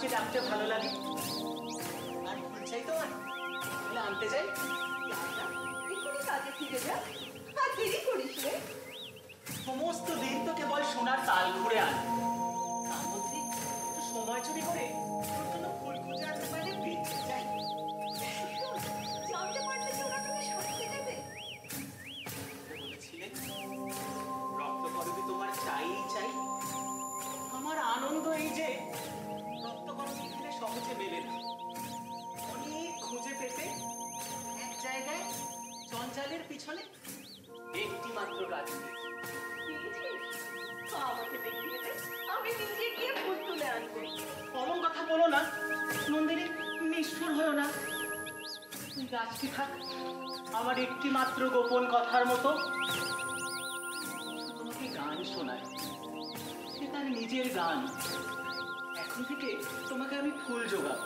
মানুষকে ডাকতে ভালো লাগে। আর ফুল চাই তোমার, তাহলে আনতে যাই। এখনই কাজে ফিরে যা, আর দেরি করিস রে। সমস্ত দিন তো কেবল সোনার তাল ঘুরে আন, তার মধ্যে একটু সময় চুরি করে তোর জন্য ফুল খুঁজে আনতে পারলে বেঁচে যাই। জানতে পারলে যে ওরা তোকে শাস্তি দেবে। বলেছিলে রক্ত করবি তোমার চাই চাই। আমার আনন্দ এই যে রক্ত করবি এখানে সহজে মেলে না। অনেক খুঁজে পেতে এক জায়গায় জঞ্জালের পিছনে একটি মাত্র গাছ আমাকে দেখিয়ে দে, আমি নিজে গিয়ে ফুল তুলে আনবো। অমন কথা বলো না নন্দিনী, নিষ্ঠুর হয়েও না। গাছটি থাক আমার একটি মাত্র গোপন কথার মতো। তোমাকে গান শোনায়, সে তার নিজের গান। এখন থেকে তোমাকে আমি ফুল জোগাবো,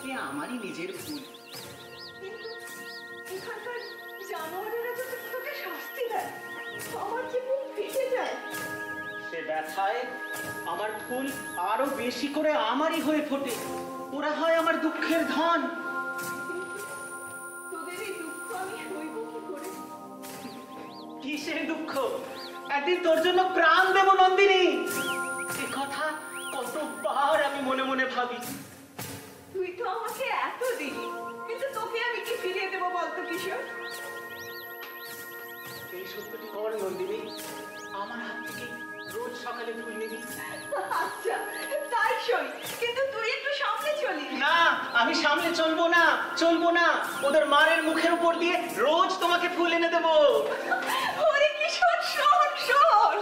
এ আমারই নিজের ফুল। কিন্তু এখানকার জানোয়ারেরা যদি তোকে শাস্তি দেয়, আমার যে বুক ফেটে যায়। সে ব্যথায় আমার ফুল আরো বেশি করে আমারই হয়ে ফোটে। ওরা হয় আমার দুঃখের ধন। তোদের এই দুঃখ আমি সইব কি করে? কিসের দুঃখ? একদিন তোর জন্য প্রাণ দেব নন্দিনী। এ কথা কতবার আমি মনে মনে ভাবি। তুই তো আমাকে এত দিলি, কিন্তু তোকে আমি কি ফিরিয়ে দেবো বলতো কিশোর? এই সত্যটি কর নন্দিনী, আমার হাত থেকে রোজ সকালে ফুল নিবি। আচ্ছা তাই সই, কিন্তু তুই একটু সামনে চলিস। না, আমি সামনে চলবো না, চলবো না। ওদের মারের মুখের উপর দিয়ে রোজ তোমাকে ফুল এনে দেবো। ওরে কিশোর, শোন শোন।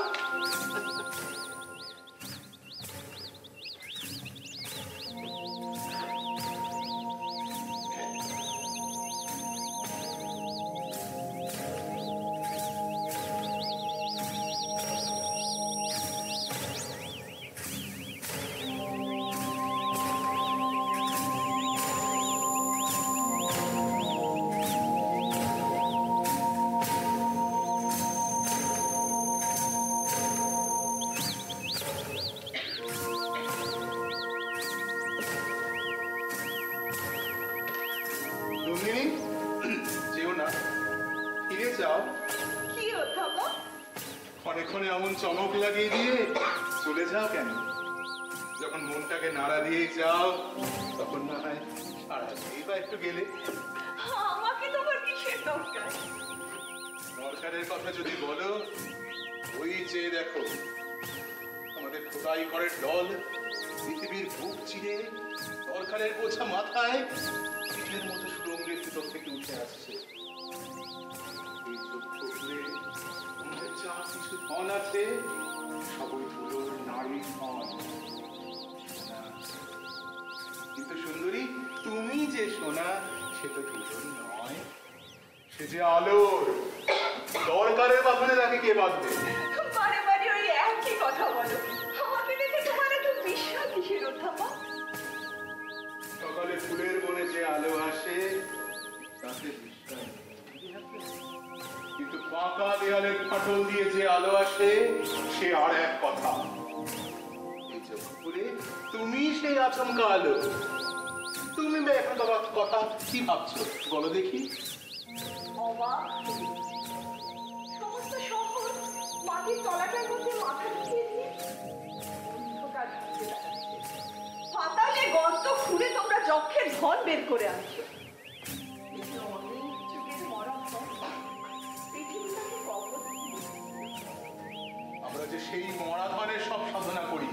ক্ষণে এমন চমক লাগিয়ে দিয়ে চলে যাও কেন? যখন মনটাকে নাড়া দিয়ে যাও তখন না হয় সারা সেই বা একটু গেলে। আমাকে তোমার কিসের দরকার? দরকারের কথা যদি বলো, ওই যে দেখো আমাদের খোদাই করে দল পৃথিবীর বুক চিরে দরকারের বোঝা মাথায় পিঠের মতো সুরঙ্গের ভিতর থেকে উঠে আসছে। এই চক্ষু ঘুরে আমাদের যা কিছু ধন আছে সবই হলো নারী ধন। কিন্তু সুন্দরী, তুমি যে সোনা সে তো দুজন নয়, সে যে আলোর। দরকারের বাঁধনে তাকে কে বাঁধবে? বারে বারে ওই একই কথা বলো। আমাকে দেখে তোমার একটু বিশ্বাস কিসের অধ্যাপক? সকালে ফুলের বনে যে আলো আসে তাতে বিশ্বাস, কিন্তু পাকা দেয়ালের ফাটল দিয়ে যে আলো আসে সে আর এক কথা। এই চোখ খুলে তুমি সেই আচমকা আলো। তুমি এখন কথা কি ভাবছো বলো দেখি? অবাক সমস্ত শহর মাটির তলাটার মধ্যে মাথা ঢুকিয়ে দিয়ে অন্ধকার ঘুরে বেড়াচ্ছে। পাতালে গর্ত খুঁড়ে তোমরা যক্ষের ধন বের করে আনছো। কিন্তু অনেক যুগের মরা ধন পৃথিবীটাকে কবর দিয়ে। আমরা যে সেই মরা ধনের সব সাধনা করি,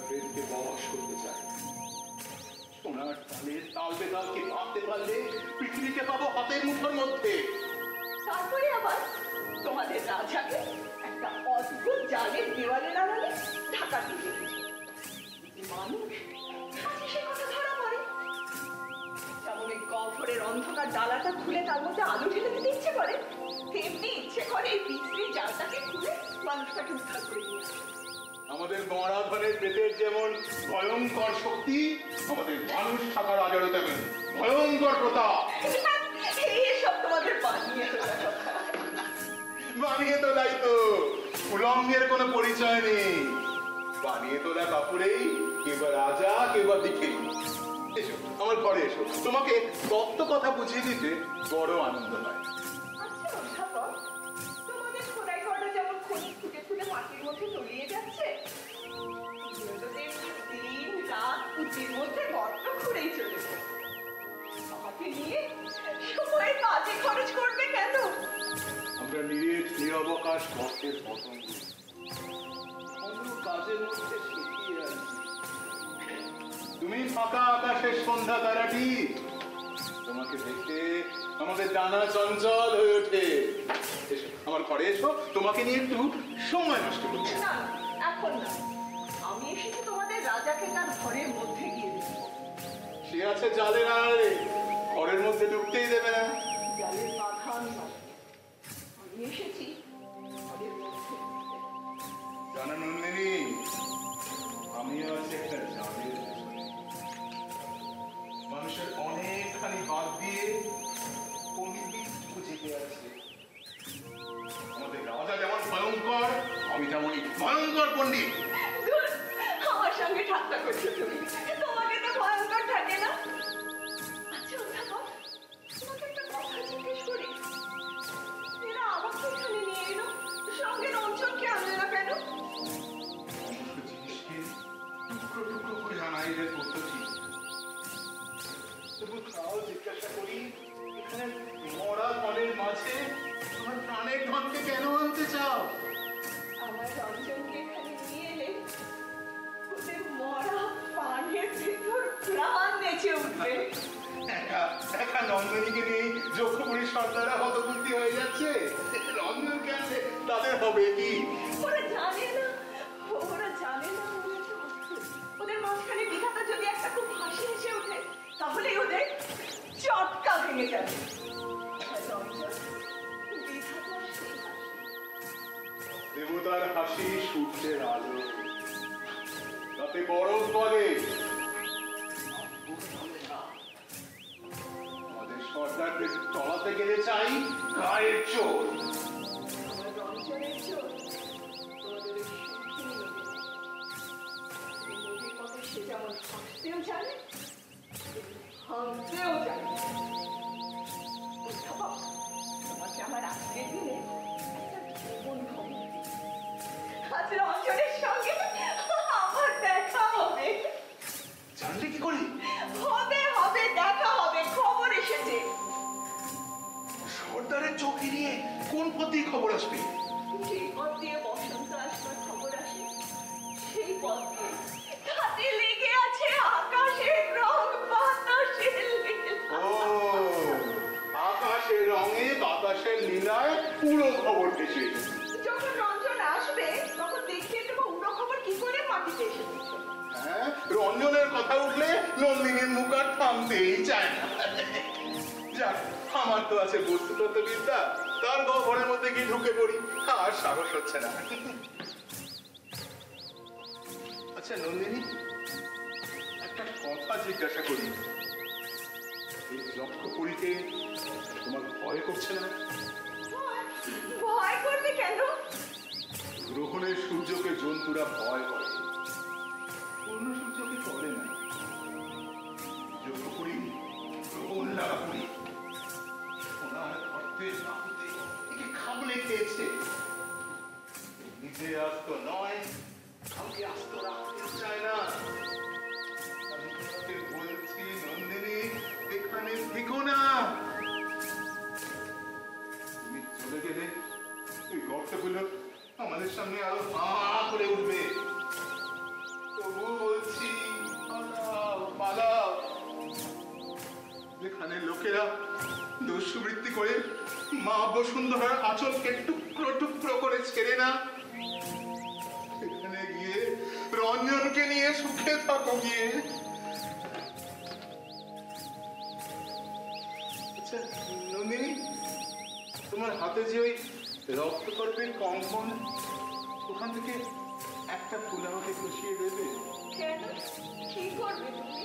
বেদকে বশ করতে চাই। সোনার তালের তাল বেতালকে ভাবতে পারলে পৃথিবীকে পাবো হাতের মুঠোর মধ্যে। তারপরে আবার তোমাদের রাজাকে একটা অদ্ভুত জালের দেওয়ালের আড়ালে ঢাকা দিয়ে মানুষ সে কথা ধরা পড়ে। যেমন এই গহ্বরের অন্ধকার ডালাটা খুলে তার মধ্যে আলো ঢেলে দিতে ইচ্ছে করে, তেমনি ইচ্ছে করে এই বিশ্রী জালটাকে খুলে মানুষটাকে উদ্ধার করে নিয়ে আসে। আমাদের মরা ধনের পেটের যেমন ভয়ঙ্কর শক্তি, আমাদের মানুষ থাকার আজও তেমন ভয়ঙ্কর প্রতাপ। এইসব তোমাদের বানিয়ে তোলা কথা। বানিয়ে তোলাই তো, উলঙ্গের কোনো পরিচয় নেই। বানিয়ে তোলা কাপড়েই কেবা রাজা কেবা দিকে। এসো আমার ঘরে এসো, তোমাকে তত্ত্ব কথা বুঝিয়ে দিতে বড় আনন্দ হয়। আচ্ছা অধ্যাপক, তোমাদের খোদাই করা যেমন খনি খুঁটে খুঁটে মাটির মধ্যে তলিয়ে যাচ্ছে, তুমিও তো তেমনি দিন রাত পুঁতির মধ্যে গর্ত খুঁড়েই চলেছে। আমাকে নিয়ে সময় কাজে খরচ করবে কেন? আমরা নিরবকাশ গর্তের পতঙ্গ, কোনো কাজের মধ্যে শুকিয়ে আছি। তুমি ফাঁকা আকাশের সন্ধ্যা তারাটি, তোমাকে দেখে আমাদের ডানা চঞ্চল হয়ে ওঠে। এসো আমার ঘরে এসো, তোমাকে নিয়ে একটু সময় নষ্ট করছি। না, এখন না। আমি এসেছি তোমাদের রাজাকে তার ঘরের মধ্যে গিয়ে দেখব। সে আছে জালের আড়ালে, ঘরের মধ্যে ঢুকতেই দেবে না। জালের বাধা আমি মানি। আমি এসেছি ঘরের মধ্যে। জানো নন্দিনী, আমিও আছি একটা জালের পেছনে। মানুষের অনেকখানি বাদ দিয়ে পণ্ডিত যেতে আছে। আমাদের রাজা যেমন ভয়ঙ্কর, আমি তেমনই ভয়ঙ্কর পণ্ডিত। ধুর, আমার সঙ্গে ঠাট্টা করছো তুমি। তোমাকে তো ভয়ঙ্কর থাকে না। আচ্ছা অধ্যাপক, তোমাকে একটা কথা জিজ্ঞেস করি। এরা আমাকে এখানে নিয়ে এলো, সঙ্গে রঞ্জনকে আনলে না কেন? সমস্ত জিনিসকে টুকরো টুকরো করে আনা এদের পদ্ধতি। তবু তাও জিজ্ঞাসা করি, এখানে মরা ধনের মাঝে তোমার প্রাণের ধনকে কেন আনতে চাও? আমার রঞ্জনকে এখানে নিয়ে এলে ওদের মরা প্রাণের ভিতর প্রাণ নেচে উঠবে। একা একা নন্দনীকে নিয়ে যক্ষপুরীর সর্দাররা হতবুদ্ধি হয়ে যাচ্ছে। রঞ্জনকে আনলে তাদের হবে কি? ওরা জানে না, ওরা জানে না ওরা যে অদ্ভুত। ওদের মাঝখানে বিধাতা যদি একটা খুব হাসি হেসে ওঠে, তাহলেই ওদের চটকা ভেঙে যাবে। আর রঞ্জন বিধাতার সেই হাসি। দেবতার হাসি সূর্যের আলো, তাতে বরফ বলে। আমাদের সর্দারদের চলাতে গেলে চাই গায়ের চোর। আমার রঞ্জনের চোর তোমাদের ওই সুখী নদী। এই নদীর পথে সে যেমন হাসতেও জানে, ভাঙতেও জানে। অধ্যাপক, তোমাকে আমার আজকের দিনে একটা গোপন খবর দিই। আজ রঞ্জনের সঙ্গে আমার দেখা হবে। জানলে কি করে? হবে হবে, দেখা হবে, খবর এসেছে। সর্দারের চোখে নিয়ে কোন পথে খবর আসবে? সেই পথ দিয়ে বসন্ত আসবার খবর আসে, সেই পথ দিয়ে তাতে লেগে আছে আকাশের রং বাতাসের লীলা। ও, আকাশের রঙে বাতাসের লীলায় পুরো খবর এসে এসেছে। যখন রঞ্জন আসবে তখন দেখিয়ে দেবো উড়ো খবর কি করে মাটিতে এসে দিচ্ছে। হ্যাঁ, রঞ্জনের কথা উঠলে নন্দিনীর মুখ আর থামতেই চায় না। যাক, আমার তো আছে বস্তুতত্ত্ব বিদ্যা, তার ঘরের মধ্যে গিয়ে ঢুকে পড়ি, আর সাহস হচ্ছে না। আচ্ছা নন্দিনী, একটা কথা জিজ্ঞাসা করি, এই যক্ষপুরীকে তোমার ভয় করছে না? ভয় করবে কেন? গ্রহণের সূর্যকে জন্তুরা ভয় করে, অন্য সূর্যকে করে না। যক্ষপুরী গ্রহণ লাগাপুরী সোনার অর্থে রাহুতে একে খাবলে খেয়েছে। নিজে আস্ত নয়, কাউকে আস্ত রাখতে চায় না। আমি তোমাকে বলছি নন্দিনী, এখানে থেকো না। তুমি চলে গেলে ওই গর্তগুলো আমাদের সামনে আরো হাঁ করে উঠবে। তবু বলছি পালাও পালাও। যেখানে লোকেরা দুষ্বৃত্তি করে মা বসুন্ধরার আঁচলকে টুকরো টুকরো করে ছেড়ে না, সেখানে গিয়ে রঞ্জনকে নিয়ে সুখে থাকো গিয়ে। আচ্ছা নন্দিনী, তোমার হাতে যে ওই রক্তকর্পের কঙ্কন, ওখান থেকে একটা ফুল আমাকে খুশিয়ে দেবে? কেন? কি করবে তুমি?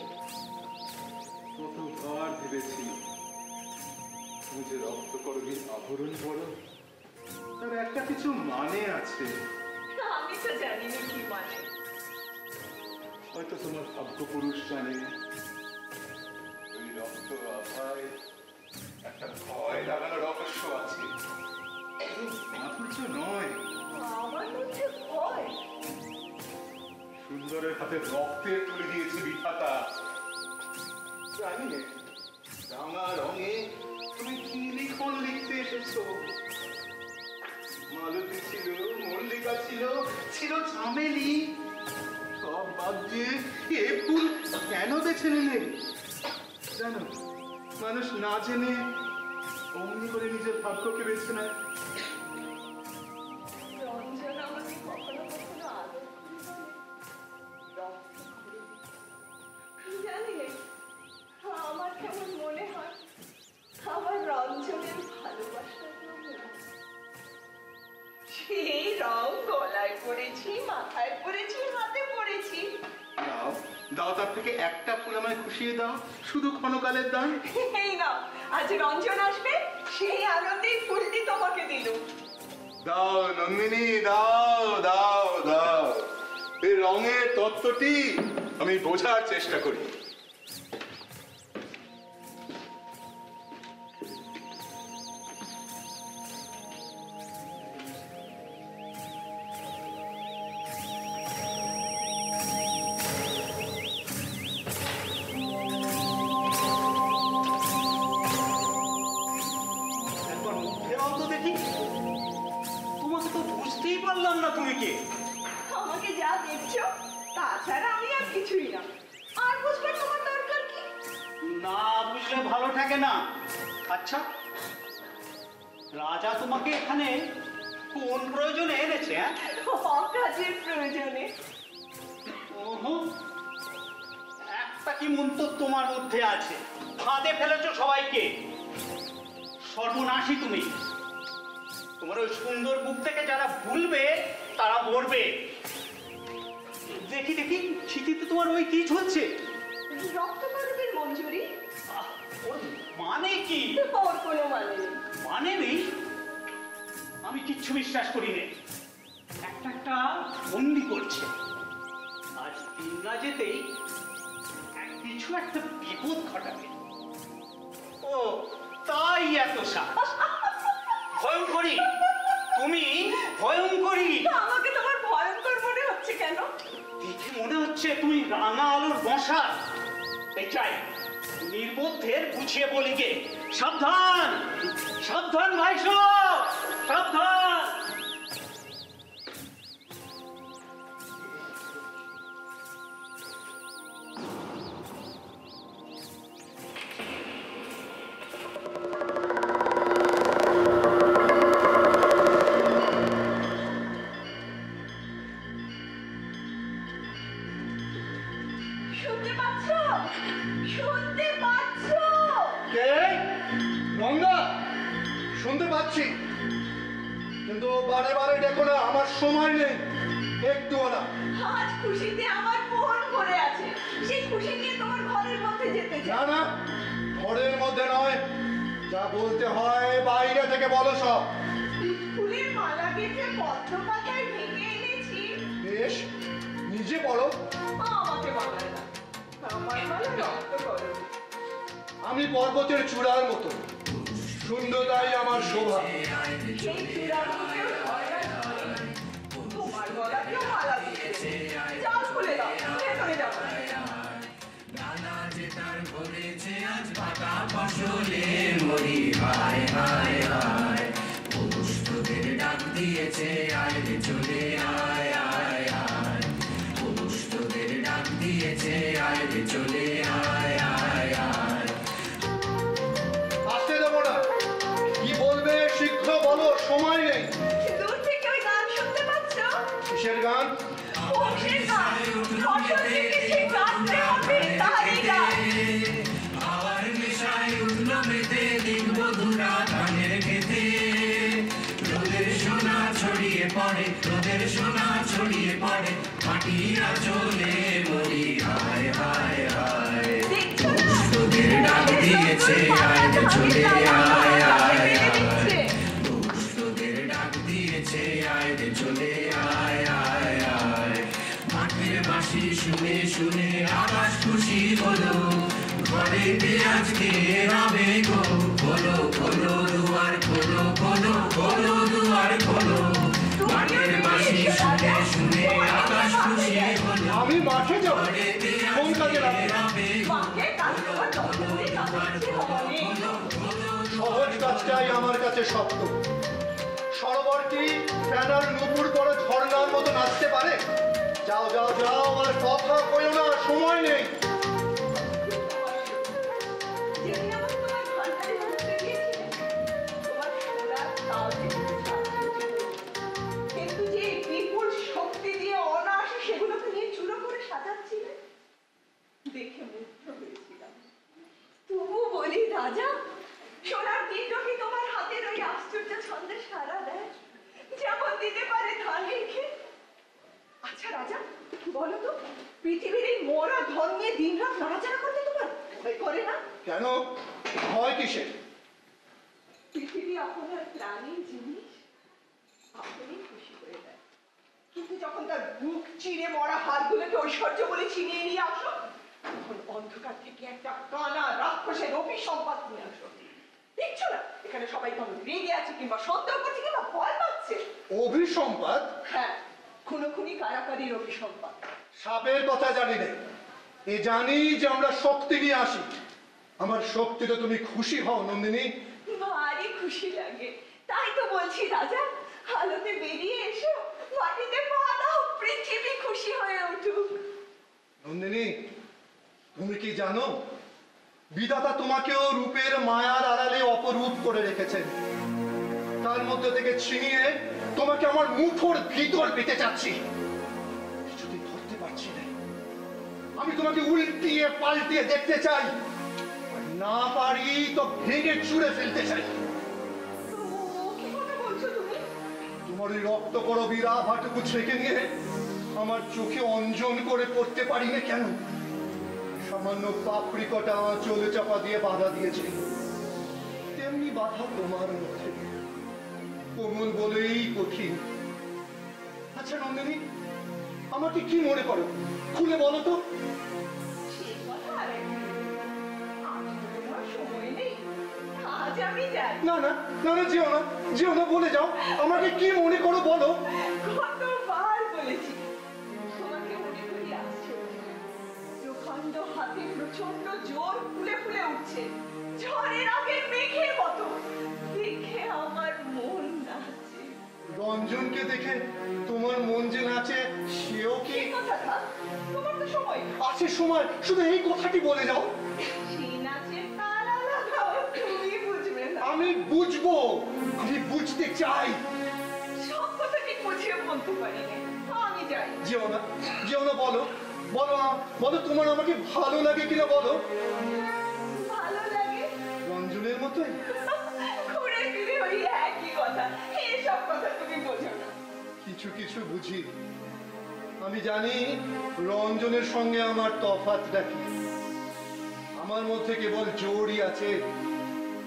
কতবার ভেবেছি তুমি যে রক্তকর্মীর আভরণ পরো, তার একটা কিছু মানে আছে। আমি তো জানি না কি মানে। হয়তো তোমার ভাগ্য পুরুষ জানে ওই রক্ত আভায় একটা ভয় লাগানো রহস্য আছে। মাধুর্য নয়, আমার মধ্যে ভয়। সুন্দরের হাতে রক্তের তুলে দিয়েছে বিধাতা। জানি না রাঙা রঙে তুমি কি লিখন লিখতে এসেছো। মালতী ছিল, মল্লিকা ছিল, ছিল চামেলি। সব বাদ দিয়ে এ ফুল কেন বেছে নিলে জানো? মানুষ না জেনে অমনি করে নিজের ভাগ্যকে বেছে নেয়। রঞ্জন আমাকে কখনো কখনো আদর করে জানিলে আমার কেমন মনে হয় আমার রঞ্জনের ভালোবাসার সেই রং গলায় পড়েছি, মাথায় পড়েছি, হাতে পড়েছি। দাও দাও, তার থেকে একটা ফুল আমায় খুশিয়ে দাও, শুধু ক্ষণকালের দান। এই নাও, আজ রঞ্জন আসবে, সেই আনন্দেই ফুলটি তোমাকে দিল। দাও নন্দিনী, দাও দাও দাও। এই রঙের তত্ত্বটি আমি বোঝার চেষ্টা করি। একবার মুখে অন্ত দেখি। তোমাকে তো বুঝতেই পারলাম না তুমি কে। আমাকে যা দেখছো তাছাড়া আমি আর কিছুই না। আর বুঝবার তোমার দরকার কি? না বুঝলে ভালো থাকে না। আচ্ছা, রাজা তোমাকে এখানে কোন প্রয়োজনে এনেছে? অকাজের প্রয়োজনে। ওহো, একটা কি মন্ত তোমার মধ্যে আছে, ফাঁদে ফেলেছো সবাইকে। সর্বনাশী তুমি। তোমার ওই সুন্দর বুক থেকে যারা ভুলবে তারা মরবে। দেখি দেখি ছিটিতে তোমার ওই কি ঝুলছে? রক্তকরণের মঞ্জুরি। ওর মানে কি? ওর কোনো মানে নেই। মানে নেই? আমি কিচ্ছু বিশ্বাস করি না। একটা একটা বন্দি করছে। আজ দিন না যেতেই কিছু একটা বিপদ ঘটাবে। ও তাই এত সাহস। ভয়ঙ্করী তুমি, ভয়ঙ্করী। আমাকে তোমার ভয়ঙ্কর মনে হচ্ছে কেন? দেখে মনে হচ্ছে তুমি রাঙা আলোর বসা। এই চাই নির্বোধের বুঝিয়ে বলি গে। সাবধান সাবধান ভাই সব, সাবধান। শুনতে পাচ্ছ? শুনতে পাচ্ছ? কে? গঙ্গা, শুনতে পাচ্ছি, কিন্তু বারে বারে দেখো না, আমার সময় নেই একটুও না। আজ খুশিতে আমার মন ভরে আছে। সেই খুশি নিয়ে তোমার ঘরের মধ্যে যেতে না চাই। না, ঘরের মধ্যে নয়, যা বলতে হয় বাইরে থেকে বলো সব। ফুলের মালা গেঁথে পদ্ম পাতায় ভেঙে এনেছি। বেশ, নিজে বলো। আমাকে মানায় না, আমার মালা রক্ত করো। আমি পর্বতের চূড়ার মতো, শূন্যতাই আমার শোভা। সেই চূড়াগুলোকেও ঝয়রা করে তোমার গলাকেও মালা দিয়েছে। যাও খুলে দাও, ভেতরে যাও। আসতে দেবো না, কি বলবে শীঘ্র বলো, সময় নেই। দূর থেকে ওই গান শুনতে পাচ্ছ? কিসের গান? বংশের গান। ফসল থেকে সেই গানটা হবে, তারই গান। দেখছো না? ডাক দিয়েছে আয় চলে আয় আয় আয়। চলে আয় আয় আয়। মাঠে মাঠের বাঁশি শুনে শুনে আকাশ খুশি হলো, ঘরেতে আজকে রবে গো, খোলো খোলো দুয়ার খোলো, খোলো খোলো দুয়ার খোলো, মাঠের বাঁশি শুনে শুনে আকাশ খুশি হলো। আমি মাঠে যাব, ঘরেতে কোন কাজে আজকে লাগবে? রবে গো, মাকে কাজ তোমার যতক্ষণই কাটাচ্ছে হবে। সহজ কাজটাই আমার কাছে শক্ত। সরোবরটি ফেনার নুপুর পরে ঝর্ণার মতো নাচতে পারে? যাও যাও যাও, আর কথা কইও না, সময় নেই। যেদিন আমার তোমার ঘন্টায় উঠতে গিয়েছিলে, তোমার সোনার তাল থেকে কিন্তু যে বিপুল শক্তি দিয়ে অনায়াসে সেগুলোকে নিয়ে চূড়ো করে সাজাচ্ছিলে, দেখে মুগ্ধ হয়েছিলাম। তবু বলি রাজা, সোনার পিণ্ড কি তোমার হাতের ওই আশ্চর্য ছন্দে সাড়া দেয়, যেমন দিতে পারে ধান রেখে? আচ্ছা রাজা, বলো তো, পৃথিবীর এই মরা ধন নিয়ে দিনরাত নাড়াচাড়া করতে তোমার ভয় করে না? কেন ভয় কিসের? পৃথিবী আপনার প্রাণীর জিনিস আপনি খুশি করে দেয়, কিন্তু যখন তার বুক চিরে মরা হাড়গুলোকে ঐশ্বর্য বলে ছিনিয়ে নিয়ে আসো, তখন অন্ধকার থেকে একটা কানা রাক্ষসের অভিসম্পাদ নিয়ে আসো। দেখছো না এখানে সবাই কেমন রেগে আছে, কিংবা সন্দেহ করছে, কিংবা ভয় পাচ্ছে? অভিসম্পাদ? হ্যাঁ, খুনোখুনি কারাকারির অভিসম্পাদ। সাপের কথা জানি না, এ জানি যে আমরা শক্তি নিয়ে আসি। আমার শক্তিতে তুমি খুশি হও নন্দিনী? ভারী খুশি লাগে, তাই তো বলছি রাজা, আলোতে বেরিয়ে এসো, মাটিতে পা দাও, পৃথিবী খুশি হয়ে উঠুক। নন্দিনী, তুমি কি জানো বিধাতা তোমাকেও রূপের মায়ার আড়ালে অপরূপ করে রেখেছেন। তার মধ্যে থেকে ছিনিয়ে তোমাকে আমার মুঠোর ভিতর পেতে চাচ্ছি, কিছুতেই ধরতে পারছি না। আমি তোমাকে উল্টিয়ে পাল্টিয়ে দেখতে চাই, আর না পারি তো ভেঙে চুড়ে ফেলতে চাই। কি কথা বলছো তুমি? তোমার ওই রক্ত করবীর আভাটুকু ছেঁকে নিয়ে আমার চোখে অঞ্জন করে পড়তে পারি না কেন? সামান্য পাপড়িকটা চলে চাপা দিয়ে বাধা দিয়েছে, তেমনি বাধা তোমার মধ্যে কোমল বলেই কঠিন। আচ্ছা নন্দিনী, আমাকে কি মনে করো, খুলে বলো তো। সেই কথা আরেকদিন, আজ তো তোমার সময় নেই, আজ আমি যাই। না না না না, যেও না, যেও না, বলে যাও আমাকে কি মনে করো বলো। কতবার বলেছি তোমাকে মনে করি আশ্চর্য, প্রখণ্ড হাতে প্রচন্ড জোর ফুলে ফুলে উঠছে, ঝড়ের আগের মেঘের মতো, দেখে আমার মন নাচে। রঞ্জনকে দেখে তোমার মন যে নাচে, সেও কি? কি কথা থাক, তোমার তো সময় নেই। আছে সময়, শুধু এই কথাটি বলে যাও। সেই নাচের তাল আলাদা, তুমি বুঝবে না। আমি বুঝবো, আমি বুঝতে চাই। সব কথা ঠিক বুঝিয়ে বলতে পারি না, আমি যাই। যেও না, যেও না, বলো বলো না, বলো তোমার আমাকে ভালো লাগে কিনা বলো। ভালো লাগে রঞ্জনের মতোই? ঘুরে ফিরে ওই একই কথা, এসব কথা তুমি বোঝো না। কিছু কিছু বুঝি। আমি জানি রঞ্জনের সঙ্গে আমার তফাৎটা কি। আমার মধ্যে কেবল জোরই আছে,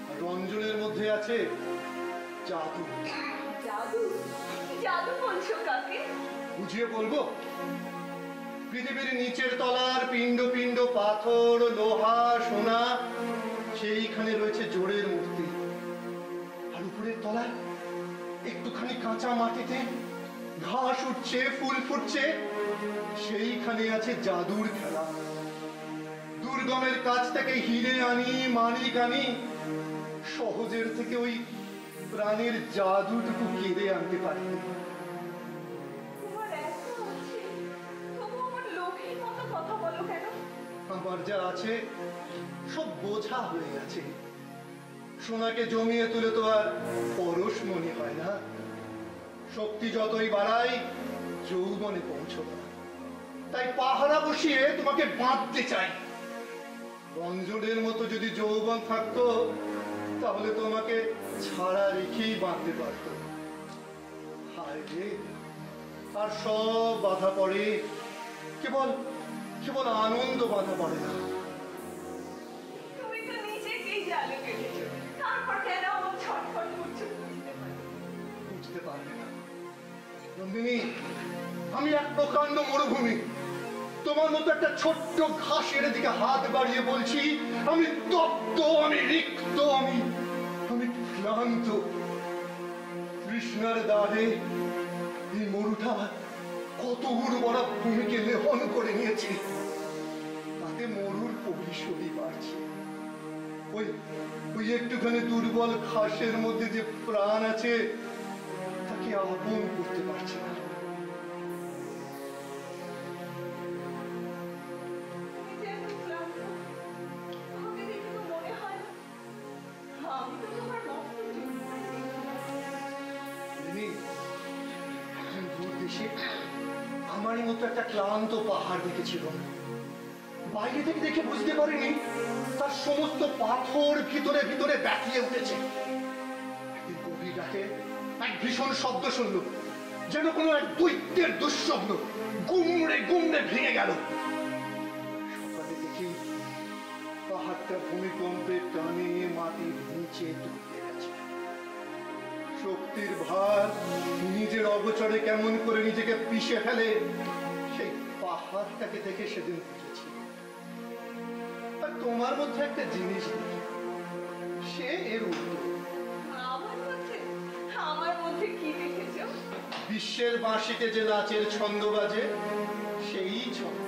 আর রঞ্জনের মধ্যে আছে জাদু। জাদু? জাদু বলছো কাকে? বুঝিয়ে বলবো। পৃথিবীর নিচের তলার পিণ্ড পিণ্ড পাথর, লোহা, সোনা, সেইখানে রয়েছে জোরের মূর্তি। আর উপরের তলায় একটুখানি কাঁচা মাটিতে ঘাস উঠছে, ফুল ফুটছে, সেইখানে আছে জাদুর খেলা। দুর্গমের কাছ থেকে হিরে আনি, মানিক আনি, সহজের থেকে ওই প্রাণের জাদুটুকু কেড়ে আনতে পারি। তোমার এত আছে, তবু আমার লোকের মতো কথা বলো কেন? আমার যা আছে সব বোঝা হয়ে গেছে। সোনাকে জমিয়ে তুলে তো আর পরশ মনে হয় না। শক্তি যতই বাড়াই, যৌবনে পৌঁছবে না। তাই পাহারা বসিয়ে তোমাকে বাঁধতে চাই। রঞ্জনের মতো যদি যৌবন থাকতো, তাহলে তোমাকে ছাড়া রেখেই বাঁধতে পারত। হায় রে, আর সব বাধা পড়ে, কেবল কেবল আনন্দ বাধা পড়ে না। তুমি তো নিজেকেই জালে কেটেছো, তারপর কেন আমার ছটফট করছো বুঝতে পারি। বুঝতে পারবে না নন্দিনী, আমি এক প্রকাণ্ড মরুভূমি, তোমার মতো একটা ছোট্ট ঘাসের দিকে হাত বাড়িয়ে বলছি, আমি তপ্ত, আমি রিক্ত, আমি ক্লান্ত। কৃষ্ণার দাহে এই মরুটা কত উর্বরা ভূমিকে লেহন করে নিয়েছে, তাতে মরুর পরিশোধই বাড়ছে। ওই একটুখানি দুর্বল ঘাসের মধ্যে যে প্রাণ আছে তাকে আপন করতে পারছে না। আমারই মতো একটা ক্লান্ত পাহাড় দেখেছিল, বাইরে থেকে দেখে বুঝতে পারিনি তার সমস্ত পাথর ভিতরে ভিতরে ব্যাকিয়ে উঠেছে। গভীর রাতে এক ভীষণ শব্দ শুনল, যেন কোনো এক দৈত্যের দুঃস্বপ্ন গুমড়ে গুমড়ে ভেঙে গেল। সকালে দেখি পাহাড়টা ভূমিকম্পের টানে মাটির নিচে ডুবে গেছে। শক্তির ভার নিজের অগোচরে কেমন করে নিজেকে পিষে ফেলে সেই পাহাড়টাকে দেখে সেদিন বুঝেছি। আর তোমার মধ্যে একটা জিনিস দেখি, সে এর উল্টো। আমার মধ্যে কি দেখেছো? বিশ্বের বাঁশিতে যে নাচের ছন্দ বাজে, সেই ছন্দ।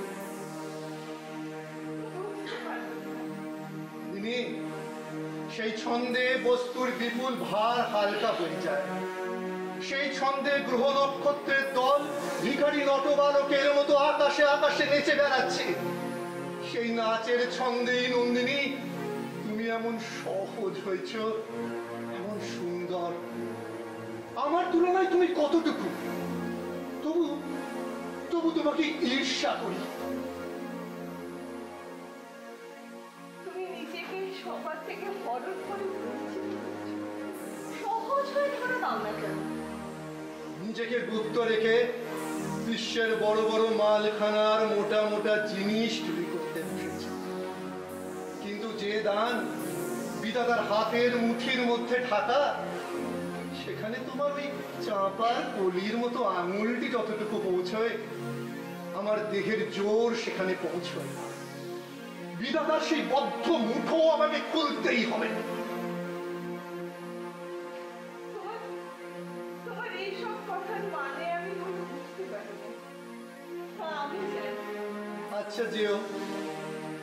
সেই ছন্দে বস্তুর বিপুল ভার হালকা হয়ে যায়। সেই ছন্দে গ্রহ নক্ষত্রের দল ভিখারি নটবালকের মতো আকাশে আকাশে নেচে বেড়াচ্ছে। সেই নাচের ছন্দেই নন্দিনী তুমি এমন সহজ হয়েছ, এমন সুন্দর। আমার তুলনায় তুমি কতটুকু, তবু তোমাকে ঈর্ষা করি। তুমি নিজেকে সবার থেকে হরণ করে সহজ হয়ে ধরে দাও না কেন? নিজেকে গুপ্ত রেখে বিশ্বের বড় বড় মালখানার মোটা মোটা জিনিস চুরি করতে বসেছে। কিন্তু যে দান বিধাতার হাতের মুঠির মধ্যে ঢাকা, সেখানে তোমার ওই চাঁপার কলির মতো আঙুলটি যতটুকু পৌঁছয়, আমার দেহের জোর সেখানে পৌঁছয় না। বিধাতার সেই বদ্ধ মুঠো আমাকে খুলতেই হবে। তোমার এইসব কথার মানে আমি বুঝতে পারিনি। আমি জানি। আচ্ছা যেও,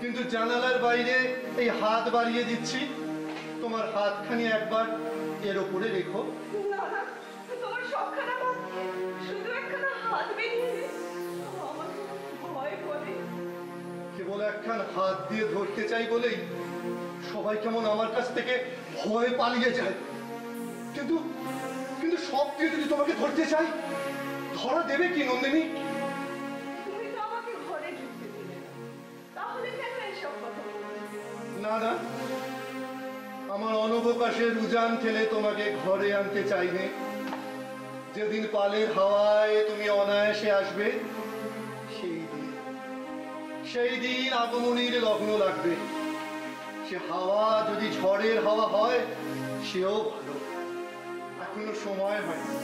কিন্তু জানালার বাইরে এই হাত বাড়িয়ে দিচ্ছি, তোমার হাতখানি একবার এর ওপরে রেখো। না না, তোমার সবখানা শুধু একখানা হাত বেরিয়ে আমার ভয় করে। কেবল একখান হাত দিয়ে ধরতে চাই বলেই সবাই কেমন আমার কাছ থেকে ভয় পালিয়ে যায়। কিন্তু কিন্তু সব দিয়ে যদি তোমাকে ধরতে চাই, ধরা দেবে কি নন্দিনী? তুমি তো আমাকে ঘরে ঢুকতে দিলে না, তাহলে কেন এসব কথা বলছো? না না, আমার অনবকাশের উজান ঠেলে তোমাকে ঘরে আনতে চাইনে। যেদিন পালের হাওয়ায় তুমি অনায়াসে আসবে, সেই দিন আগমনীর লগ্ন লাগবে। সে হাওয়া যদি ঝড়ের হাওয়া হয়, সেও ভালো। এখনো সময় হয়নি।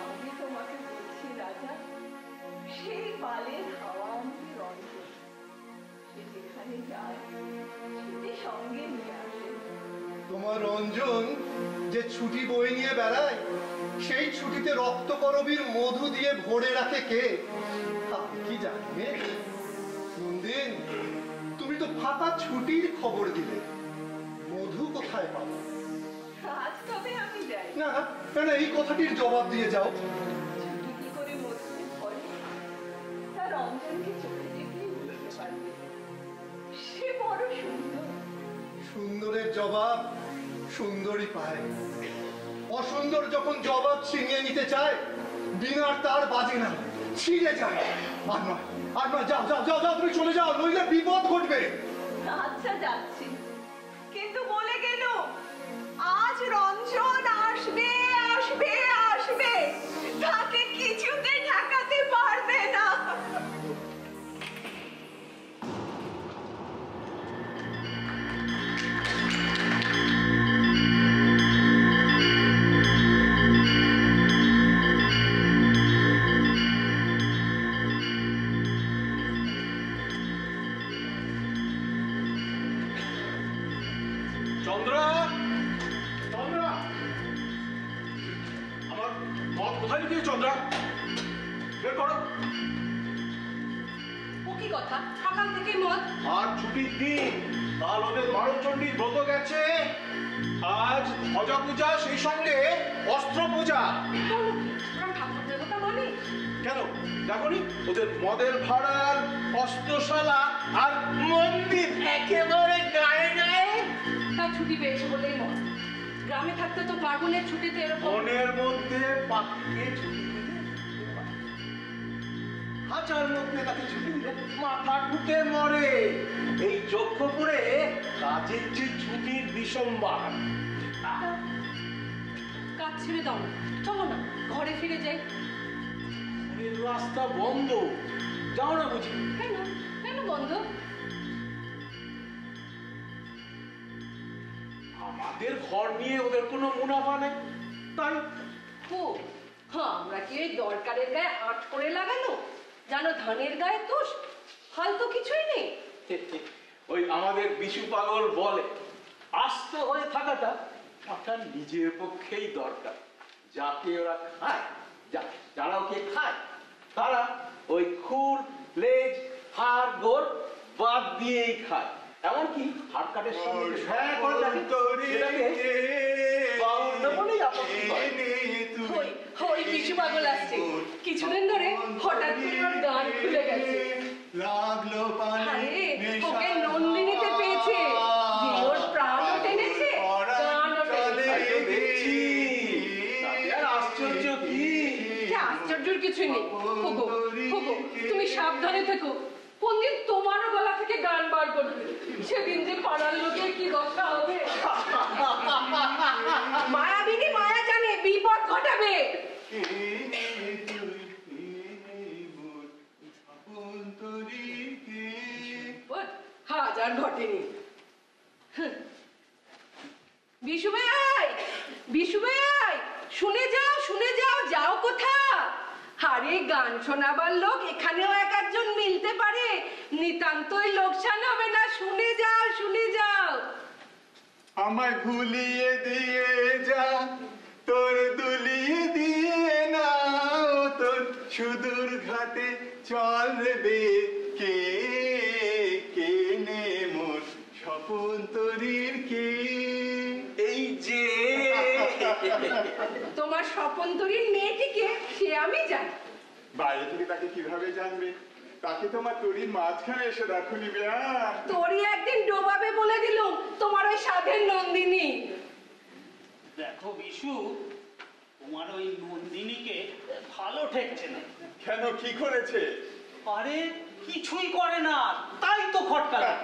আমি তোমাকে বলছি রাজা, সেই পালের হাওয়া আমি রঞ্জন, সে যেখানে যায় ছুটি সঙ্গে নিয়ে আসে। তোমার রঞ্জন যে ছুটি বয়ে নিয়ে বেড়ায়, সেই ছুটিতে রক্তকরবীর মধু দিয়ে ভরে রাখে কে? আমি কি জানি? নন্দিন, তুমি তো ফাঁকা ছুটির খবর দিলে, মধু কোথায় পাবো? আজ তবে আমি যাই। না না, এই কথাটির জবাব দিয়ে যাও। ছুটি কি করে মধুতে ভরে, তা রঞ্জনকে চোখে দেখলেই বুঝতে পারবে। সে বড় সুন্দর। সুন্দরের জবাব সুন্দরই পায়। অসুন্দর যখন জবাব ছিনিয়ে নিতে চায়, বিনার তার বাজে না, ছিঁড়ে যায়। আর নয়, যাও যাও যাও যাও, তুমি চলে যাও, নইলে বিপদ ঘটবে। আচ্ছা যাচ্ছি, কিন্তু বলে গেল আজ রঞ্জন আসবে আসবে আসবে, তাকে কিছুতে ঠেকাতে পারবে না। কোথায় গিয়ে চন্দ্রা বের করো। ও কি কথা, সকাল থেকে মদ? আর ছুটির দিন, কাল ওদের মারণচণ্ডীর ব্রত গেছে, আজ ধ্বজা পূজা, সেই সঙ্গে অস্ত্র পূজা। বলো কি, ওরা ঠাকুর দেবতা মানে? কেন দেখনি ওদের মদের ভাড়ার, অস্ত্রশালা আর মন্দির একেবারে গায়ে গায়ে। তা ছুটি পেয়েছে বলেই মদ। গ্রামে থাকতে তো ফাগুনের ছুটিতে এরকম। মনের মধ্যে পাখিকে ছুটি দিলে হাজার মধ্যে তাকে ছুটি দিলে মাথা ঠুকে মরে। এই যজ্ঞপুরে কাজের যে ছুটির বিসম্বাদ। কাজ ছেড়ে দাও না, চলো না ঘরে ফিরে যাই। ঘরের রাস্তা বন্ধ, যাও না বুঝি? কেন কেন বন্ধ? আমাদের ঘর নিয়ে ওদের কোনো মুনাফা নেই, তাই। ও হ্যাঁ, আমরা কি এই দরকারের গায়ে আট করে লাগানো? জানো ধানের গায়ে তোষ, হাল তো কিছুই নেই। ওই আমাদের বিশু পাগল বলে আস্ত হয়ে থাকাটা ওটা নিজের পক্ষেই দরকার। যাকে ওরা খায়, যারা ওকে খায় তারা ওই খুর, লেজ, হাড়, গোড় বাদ দিয়েই খায়। এমনকি হাড় কাটের সঙ্গে হ্যাঁ করে দেখে সেটাকে বাউন্ন বলেই আপত্তি করে। ওই বিশু পাগল আসছে, কিছুদিন ধরে হঠাৎ করে ওর গান খুলে গেছে। লাগলো আরে ওকে নন্দিনীতে পেয়েছে, ওর প্রাণও টেনেছে, গানও টেনেছে। দেখছি আর আশ্চর্য কি? আশ্চর্যের কিছুই নেই। হোগো হোগো, তুমি সাবধানে থেকো, কোনদিন তোমারও গলা থেকে গান বার করবে, সেদিন যে পাড়ার লোকের কি দশা হবে। মায়াবিনী মায়া জানে বিপদ ঘটাবে। হাজার ঘটেনি। বিশু ভাই, বিশু ভাই, শুনে যাও শুনে যাও, যাও কোথা? আরে গান শোনাবার লোক এখানেও এক একজন মিলতে পারে, নিতান্তই লোকসান হবে না। শুনে যাও শুনে যাও। আমায় ভুলিয়ে দিয়ে যা, তোর দুলিয়ে দিয়ে নাও, তোর সুদূর ঘাটে চলবে কে কে নে মোর স্বপন তরির কে। এই যে তোমার স্বপন্তরীর মেয়েটিকে সে আমি জানি। বাইরে থেকে তাকে কিভাবে জানবে? তাকে তোমার তরির মাঝখানে এসে দেখো নিবে। তোরই একদিন ডোবাবে বলে দিলুম, তোমার ওই সাধের নন্দিনী। দেখো বিশু, তোমার ওই নন্দিনীকে ভালো ঠেকছে না। কেন, কি করেছে? আরে কিছুই করে না, তাই তো খটকা লাগে।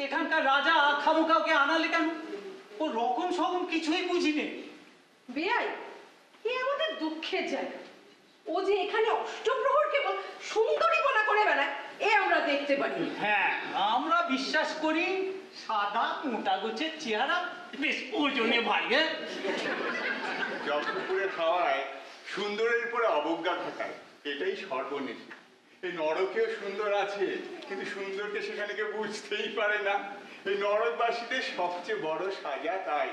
এখানকার রাজা খামোকাউকে আনালে কেন? ও রকম সকম কিছুই বুঝিনি। বেয়াই, এ আমাদের দুঃখের জায়গা। ও যে এখানে অষ্টপ্রহর কেবল সুন্দরীপনা করে বেড়ায়, এ আমরা দেখতে পারি। হ্যাঁ, আমরা বিশ্বাস করি সাদা মোটা গোছের চেহারা বেশ ওজনে ভাই। হ্যাঁ, জগৎপুরে খাওয়ায় সুন্দরের উপরে অবজ্ঞা ঘটায়, এটাই সর্বনেশ। এই নরকেও সুন্দর আছে, কিন্তু সুন্দরকে সেখানে কেউ বুঝতেই পারে না। এই নরকবাসীদের সবচেয়ে বড় সাজা তাই।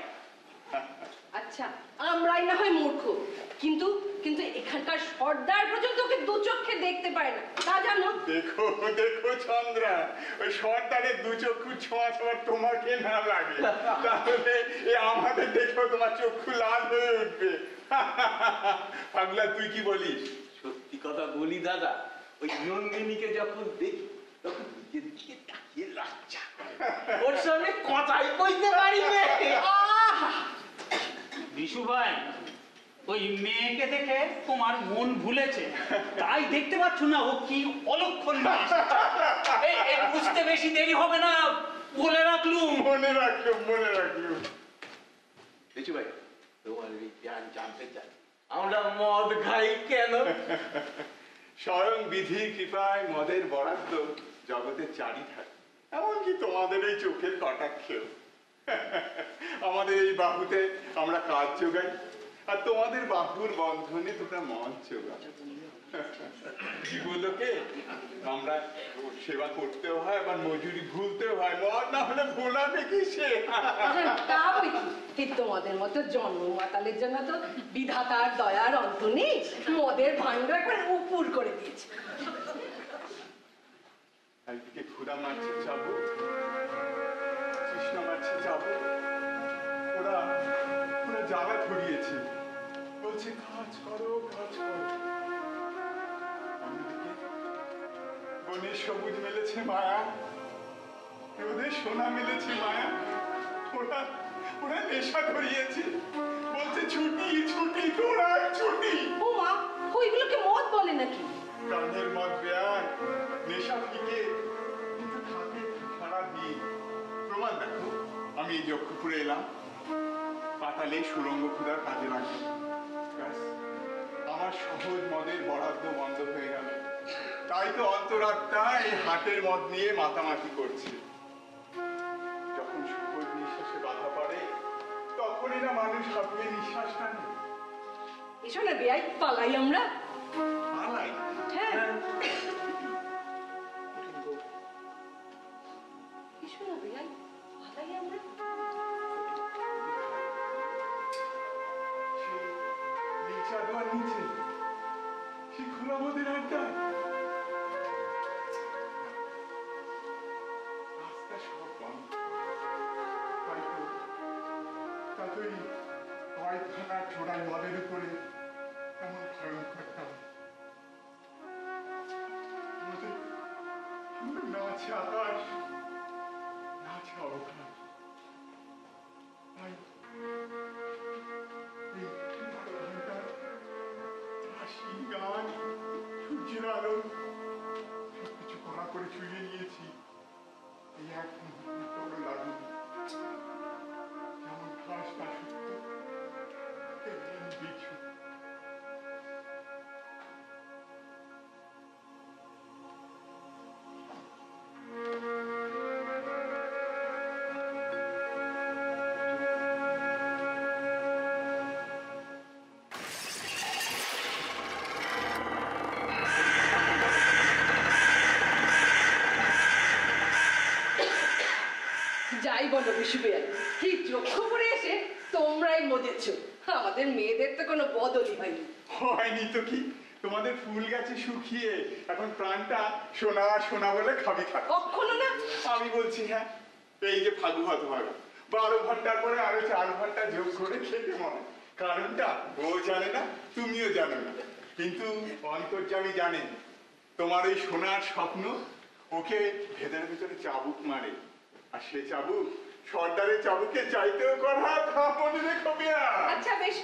আচ্ছা, আমরাই না হয় মূর্খ, কিন্তু কিন্তু এখানকার সর্দার পর্যন্ত ওকে দু চোখে দেখতে পায় না, তা জানো? দেখো দেখো চন্দ্রা, ওই সর্দারের দু চক্ষু ছোঁয়া ছোঁয়া তোমাকে না লাগে, তাহলে এ আমাদের দেখেও তোমার চক্ষু লাল হয়ে উঠবে। পাগলা, তুই কি বলিস? সত্যি কথা বলি দাদা, ওই নন্দিনীকে যখন দেখি তখন নিজের দিকে তাকিয়ে লজ্জা করে। ওর সামনে কথাই কইতে পারি না। বিশু ভাই, ওই মেয়েকে দেখে তোমার মন ভুলেছে, তাই দেখতে পাচ্ছ না ও কি অলক্ষণ। বুঝতে বেশি দেরি হবে না, বলে রাখলুম। মনে রাখলুম মনে রাখলুম। দেখছি ভাই, তোমার এই জ্ঞান জানতে চাই আমরা মদ খাই কেন? স্বয়ং বিধির কৃপায় মদের বরাদ্দ জগতের চারি থাকে, এমনকি তোমাদের এই চোখের কটাক্ষেও। আমাদের এই বাহুতে আমরা কাজ যোগাই, আর তোমাদের বাহুর বন্ধনে তোমরা মদ যোগাও। কি বললো কে আমরা সেবা করতেও হয় আবার মজুরি ভুলতেও হয়, মদ না হলে ভোলাবে কি সে? তা বই কি তোমাদের মতো জন্ম মাতালের জন্য তো বিধাতার দয়ার অন্ত নেই, মদের ভান্ডার করে উপুর করে দিয়েছে। একদিকে ক্ষুধা মারছে যাবো, তৃষ্ণা মারছে যাবো, ওরা ওরা জ্বালা ধরিয়েছে, বলছে কাজ করো কাজ করো। অন্যদিকে বনের সবুজ মেলেছে মায়া, রোদের সোনা মেলেছে মায়া, ওরা ওরা নেশা ধরিয়েছে, বলছে ছুটি ছুটি দৌড়ায় ছুটি। ও মা, ওইগুলোকে মদ বলে নাকি? প্রাণের মদ ব্যাগ, নেশা ফিকে, কিন্তু থাকে সারা দিন। প্রমাণ দেখো, আমি এই যক্ষপুরে এলাম, পাতালে সুরঙ্গ খোঁজার কাজে লাগি, ব্যাস আমার সহজ মদের বরাদ্দ বন্ধ হয়ে গেল। তাই তো অন্তরাত্মা এই হাটের মদ নিয়ে মাতামাতি করছে। যখন সহজ নিঃশ্বাসে বাধা পড়ে তখনই না মানুষ হাঁপিয়ে নিঃশ্বাস টানে। এসো না বেয়াই, পালাই আমরা। পালাই? হ্যাঁ, এসো না বেয়াই, পালাই আমরা। সেই নীল চাঁদোয়ার নিচে, সেই খোলা মদের আড্ডায় রাস্তা সব বন্ধ। তাই তো এই কয়েকখানা চোরাই মদের উপরে এমন ভয়ঙ্কর দাম। আমাদের না আছে আকাশ, না আছে অবকাশ। তাই এই 12 ঘন্টার হাসি, গান, সূর্যের আলো সবকিছু কড়া করে ছুঁয়ে নিয়েছি। এই এক মুহূর্তে বড় লাগুন, যেমন ঘাস না শুক্ত, তেমনি বিছু। যাই বলো বিশু বেয়াই, কি যক্ষপুরে এসে তোমরাই মজেছ, আমাদের মেয়েদের তো কোনো বদলই হয়নি। হয়নি তো কি, তোমাদের ফুল গাছে শুকিয়ে এখন প্রাণটা সোনা সোনা বলে খাবি খা। কখনো না। আমি বলছি হ্যাঁ, এই যে ফাগু হতে হবে 12 ঘন্টার পরে আরো 4 ঘন্টা যোগ করে খেতে মনে। কারণটা ও জানে না, তুমিও জানো না, কিন্তু অন্তর্যামী জানেন। তোমার এই সোনার স্বপ্ন ওকে ভেতরে ভেতরে চাবুক মারে, আর সে চাবুক সর্দারের চাবুকে চাইতেও করা, তা মনে রেখো বিয়া। আচ্ছা বেশ,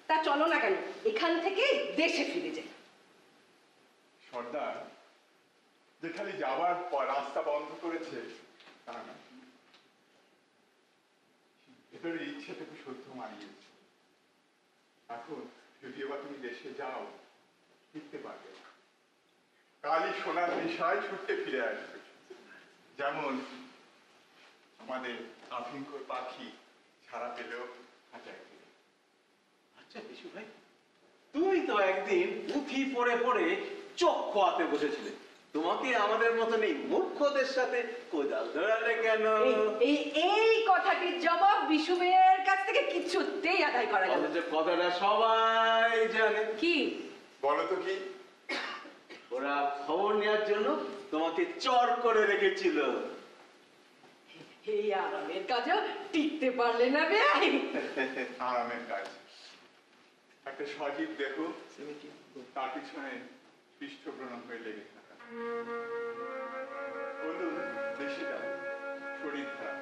তা চলো না কেন এখান থেকে দেশে ফিরে যাই। সর্দার যে খালি যাওয়ার পর রাস্তা বন্ধ করেছে তা না, ভেতরে ইচ্ছেটাকে সত্য মারিয়েছে। এখন যদি এবার তুমি দেশে যাও ফিরতে পারবে, কালই সোনার নেশায় ছুটতে ফিরে আসবে, যেমন আমাদের আফিংকর পাখি ছাড়া পেলেও হাজায় ফিরে। আচ্ছা বিশু ভাই, তুমি তো একদিন পুঁথি পড়ে পড়ে চোখ খোয়াতে বসেছিলে, তোমাকে আমাদের মতন এই মূর্খদের সাথে কোদাল ধরালে কেন? এই এই কথাটির জবাব বিশু বেয়াইয়ের কাছ থেকে কিছুতেই আদায় করা গেল না। অথচ কথাটা সবাই জানে। কি বলো তো কি? ওরা খবর নেওয়ার জন্য তোমাকে চর করে রেখেছিল। এই আরামের কাজও টিকতে পারলে না বেয়াই। আরামের কাজ। একটা সজীব দেখো, তার পিছনে পৃষ্ঠপ্রণাম হয়ে লেগে থাকা। বলুন দেশে যাও, শরীর খারাপ।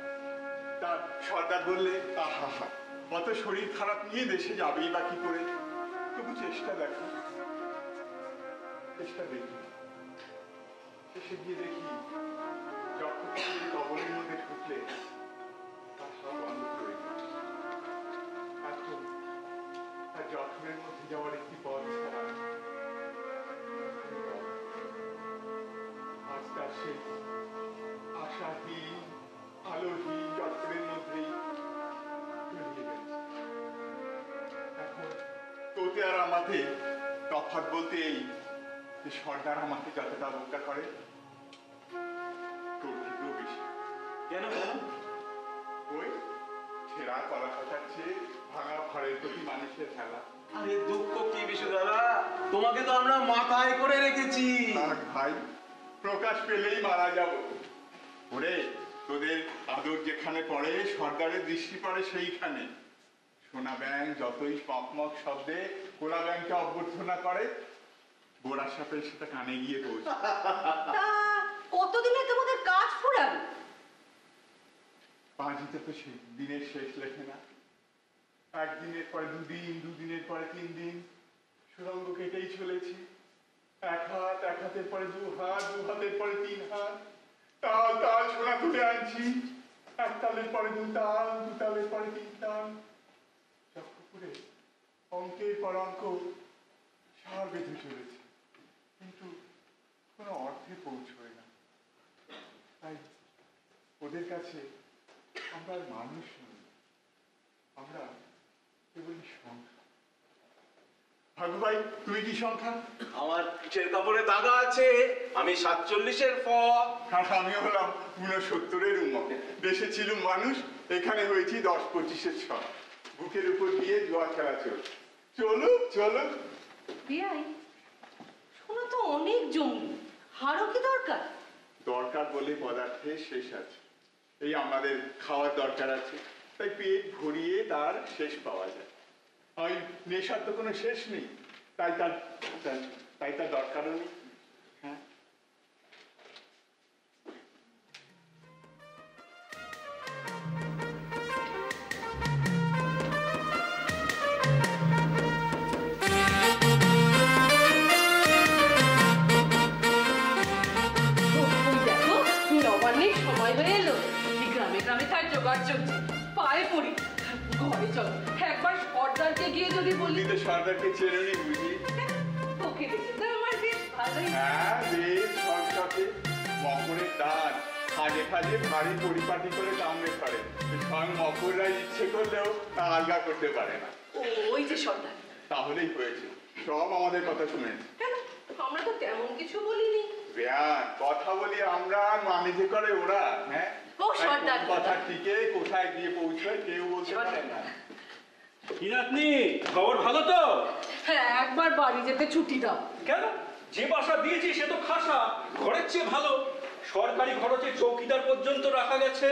তার সর্দার বললে আহা হা, অত শরীর খারাপ নিয়ে দেশে যাবেই বা কি করে? তবু চেষ্টা দেখো, চেষ্টা দেখি। শেষে গিয়ে দেখি যখন কবরের মধ্যে ঢুকলে তার হাত বন্ধ করে দিল। এখন তার জখমের মধ্যে যাওয়ার একটি পথ ছাড়া আজ তার সে আশাহীন আলোহীন জখমের মধ্যেই তলিয়ে গেছে। এখন তোতে আর আমাদের তফাৎ বলতে এই, যে সর্দার আমাকে যতটা অবজ্ঞা করে তোর থেকেও বেশি। কেন? ওই ছেঁড়া কলা কথার চেয়ে ভাঙা ঘরের প্রতি মানুষের খেলা। আরে দুঃখ কি বিশু দাদা, তোমাকে তো আমরা মাথায় করে রেখেছি। থাক ভাই, প্রকাশ পেলেই মারা যাব। ওরে তোদের আদর যেখানে পড়ে সর্দারের দৃষ্টি পড়ে সেইখানে। সোনা ব্যাং যতই পকমক শব্দে কোলা ব্যাংকে অভ্যর্থনা করে, বোরার সাথে সেটা কানে গিয়ে পৌঁছে। তা কতদিনে তোমাদের কাজ ফুরাবে? পাঁচিতে তো দিনের শেষ লেখে না। একদিনের পরে দুদিন, দুদিনের পরে 3 দিন, সুরঙ্গ কেটেই চলেছি। এক হাতের পরে 2 হাত, 2 হাতের পরে 3 হাত, তাল তাল সোনা তুলে আনছি। 1 তালের পরে 2 তাল, 2 তালের পরে 3 তাল। চক্রপুরে অঙ্কের পর অঙ্ক সার বেঁধে চলেছে, কিন্তু কোনো অর্থে পৌঁছয় না। তাই ওদের কাছে আমরা আর মানুষ নই, আমরা কেবলই সংখ্যা। ভাগু ভাই, তুমি কি সংখ্যা? আমার পিঠের কাপড়ে দাগা আছে, আমি 47-এর ফ। আর আমিও হলাম 69-এর উমা। দেশে ছিল মানুষ, এখানে হয়েছি 10-25-এর ছ। বুকের উপর দিয়ে জুয়া খেলা চলছে। চলুক চলুক। বিয়াই, শোনো তো অনেক জমি, হারও কি দরকার? দরকার বলে পদার্থের শেষ আছে। এই আমাদের খাওয়ার দরকার আছে, তাই পেট ভরিয়ে তার শেষ পাওয়া যায়। ওই নেশার তো কোনো শেষ নেই, তাই তার দরকারও নেই। হ্যাঁ, দেখো নবান্নের সময় হয়ে এলো, গ্রামে গ্রামে তার জোগাড় চলছে। পায়ে পড়ি, ঘরে চলো। একবার সর্দারকে গিয়ে যদি বলি। তুমি তো সর্দারকে চেনে বুঝি। ওকে দেখে তো আমার বেশ ভালোই। হ্যাঁ, বেশ ঝকঝকে মকরের দান, খাজে খাজে ভারী পরিপাটি করে কামড়ে করে। স্বয়ং মকররা ইচ্ছে করলেও তা আলগা করতে পারে না। ওই যে সর্দার। তাহলেই হয়েছে, সব আমাদের কথা শুনেছে। কেন, আমরা তো তেমন কিছু বলিনি। বেয়ান, কথা বলি আমরা, মানে যে করে ওরা। হ্যাঁ, ও সর্দার কথা টিকে কোথায় গিয়ে পৌঁছয় কেউ বলতে পারে না। কি নাতনি, খবর ভালো তো? হ্যাঁ, একবার বাড়ি যেতে ছুটি দাও। কেন, যে বাসা দিয়েছি সে তো খাসা, ঘরের চেয়ে ভালো। সরকারি খরচে চৌকিদার পর্যন্ত রাখা গেছে।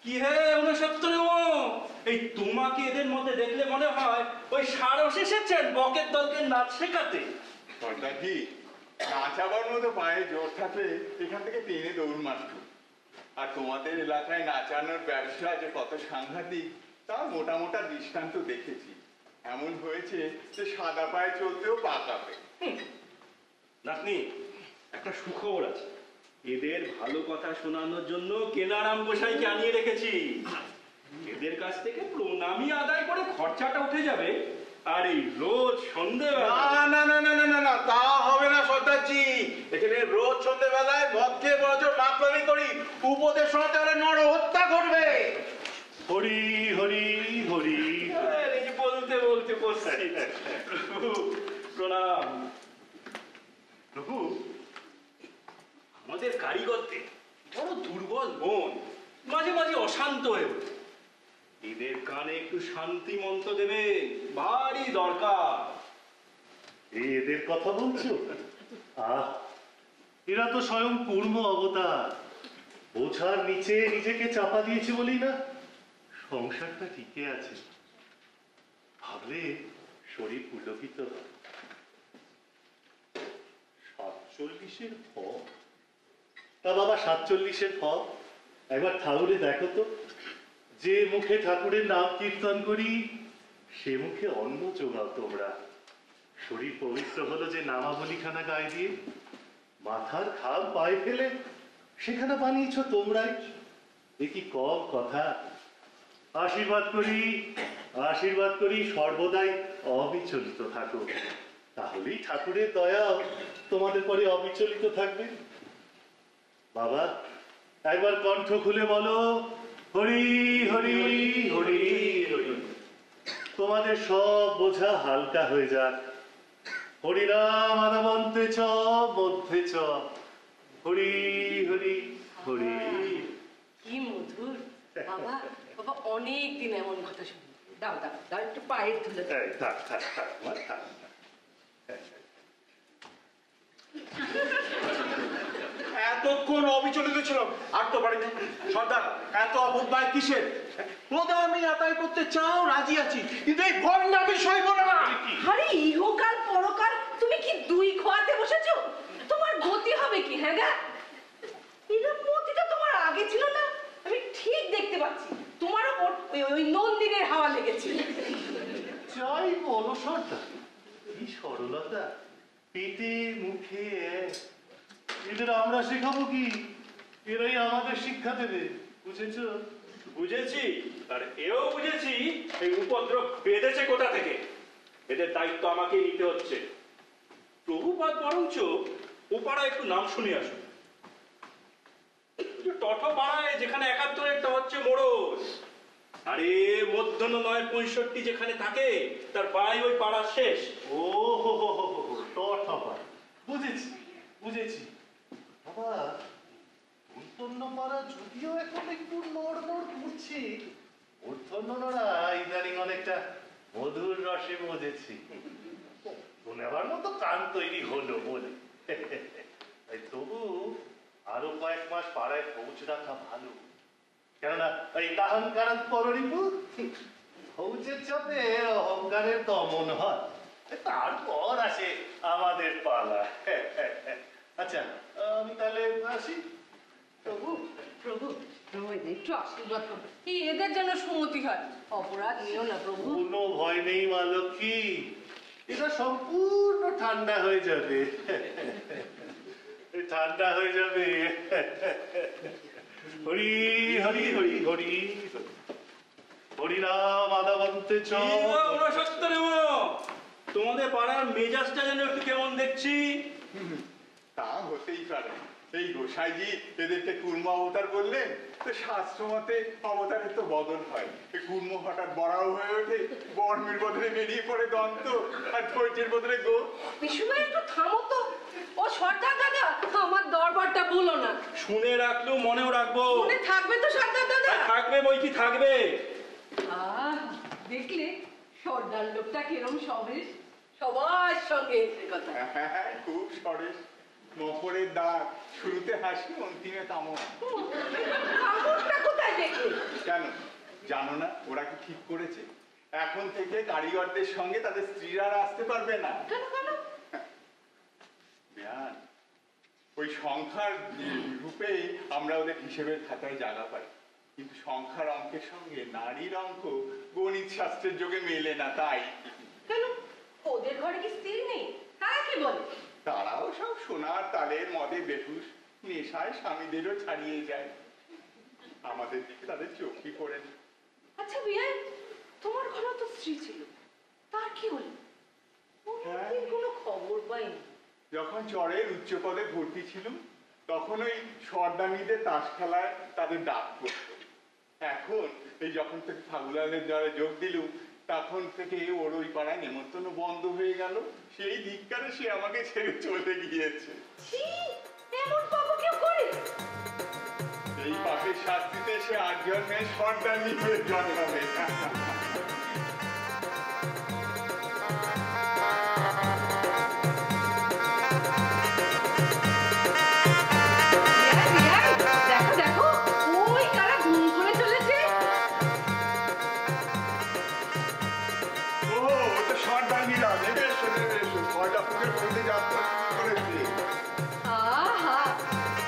কি হে 69 এই তোমাকে এদের মধ্যে দেখলে মনে হয় ওই সারস এসেছেন বকের দলকে নাচ শেখাতে। সর্দারজি, নাচাবার মতো পায়ে জোর থাকলে এখান থেকে টেনে দৌড় মারত। আর তোমাদের এলাকায় নাচানোর ব্যবসা যে কত সাংঘাতিক তা মোটা মোটা দৃষ্টান্ত দেখেছি। এমন হয়েছে যে সাদা পায়ে চলতেও পা কাঁপে। নাতনি, একটা সুখবর আছে। এদের ভালো কথা শোনানোর জন্য কেনারাম গোসাইকে আনিয়ে রেখেছি। এদের কাছ থেকে প্রণামী আদায় করে খরচাটা উঠে যাবে। আর এই রোজ সন্ধ্যেবেলা না না না না না না, তা হবে না সর্দারজি। এখানে রোজ সন্ধ্যেবেলায় মদ খেয়ে বড়জোর মাতলামি করি, উপদেশ শোনাতে হলে নর হত্যা করবে। হরি হরি হরি এই বলতে বলতে বসছি। প্রভু প্রণাম। প্রভু, আমাদের কারিগরদের বড় দুর্বল মন, মাঝে মাঝে অশান্ত হয়ে ওঠে। এদের কানে একটু শান্তি মন্ত্র দেবে, ভারী দরকার। এদের কথা বলছো? আহ, এরা তো স্বয়ং পূর্ণ অবতার। বোঝার নিচে নিজেকে চাপা দিয়েছে বলেই না সংসারটা টিকে আছে। ভাবলে শরীর পুলকিত হয়। 47-এর ফল? তা বাবা, 47-এর ফল একবার ঠাকুরে দেখো তো। যে মুখে ঠাকুরের নাম কীর্তন করি সে মুখে অন্ন জোগাও তোমরা। শরীর পবিত্র হলো যে নামাবলিখানা গায়ে দিয়ে। মাথার খাম পায়ে ফেলে সেখানে বানিয়েছ তোমরাই। এ কি কম কথা? আশীর্বাদ করি সর্বদাই অবিচলিত থাকো, তাহলেই ঠাকুরের দয়া তোমাদের পরে অবিচলিত থাকবে। বাবা, একবার কণ্ঠ খুলে বলো হরি হরি হরি হরি। তোমাদের সব বোঝা হালকা হয়ে যাক। হরিনাম আদাবন্তে চ মধ্যে চ, হরি হরি হরি। কি মধুর বাবা, বাবা অনেক দিন এমন কথা শুনি। দাও দাও দাও, একটু পায়ের ধুলে দাও। এই, থাক থাক থাক মা, থাক। এতক্ষণ অবিচলিত ছিলাম, আর তো পারি না। সর্দার, এত অভ্যুদয় কিসের? প্রদামি আদায় করতে চাও, রাজি আছি, কিন্তু এই ভণ্ডামি সইব না। আরে ইহকাল পরকাল তুমি কি দুই খোয়াতে বসেছো? তোমার গতি হবে কি? হ্যাঁ গা, এরকম মতিটা তোমার আগে ছিল না? আমি ঠিক দেখতে পাচ্ছি তোমার ওপর ওই নন্দিনের হাওয়া লেগেছে। যাই বলো সর্দার, কি সরলতা, পেটে মুখে এক। এদের আমরা শেখাবো কি? এরাই আমাদের শিক্ষা দেবে, বুঝেছো? বুঝেছি, আর এও বুঝেছি এই উপদ্রব বেঁধেছে কোথা থেকে। এদের দায়িত্ব আমাকে নিতে হচ্ছে। প্রভুপাদ বরঞ্চ ও পাড়ায় একটু নাম শুনে আসুন। টঠ পাড়ায় যেখানে 71-টা হচ্ছে মোড়ল, আরে মধ্যাহ্ন 9:65 যেখানে থাকে তার বাড়ি ওই পাড়ার শেষ। ও হো হো হো হো, টঠা, বুঝেছি বুঝেছি। বাবা, মূর্ধন্য পাড়া যদিও এখন একটু নড়বড় করছে, মূর্ধন্যরা ইদানিং অনেকটা মধুর রসে মজেছি। শোনাবার মতো কান তৈরি হলো বলে। তাই তবু আরো কয়েক মাস পাড়ায় পৌঁছ রাখা ভালো, কেননা এই অহংকার পরিপু ফৌজের চাপে অহংকারের দমন হয়, তারপর আসে আমাদের পালা। আচ্ছা, আমি তাহলে আসি। প্রভু প্রভু প্রভু, একটু আশীর্বাদ করো, এই এদের যেন সুমতি হয়। অপরাধ নিও না প্রভু। কোনো ভয় নেই মা লক্ষ্মী, এটা সম্পূর্ণ ঠান্ডা হয়ে যাবে, ঠান্ডা হয়ে যাবে। হরি হরি হরি হরি হরিনাম আদাবন্তে চ। তোমাদের পাড়ার মেজাজটা যেন একটু কেমন দেখছি। তা হতেই পারে। এই গোসাইজি এদেরকে কুর্ম অবতার বললেন, তো শাস্ত্র মতে অবতারের তো বদল হয়। এই কুর্ম হঠাৎ বড়াও হয়ে ওঠে, বর্মের বদলে বেরিয়ে পড়ে দন্ত, আর ধৈর্যের বদলে গো। বিশুভাই একটু থামো তো। ও সর্দার দাদা, আমার দরবারটা বলো না। শুনে রাখলেও মনেও রাখবো। মনে থাকবে তো সর্দার দাদা? থাকবে বই কি থাকবে। দেখলে সর্দার লোকটা কিরম সবেশ, সবার সঙ্গে এসে কথা। হ্যাঁ, খুব সরেস। মকরের দাগ, শুরুতে হাসি, অন্তিমে তামর। কামড়টা কোথায় দেখলে? কেন জানো না ওরা কি ঠিক করেছে? এখন থেকে কারিগরদের সঙ্গে তাদের স্ত্রীরা আর আসতে পারবে না। কেন কেন? বেয়ান, ওই সংখ্যার রূপেই আমরা ওদের হিসেবের খাতায় জায়গা পাই, কিন্তু সংখ্যার অঙ্কের সঙ্গে নারীর অঙ্ক গণিত শাস্ত্রের যোগে মেলে না। তাই কেন, ওদের ঘরে কি স্ত্রী নেই? তারা কি বলে? তারাও সব সোনার তালের মদে বেহুশ, নেশায় স্বামীদেরও ছাড়িয়ে যায়। আমাদের দিকে তাদের চোখই পড়ে না। আচ্ছা বিয়াই, তোমার ঘরে তো স্ত্রী ছিল, তার কি হলো? অনেকদিন কোনো খবর পাইনি। যখন চরের উচ্চ পদে ভর্তি ছিলাম, তখন ওই সর্দানিদের তাস খেলায় তাদের ডাক পড়তো। এখন এই যখন থেকে ঠাকুরালের দ্বারা যোগ দিলুম, তখন থেকে ওর ওই পাড়ায় নেমন্তন্ন বন্ধ হয়ে গেল। সেই ধিক্কারে সে আমাকে ছেড়ে চলে গিয়েছে। এমন পাপ কেউ করে? এই পাপের শাস্তিতে সে 8 জন্মের সর্দানি হয়ে জন্মাবে। দেখো দেখো, ওই কারা ঘুম করে চলেছে। ও তো সর্দানিরা, নেবে এসো নেবে এসো, কয়টা পুজোর করতে যাত্রা করেছে। আহা,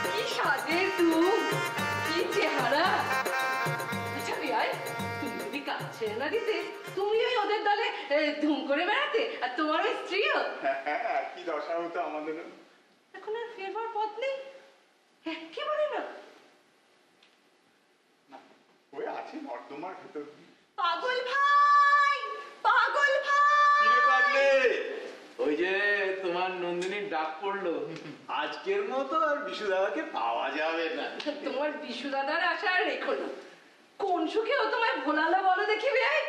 কি সাজের ধুম, কি চেহারা। আচ্ছা বিয়াই, তুমি যদি কাজ ছেড়ে না দিতে, তুমি ওই ওদের দলে ধুম করে বেড়াতে, আর তোমার ওই স্ত্রীও। হ্যাঁ, কি দশা হতো আমাদের। এখন আর ফেরবার পথ নেই, একেবারে না। ওই আছে নর্দমার ভেতর। পাগল ভাই, পাগল ভাই। কিরে পাগলে? ওই যে তোমার নন্দিনীর ডাক পড়লো, আজকের মতো আর বিশু দাদাকে পাওয়া যাবে না। তোমার বিশু দাদার আশা আর রেখো না। কোন সুখে ও তোমায় ভোলালো বলো দেখি বিয়াই?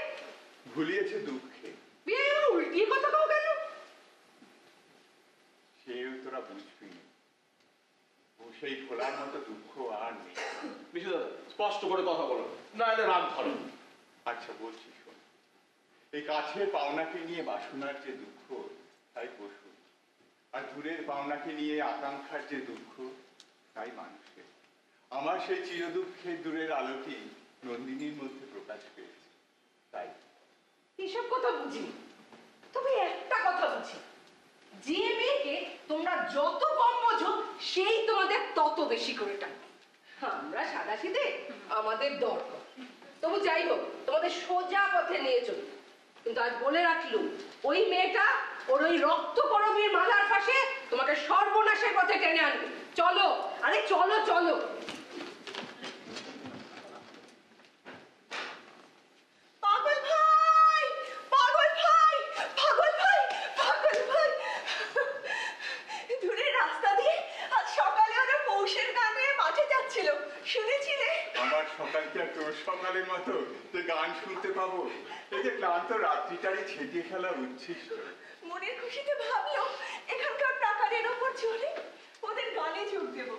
ভুলিয়েছে দুঃখে। বিয়াই, এবার উল্টিয়ে কথা কও কেন? বুঝবি ও সেই ভোলার মতো দুঃখ আর নেই। বিশুদাদা স্পষ্ট করে কথা বলো, না এলে রাগ ধরো। আচ্ছা বলছি শোন, এই কাছের পাওনাকে নিয়ে বাসনার যে দুঃখ তাই পশু, আর দূরের পাওনাকে নিয়ে আকাঙ্ক্ষার যে দুঃখ তাই মানুষের। আমার সেই চিরদুঃখের দূরের আলোটি নন্দিনীর মধ্যে প্রকাশ পেয়েছে, তাই। এসব কথা বুঝি, তবে একটা কথা বুঝি, যে মেয়েকে তোমরা যত কম বোঝো সেই তোমাদের তত বেশি করে টাকা। আমরা সাদাসিধে আমাদের দরকার, তবু যাই হোক তোমাদের সোজা পথে নিয়ে চলি। কিন্তু আজ বলে রাখলুম, ওই মেয়েটা ওর ওই রক্তকরবীর মালার ফাঁসে তোমাকে সর্বনাশের পথে টেনে আনবে। চলো, আরে চলো চলো। পাগল ভাই, পাগল ভাই, পাগল ভাই, পাগল ভাই। দূরের রাস্তা দিয়ে আজ সকালে ওরা পৌষের গানে মাঠে যাচ্ছিল, শুনেছিলে? আমার সকালটা তোর সকালের মতো যে গান শুনতে পাবো, এই যে ক্লান্ত রাত্রিটারই ছেটিয়ে ফেলা উচ্ছিষ্ট। মনের খুশিতে ভাবলো এখানকার টাকারের ওপর চলে ওদের গানে যোগ দেব।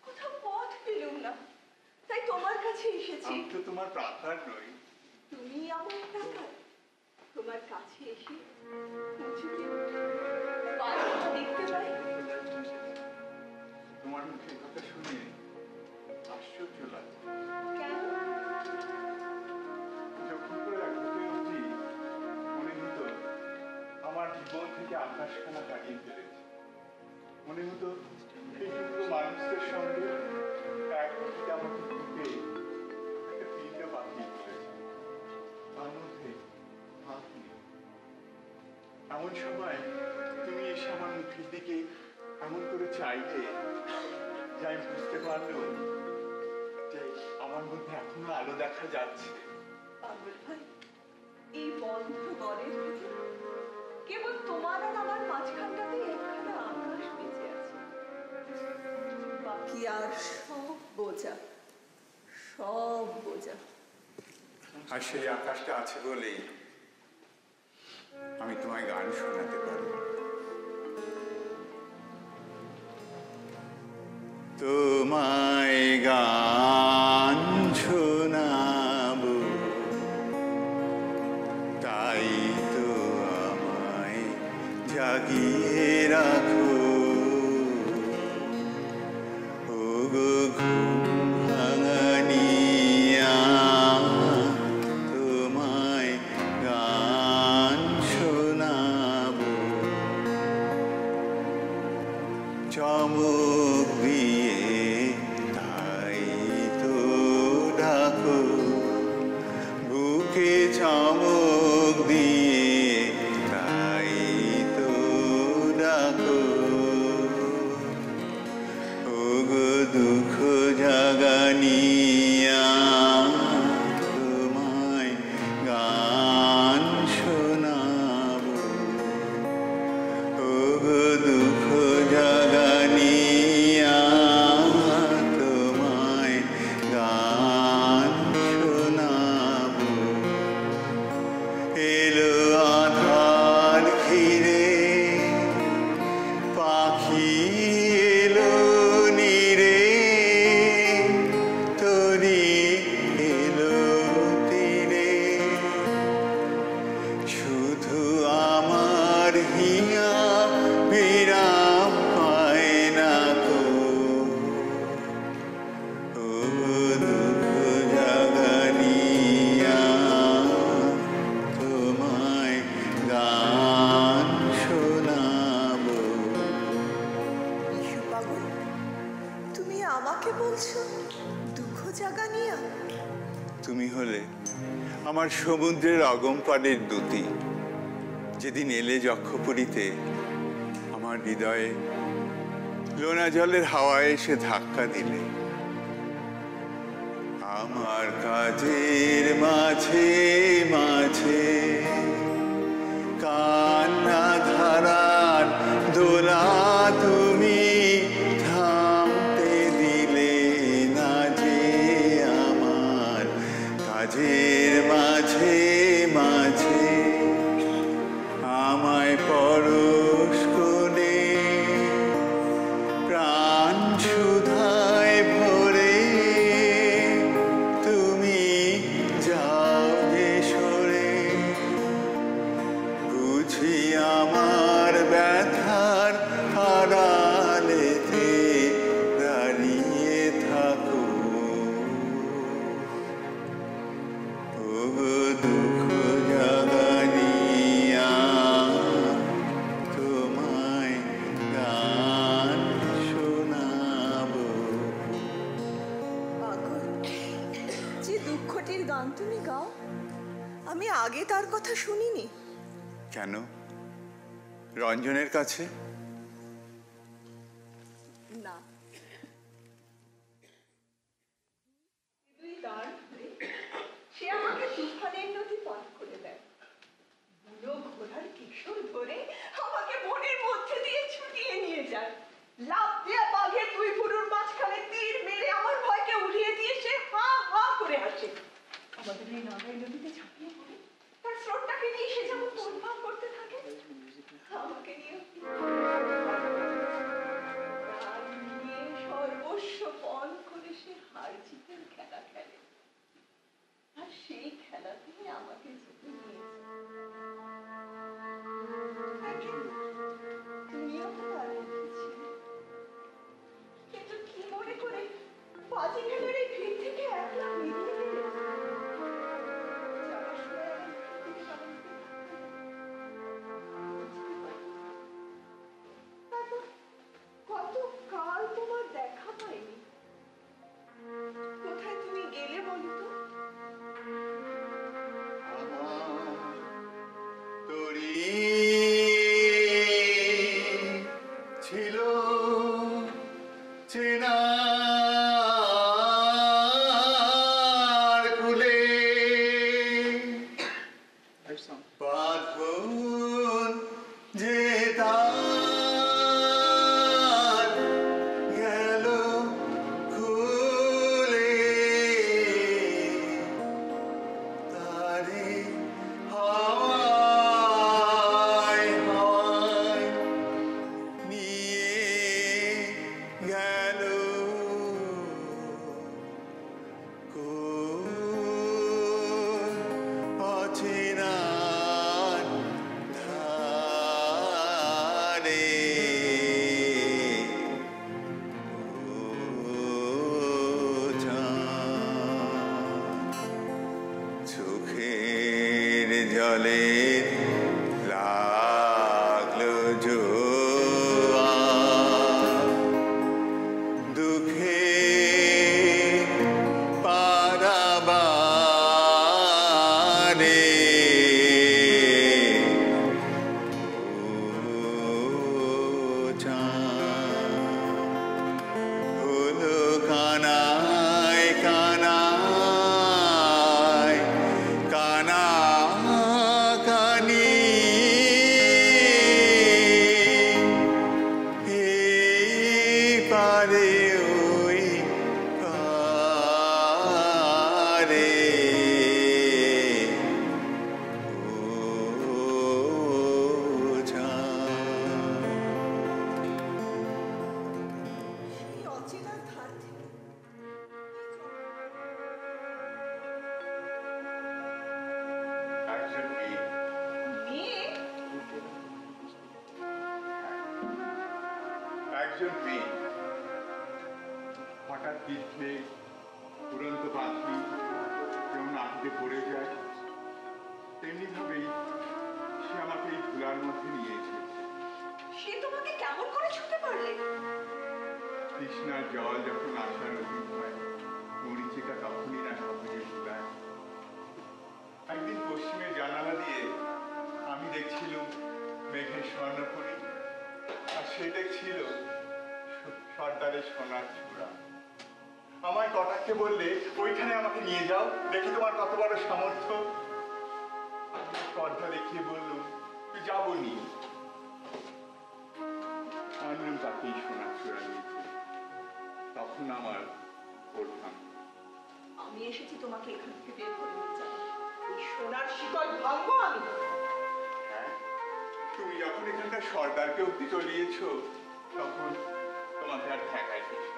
কোথাও পথ পেলুম না, তাই তোমার কাছে এসেছি। আমি তো তোমার প্রাকার নই। তুমি আমার প্রাকার, তোমার কাছে এসে উঁচুতে বাড়িটা দেখতে পাই। তোমার মুখের কথা শুনে আশ্চর্য লাগে। কেন? যখন করে ঘুরে উঠি মনে হতো আমার জীবন থেকে আকাশখানা হারিয়ে ফেলেছি। মনে হতো এই টুকরো মানুষদের সঙ্গে এক ঘটিতে আমাকে ঢুকে একটা পিণ্ড বাঁধিয়ে ফেলেছে, তার মধ্যে হাত নেই। এমন সময় তুমি এসে আমার মুখের দিকে এমন করে চাইলে যে আমি বুঝতে পারলাম যে আমার মধ্যে এখনো আলো দেখা যাচ্ছে। পাগল ভাই, এই বন্ধ ঘরের ভিতর কেবল তোমার আর আমার মাঝখানটাতে একখানা আকাশ বেঁচে আছে। বাকি আর সব বোঝা, সব বোঝা। আর সেই আকাশটা আছে বলেই আমি তোমায় গান শোনাতে পারি। তোমায় গান শোনাবো, তাই তো আমায় জাগিয়ে রাখো। ও গো ঘুম ভাঙানিয়া, তোমায় গান শোনাবো। চমক দিয়ে তাই তো ডাকো, বুকে চমক দিয়ে তাই তো ডাকো। ও গো দুঃখ জাগানিয়া, তোমায় গান শোনাবো। ও গো দুঃখ জাগানিয়া, তোমায় গান শোনাবো। এলো আধার ঘিরে, পাখি এলো নীরে, তরি এলো তীরে। শুধু আমার হিয়া বিরাম পায় না কো। ও দুঃখ জাগানিয়া, তোমায় গান শোনাবো। বিশু পাগল, তুমি আমাকে বলছো দুঃখ জাগানিয়া? তুমি হলে আমার সমুদ্রের অগমপানের দূতি। যেদিন এলে যক্ষপুরীতে, আমার হৃদয়ে লোনা জলের হাওয়ায় এসে ধাক্কা দিলে। আমার কাজের মাঝে মাঝে কান্না ধারার দোলা তুমি থামতে দিলে না যে। আমার কাজের মাঝে মাঝে আমায় পরশ করে গান তুমি গাও? আমি আগে তার কথা শুনিনি। কেন? রঞ্জনের কাছে? না, সে আমাকে তুফানের নদী পার করে দেয়। বুড়ো ঘোড়ার কিশোর ধরে আমাকে বনের মধ্যে দিয়ে ছুটিয়ে নিয়ে যায়। লাফ দিয়ে বাঘের দুই বুড়োর মাঝখানে তীর মেরে আমার ভয়কে উড়িয়ে দিয়ে সে হা হা করে হাসে। আমাদের এই নাগাই নদীতে ঝাঁপিয়ে পড়ে তার স্রোতটাকে নিয়ে সে যেমন তোলপাড় করতে থাকে, আমাকে নিয়ে সর্বস্ব পণ করে সে হার জিতের খেলা খেলে। আর সেই খেলাতে আমাকে জিতে নিয়েছে। তুমিও তো তার মধ্যে ছিলে, কিন্তু কি মনে করে বাজি খেলার এই ভিড় থেকে একলা বেরিয়ে গেলে? যাওয়ার সময় তারপর কত কাল তোমার দেখা পাইনি। কোথায় তুমি গেলে বলো তো? তোরি ছিল চেনার কুলে বাঁধন যে তার গেল খুলে তারে হাওয়ায় হাওয়ায় নিয়ে গেল কোন অচেনার ধারে। চোখের জলে লাগলো জোয়ার, দুঃখে পারাবারে হলো কানায় কানায় কানা কানি এই পারে ওই পারে সেই অচেনা ধার থেকে একজন মেয়ে মেয়ে একজন মেয়ে হঠাৎ বৃদ্ধে উড়ন্ত পাখি যেমন আঁটিতে পড়ে যায়, তেমনি ভাবেই সে আমাকে এই ধুলার মধ্যে নিয়েছে। সে তোমাকে কেমন করে ছুতে পারলে? কৃষ্ণার জল যখন আশার অধিক হয়, মরিচিকা তখনই না সহজে ভুলায়। একদিন পশ্চিমের জানালা দিয়ে আমি দেখছিলাম মেঘের স্বর্ণপরি, আর সে দেখছিল সর্দারের সোনার চূড়া। আমায় কটাক্ষে বললে, ওইখানে আমাকে নিয়ে যাও, দেখি তোমার কত বড় সামর্থ্য। আমি পর্দা দেখিয়ে বললুম, তুই যাবনি। আনলাম তাকেই সোনার চূড়া দিয়েছে। তখন আমার ওঠাম। আমি এসেছি তোমাকে এখান থেকে বের করে নিয়ে যাবো। এই সোনার শিকল ভাঙবো আমি। হ্যাঁ, তুমি যখন এখানকার সর্দারকে অব্দি চলিয়েছ, তখন তোমাকে আর ঠেকায় কিছু।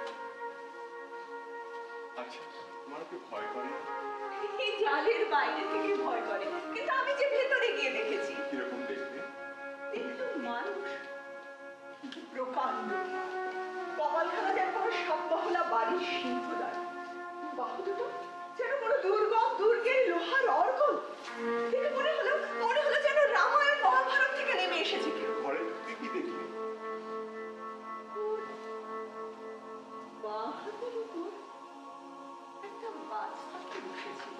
আচ্ছা, তোমার কি ভয় করে? এই জালের বাইরে থেকে ভয় করে, কিন্তু আমি যে ভেতরে গিয়ে দেখেছি। কিরকম দেখতে? দেখলাম মানুষ প্রকাণ্ড, কপালখানা যেন কোনো সাতমহলা বাড়ির সিংহদ্বার, বাহু দুটো যেন কোনো দুর্গম দুর্গের লোহার অর্গল। দেখে মনে হলো যেন রামায়ণ মহাভারত থেকে নেমে এসেছে কেউ। ঘরে ঢুকে কি দেখলে? বাঁ হাতের উপর একটা বাচ্চা বসেছিল।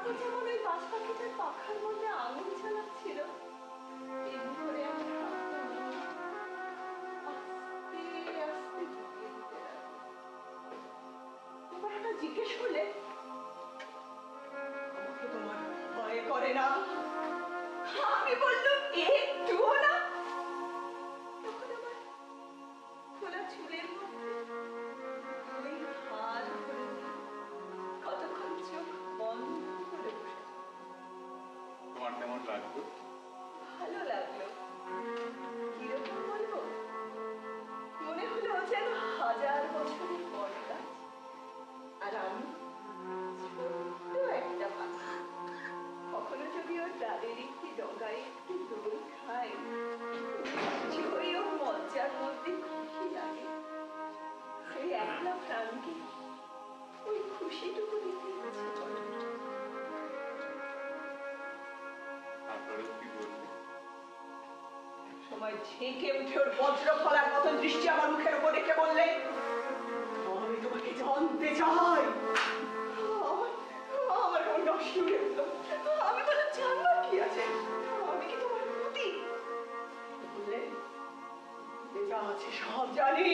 তখন যেমন ওই বাজ পাখিটার পাখার মধ্যে আঙুল চালাচ্ছিল, এমনি করে আমার হাতটা আস্তে আস্তে ঢুকিয়ে দিতে লাগলো। এবার একটা জিজ্ঞেস করলে, আমাকে তোমার ভয় করে না? আমি বললাম একটুও না। তখন আমার খোলা চুলের মধ্যে ওই হাত ধরে কতক্ষণ চোখ বন্ধ করে বসে। তোমার কেমন লাগলো? ভালো লাগলো। কিরকম বলবো, মনে হলো যেন 1000 বছরের বট গাছ, আর আমি ছোট্ট একটা পাখি। কখনো যদি ওর ডালের একটি ডগায় একটু দোল খায়, নিশ্চয়ই ওর মজ্জার মধ্যে খুশি লাগে। সেই একলা প্রাণকে ওই খুশিটুকু দিতে ইচ্ছে করে। আপনারা কি বলবেন? সময় ঝেঁকে উঠে ওর বজ্র ফলার মতন দৃষ্টি আমার মুখের উপর রেখে বললে, আমি তোমাকে জানতে চাই। আমার কেমন নষ্ট হয়ে উঠল। আমি বললাম, জানবার কি আছে, আমি কি তোমার ক্ষতি? বললে, যা আছে সব জানি,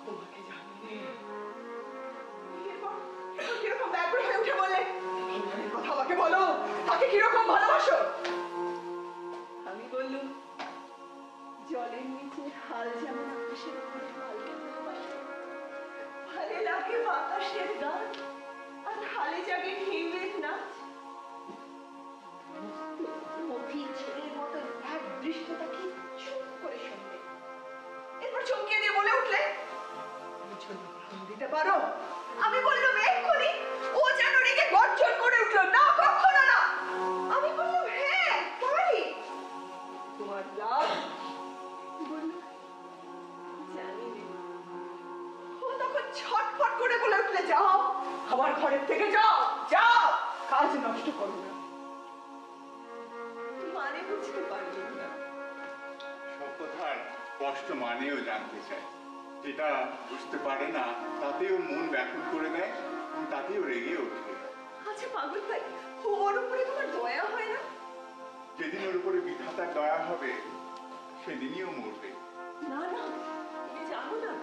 তোমাকে জানি নে। এরপর কিরকম ব্যাকুল হয়ে উঠে বললে, কথা আমাকে বলো, তাকে কিরকম ভালোবাসো? আমি বললুম, জলের নিচে হাল যেমন আকাশের উপরে হালকে ভালোবাসে, হালে লাগে বাতাসের গান, আর হালে জাগে ঢেউয়ের নাচ। মতির ছেলের মতো এক দৃষ্টতাকে চুপ করে শুনবে। এরপর চমকে দিয়ে বলে উঠলে, দিতে পারো? আমি বললাম, এক্ষুনি। ও যেন রেগে গর্জন করে উঠল, না কখনো না। আমি বললাম, হ্যাঁ পারি। তোমার লাভ? বলল, জানি না। ও তখন ছটফট করে বলে উঠলে, যাও আমার ঘরের থেকে যাও, যাও, কাজ নষ্ট করো না। মানে বুঝতে পারলাম না। সব কথার স্পষ্ট মানেও জানতে চায়। যেটা বুঝতে পারে না তাতেও মন ব্যাকুল করে দেয়, তাতেও রেগে ওঠে। আচ্ছা পাগল ভাই, ওর উপরে তোমার দয়া হয় না? যেদিন ওর উপরে বিধাতার দয়া হবে সেদিনই ও মরবে। না না, তুমি জানো না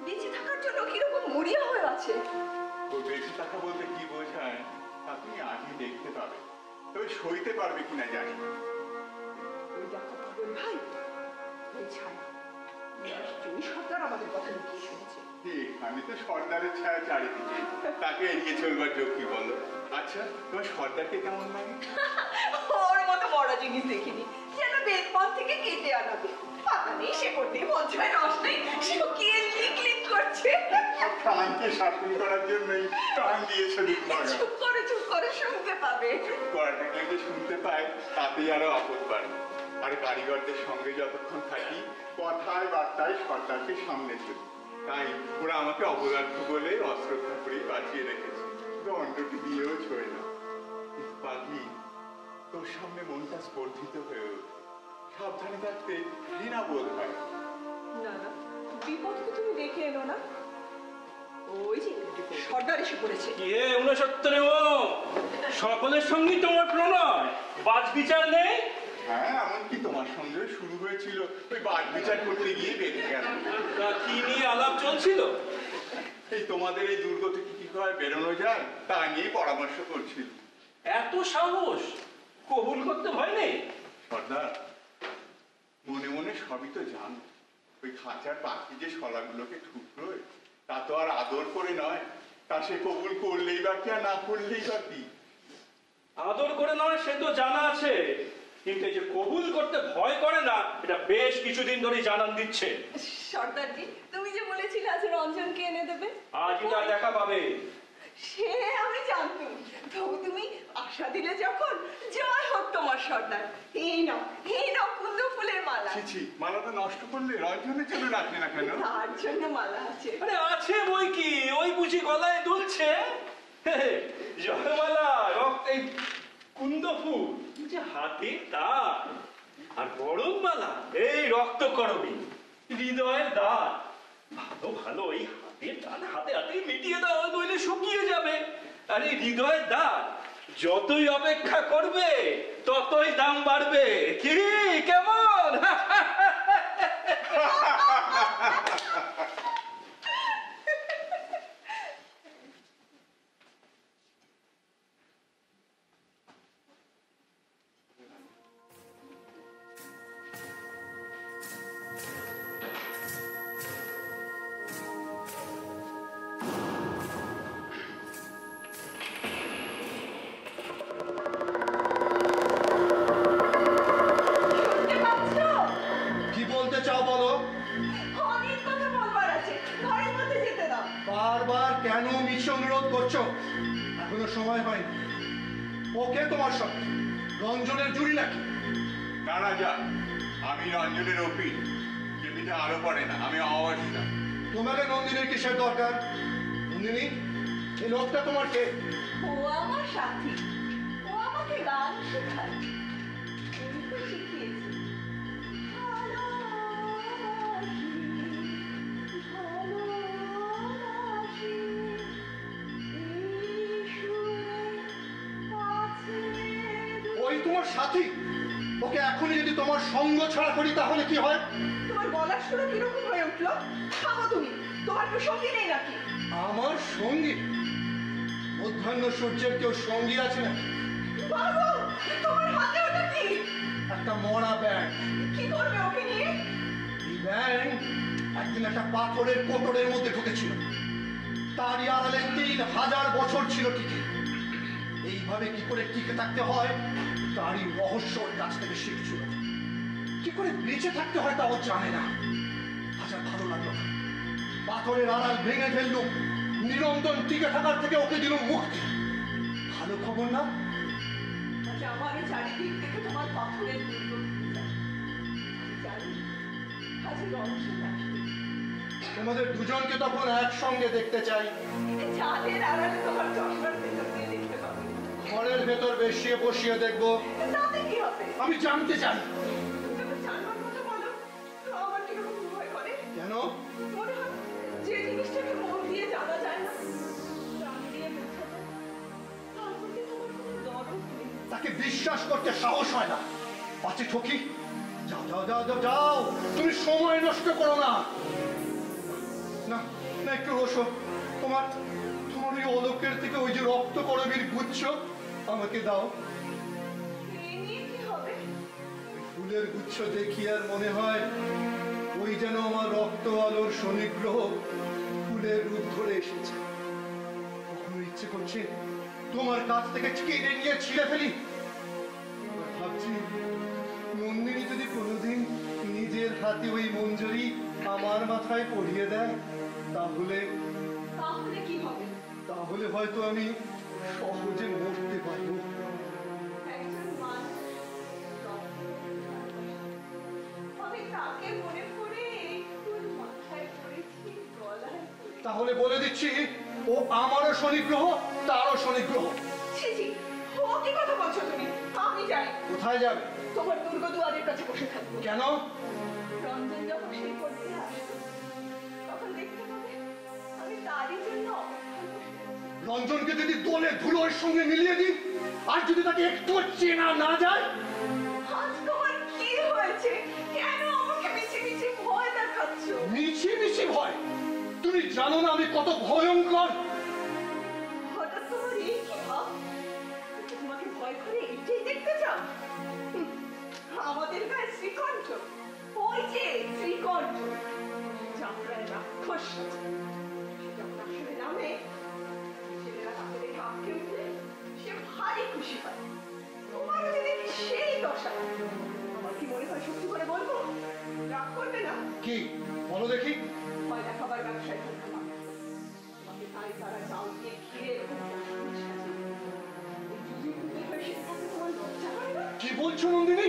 বেঁচে থাকার জন্য কিরকম মরিয়া হয়ে আছে। ও বেঁচে থাকা বলতে কি বোঝায় তা তুমি আজই দেখতে পাবে, তবে সইতে পারবে কিনা জানি না। ওই দেখো পাগল ভাই, ওই ছায়া নিশ্চয়ই সরকার আমাদের কথা লুকিয়ে শুনেছে। আমি তো সর্দারের ছায়া চারিদিকে, তাকে এড়িয়ে চলবার যোগ কি বলো? আচ্ছা, তোমার সর্দারকে কেমন লাগে? ওর মতো বড় জিনিস দেখিনি, যেন বেদপথ থেকে কেটে আনাবে। পাতা নেই, সে করতে মঞ্চায় রস নেই, শুকিয়ে লিক লিক করছে। প্রাণকে শাসন করার জন্যই প্রাণ দিয়েছে দুর্ভাগা। চুপ করে শুনতে পাবে। চুপ করাটাকে যে শুনতে পায় তাতেই আরো আপদ বাড়ে। আর কারিগরদের সঙ্গে যতক্ষণ থাকি কথায় বার্তায় সরকারকে সামনে চলি, তাই ওরা আমাকে অপদার্থ বলে অশ্রদ্ধা করে বাঁচিয়ে রেখেছে, দণ্ডটি দিয়েও ছয় না। পাগলি, তোর সামনে মনটা স্পর্ধিত হয়ে ওঠে, সাবধানে থাকতে ঘৃণা বোধ হয়। না না, বিপদকে তুমি দেখে এনো না। ওই যে সর্দার এসে পড়েছে। কে 69 ও সকলের সঙ্গেই তোমার প্রণয়, বাজ বিচার নেই? হ্যাঁ, এমনকি তোমার সঙ্গে শুরু হয়েছিল ওই বাদ বিচার করতে গিয়ে বেঁধে গেল। তা কি নিয়ে আলাপ চলছিল? এই তোমাদের এই দুর্গ থেকে কি করে বেরোনো যায় তা নিয়ে পরামর্শ করছিল। এত সাহস, কবুল করতে ভয় নেই? সর্দার, মনে মনে সবই তো জানো, ওই খাঁচার পাখি যে শলাগুলোকে ঠুকরোয় তা তো আর আদর করে নয়, তা সে কবুল করলেই বা কি আর না করলেই বা কি। আদর করে নয় সে তো জানা আছে, কিন্তু এই যে কবুল করতে ভয় করে না এটা বেশ কিছুদিন ধরেই জানান দিচ্ছে। সর্দারজি, তুমি যে বলেছিলে আজ রঞ্জনকে এনে দেবে, আজই তার দেখা পাবে। সে আমি জানতাম, তবু তুমি আশা দিলে যখন, জয় হোক তোমার সর্দার। এই নাও কুন্দ ফুলের মালা। ছি, মালাটা নষ্ট করলে রঞ্জনের জন্য রাখলে না কেন? তার জন্য মালা আছে। আরে আছে বই কি, ওই বুঝি গলায় দুলছে। জয়মালা, রক্তে কুন্দ ফুল যে হাতে তার, আর গরম মালা এই রক্ত করবি হৃদয়ের দাঁত। ভালো ভালো এই হাতের দান হাতে হাতে মিটিয়ে দাও, নইলে শুকিয়ে যাবে। আর সরকারি হৃদয় দান, যতই অপেক্ষা করবে ততই দাম বাড়বে। কি কেমন? শুনতে পাচ্ছো? কি বলতে চাও বলো? অনেক কথা বলবার আছে, ঘরের মধ্যে যেতে দাও। বারবার কেন মিছে অনুরোধ করছো? এখনো সময় হয়নি। ওকে তোমার সঙ্গে রঞ্জনের জুড়ি নাকি? না না, যা, আমি রঞ্জনের অফিস, যেটা আরো পড়ে না, আমি অমাবস্যা। তোমাকে নন্দিনীর কিসের দরকার? নন্দিনী, এই লোকটা তোমার কে? ও আমার সাথী, ও আমাকে গান শেখায়। আমি তো শিখিয়েছি। ভালোবাসি, এই সুরে কাছে ওই তোমার সাথী? ওকে এখনই যদি তোমার সঙ্গ ছাড়া করি তাহলে কি হয়? তোমার গলার সুরও কিরকম হয়ে উঠলো? থামো তুমি, তোমার কেউ সঙ্গী নেই নাকি? আমার সঙ্গী? মধ্যাহ্ন সূর্যের কেউ সঙ্গী আছে না? বাবু, তোমার হাতে ওটা কি? একটা মরা ব্যাং। কি করবে ওকে নিয়ে? এই ব্যাং একদিন একটা পাথরের কোটরের মধ্যে ঢুকেছিল। তারই আড়ালে 3000 বছর ছিল টিকে। এইভাবে কি করে টিকে থাকতে হয় তারই রহস্য ওর কাছ থেকে শিখছিল। কি করে বেঁচে থাকতে হয় তা ও জানে না। আজ আর ভালো লাগলো না। পাথরের আড়াল ভেঙে ফেললুম, নিরন্তর টিকে থাকার থেকে ওকে দিল মুক্তি। ভালো খবর না? আজ আমারও চারিদিক থেকে তোমার পাথরের দুর্গ জানি আজ রঞ্জন আসবে। তোমাদের দুজনকে তখন একসঙ্গে দেখতে চাই। চাঁদের আড়ালে তোমার চশমার ভেতর দিয়ে দেখতে পাবে। ঘরের ভেতর বসিয়ে বসিয়ে দেখবো। তাতে কি হবে? আমি জানতে চাই। তুমি জানবার কথা বলো, আমার কিরকম ভয় করে। কেন? মনে হয় যে জিনিসটাকে মন দিয়ে জানা যায় না, প্রাণ দিয়ে বোঝা যায়, তার প্রতি তোমার কোনো দরদ নেই। তাকে বিশ্বাস করতে সাহস হয় না। পাছে ঠকি? যাও যাও যাও যাও যাও, তুমি সময় নষ্ট করো না। না না, একটু বসো। তোমার তোমার ওই অলকের থেকে ওই যে রক্ত করবীর গুচ্ছ আমাকে দাও। এই নিয়ে কি হবে? ওই ফুলের গুচ্ছ দেখি আর মনে হয় ওই যেন আমার রক্ত আলোর শনিগ্রহ ফুলের রূপ ধরে এসেছে। কখনো ইচ্ছে করছে তোমার কাছ থেকে কেড়ে নিয়ে ছিঁড়ে ফেলি। এবার ভাবছি নন্দিনী যদি কোনোদিন নিজের হাতে ওই মঞ্জরি আমার মাথায় পরিয়ে দেয় তাহলে তাহলে কি হবে? তাহলে হয়তো আমি সহজে মরতে পারবো। একজন মানুষ আমি তাকে মনে করে ফুল মাথায় পড়েছি, গলায় পড়েছি। তাহলে বলে দিচ্ছি, ও আমারও শনিগ্রহ, তারও শনিগ্রহ। ছি ছি, ও কি কথা বলছো তুমি? আমি জানি কোথায় যাবে? তোমার দুর্গ দুয়ারের কাছে বসে থাকবো। কেন? রঞ্জন যখন সেই পথ দিয়ে আসবে তখন দেখতে পাবে আমি তারই জন্য অপেক্ষা করছি। রঞ্জনকে যদি দোলে ধুলোর সঙ্গে মিলিয়ে দিই আর যদি তাকে একটু চেনা না যায়। আজ তোমার কি হয়েছে? কেন আমাকে মিছি মিছি ভয় দেখাচ্ছ? মিছি মিছি ভয়? তুমি জানো না আমি কত ভয়ঙ্কর? হঠাৎ তোমার এই কি ভাব? তোমাকে ভয় করে এটাই দেখতে চাও? হুঁ, আমাদের গায়ে শ্রীকণ্ঠ, ওই যে শ্রীকণ্ঠ, চামড়ায় রাক্ষস সাজে। সে যখন আসলে নামে ছেলেরা তাকে দেখে আঁকে উঠলে সে ভারী খুশি হয়। তোমারও যদি সেই দশা, আমার কি মনে হয় সত্যি করে বলবো? রাগ করবে না? কি বলো দেখি? ভয় দেখাবার ব্যবসায় ধন্যবাদ। তোমাকে তাই তারা চাল দিয়ে ঘিরে এরকম বসুন সাজিয়ে। এই যুগে যুগে হয়ে সে থাকতে তোমার লজ্জা হয় না? কি বলছো নন্দিনী?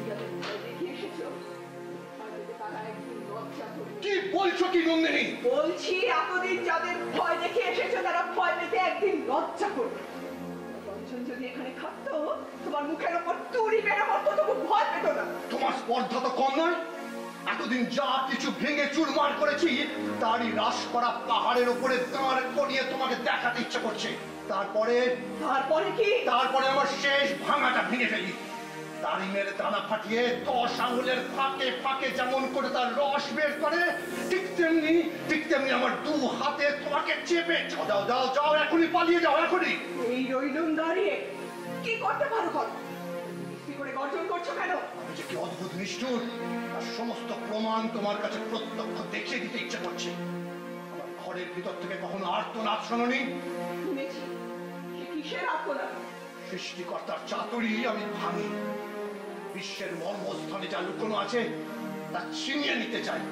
যাদের ভয় দেখে এসেছো, হয়তো তারা একদিন লজ্জা করবে। কি বলছো কি নন্দিনী? বলছি এতদিন যাদের ভয় দেখে এসেছো তারা ভয় পেতে একদিন লজ্জা করবে। রঞ্জন যদি এখানে থাকতো তোমার মুখের ওপর তুড়ি মেরে মরতো তবু ভয় পেত না। তোমার স্পর্ধা তো কম নয়। এতদিন যা কিছু ভেঙে চুরমার করেছি তারই হ্রাস করা পাহাড়ের উপরে দাঁড় করিয়ে তোমাকে দেখাতে ইচ্ছে করছে। তারপরে তারপরে আমার শেষ ভাঙাটা ভেঙে ফেলি। দাড়িমের দানা ফাটিয়ে 10 আঙুলের ফাঁকে ফাঁকে যেমন করে তার রস বের করে, ঠিক তেমনি আমার 2 হাতে তোমাকে চেপে যাও যাও যাও, এখনই পালিয়ে যাও, এখনই। এই রইলুম দাঁড়িয়ে, কি করতে পারো করো, কি করে গর্জন করছো কেন? আমি যে কি অদ্ভুত নিষ্ঠুর তার সমস্ত প্রমাণ তোমার কাছে প্রত্যক্ষ দেখিয়ে দিতে ইচ্ছে করছে। আমার ঘরের ভিতর থেকে কখনো আর্তনাদ শোনোনি? শুনেছি, কিসের আত্মনাদ? সৃষ্টিকর্তার চাতুরি আমি ভাঙি। বিশ্বের মর্মস্থানে যা লুকোনো আছে তা ছিনিয়ে নিতে চাই।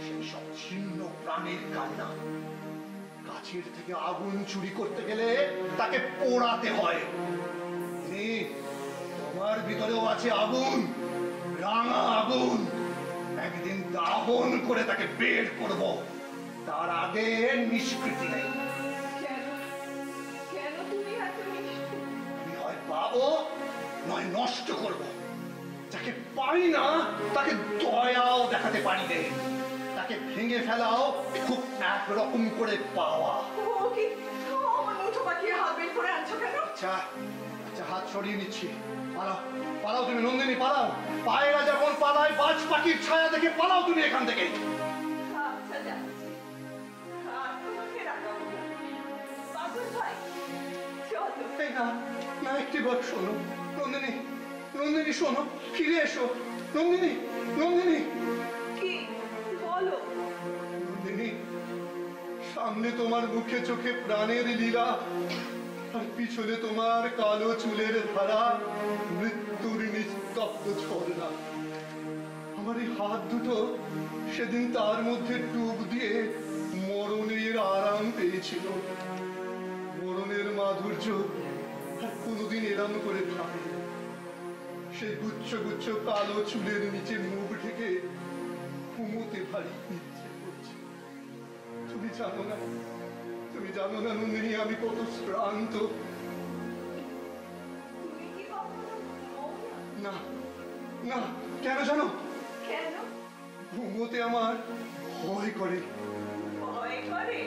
সেই সব ছিন্ন প্রাণীর কান্না। গাছের থেকে আগুন চুরি করতে গেলে তাকে পোড়াতে হয়। তোমার ভিতরেও আছে আগুন, রাঙা আগুন। একদিন দাহন করে তাকে বের করব, তার আগে নিষ্কৃতি নেই। কেন তুমি এত নিষ্ঠুর? আমি হয় পাবো নয় নষ্ট করব। যাকে পারি না তাকে দয়াও দেখাতে পারি নে। তাকে ভেঙে ফেলাও খুব একরকম করে পাওয়া। ও কি আমার মুঠো পাকিয়ে হাত বের করে আনছো কেন? আচ্ছা আচ্ছা, হাত সরিয়ে নিচ্ছি। পালাও পালাও তুমি নন্দিনী, পালাও। পায়রা যখন পালায় বাজ পাখির ছায়া দেখে পালাও তুমি এখান থেকে। আচ্ছা যাচ্ছি, আর তোমাকে রাখাবো না। পাগল ভাই চলো। এই না না, একটিবার শোনো নন্দিনী, নন্দিনী শোনো, ফিরে এসো নন্দিনী, নন্দিনী। কি বলো? নন্দিনী, সামনে তোমার মুখে চোখে প্রাণের লীলা, আর পিছনে তোমার কালো চুলের ধারা, মৃত্যুর নিস্তব্ধ ঝর্ণা। আমার এই হাত দুটো সেদিন তার মধ্যে ডুব দিয়ে মরণের আরাম পেয়েছিল। মরণের মাধুর্য আর কোনোদিন এরাম করে থাকে। সেই গুচ্ছ গুচ্ছ কালো চুলের নিচে মুখ ঢেকে ঘুমোতে ভারী ইচ্ছে করছে। তুমি জানো না, তুমি জানো না নন্দিনী, আমি কত শ্রান্ত। তুমি কি কখনো ঘুমোও না? না না, কেন জানো? কেন ঘুমোতে আমার ভয় করে। ভয় করে?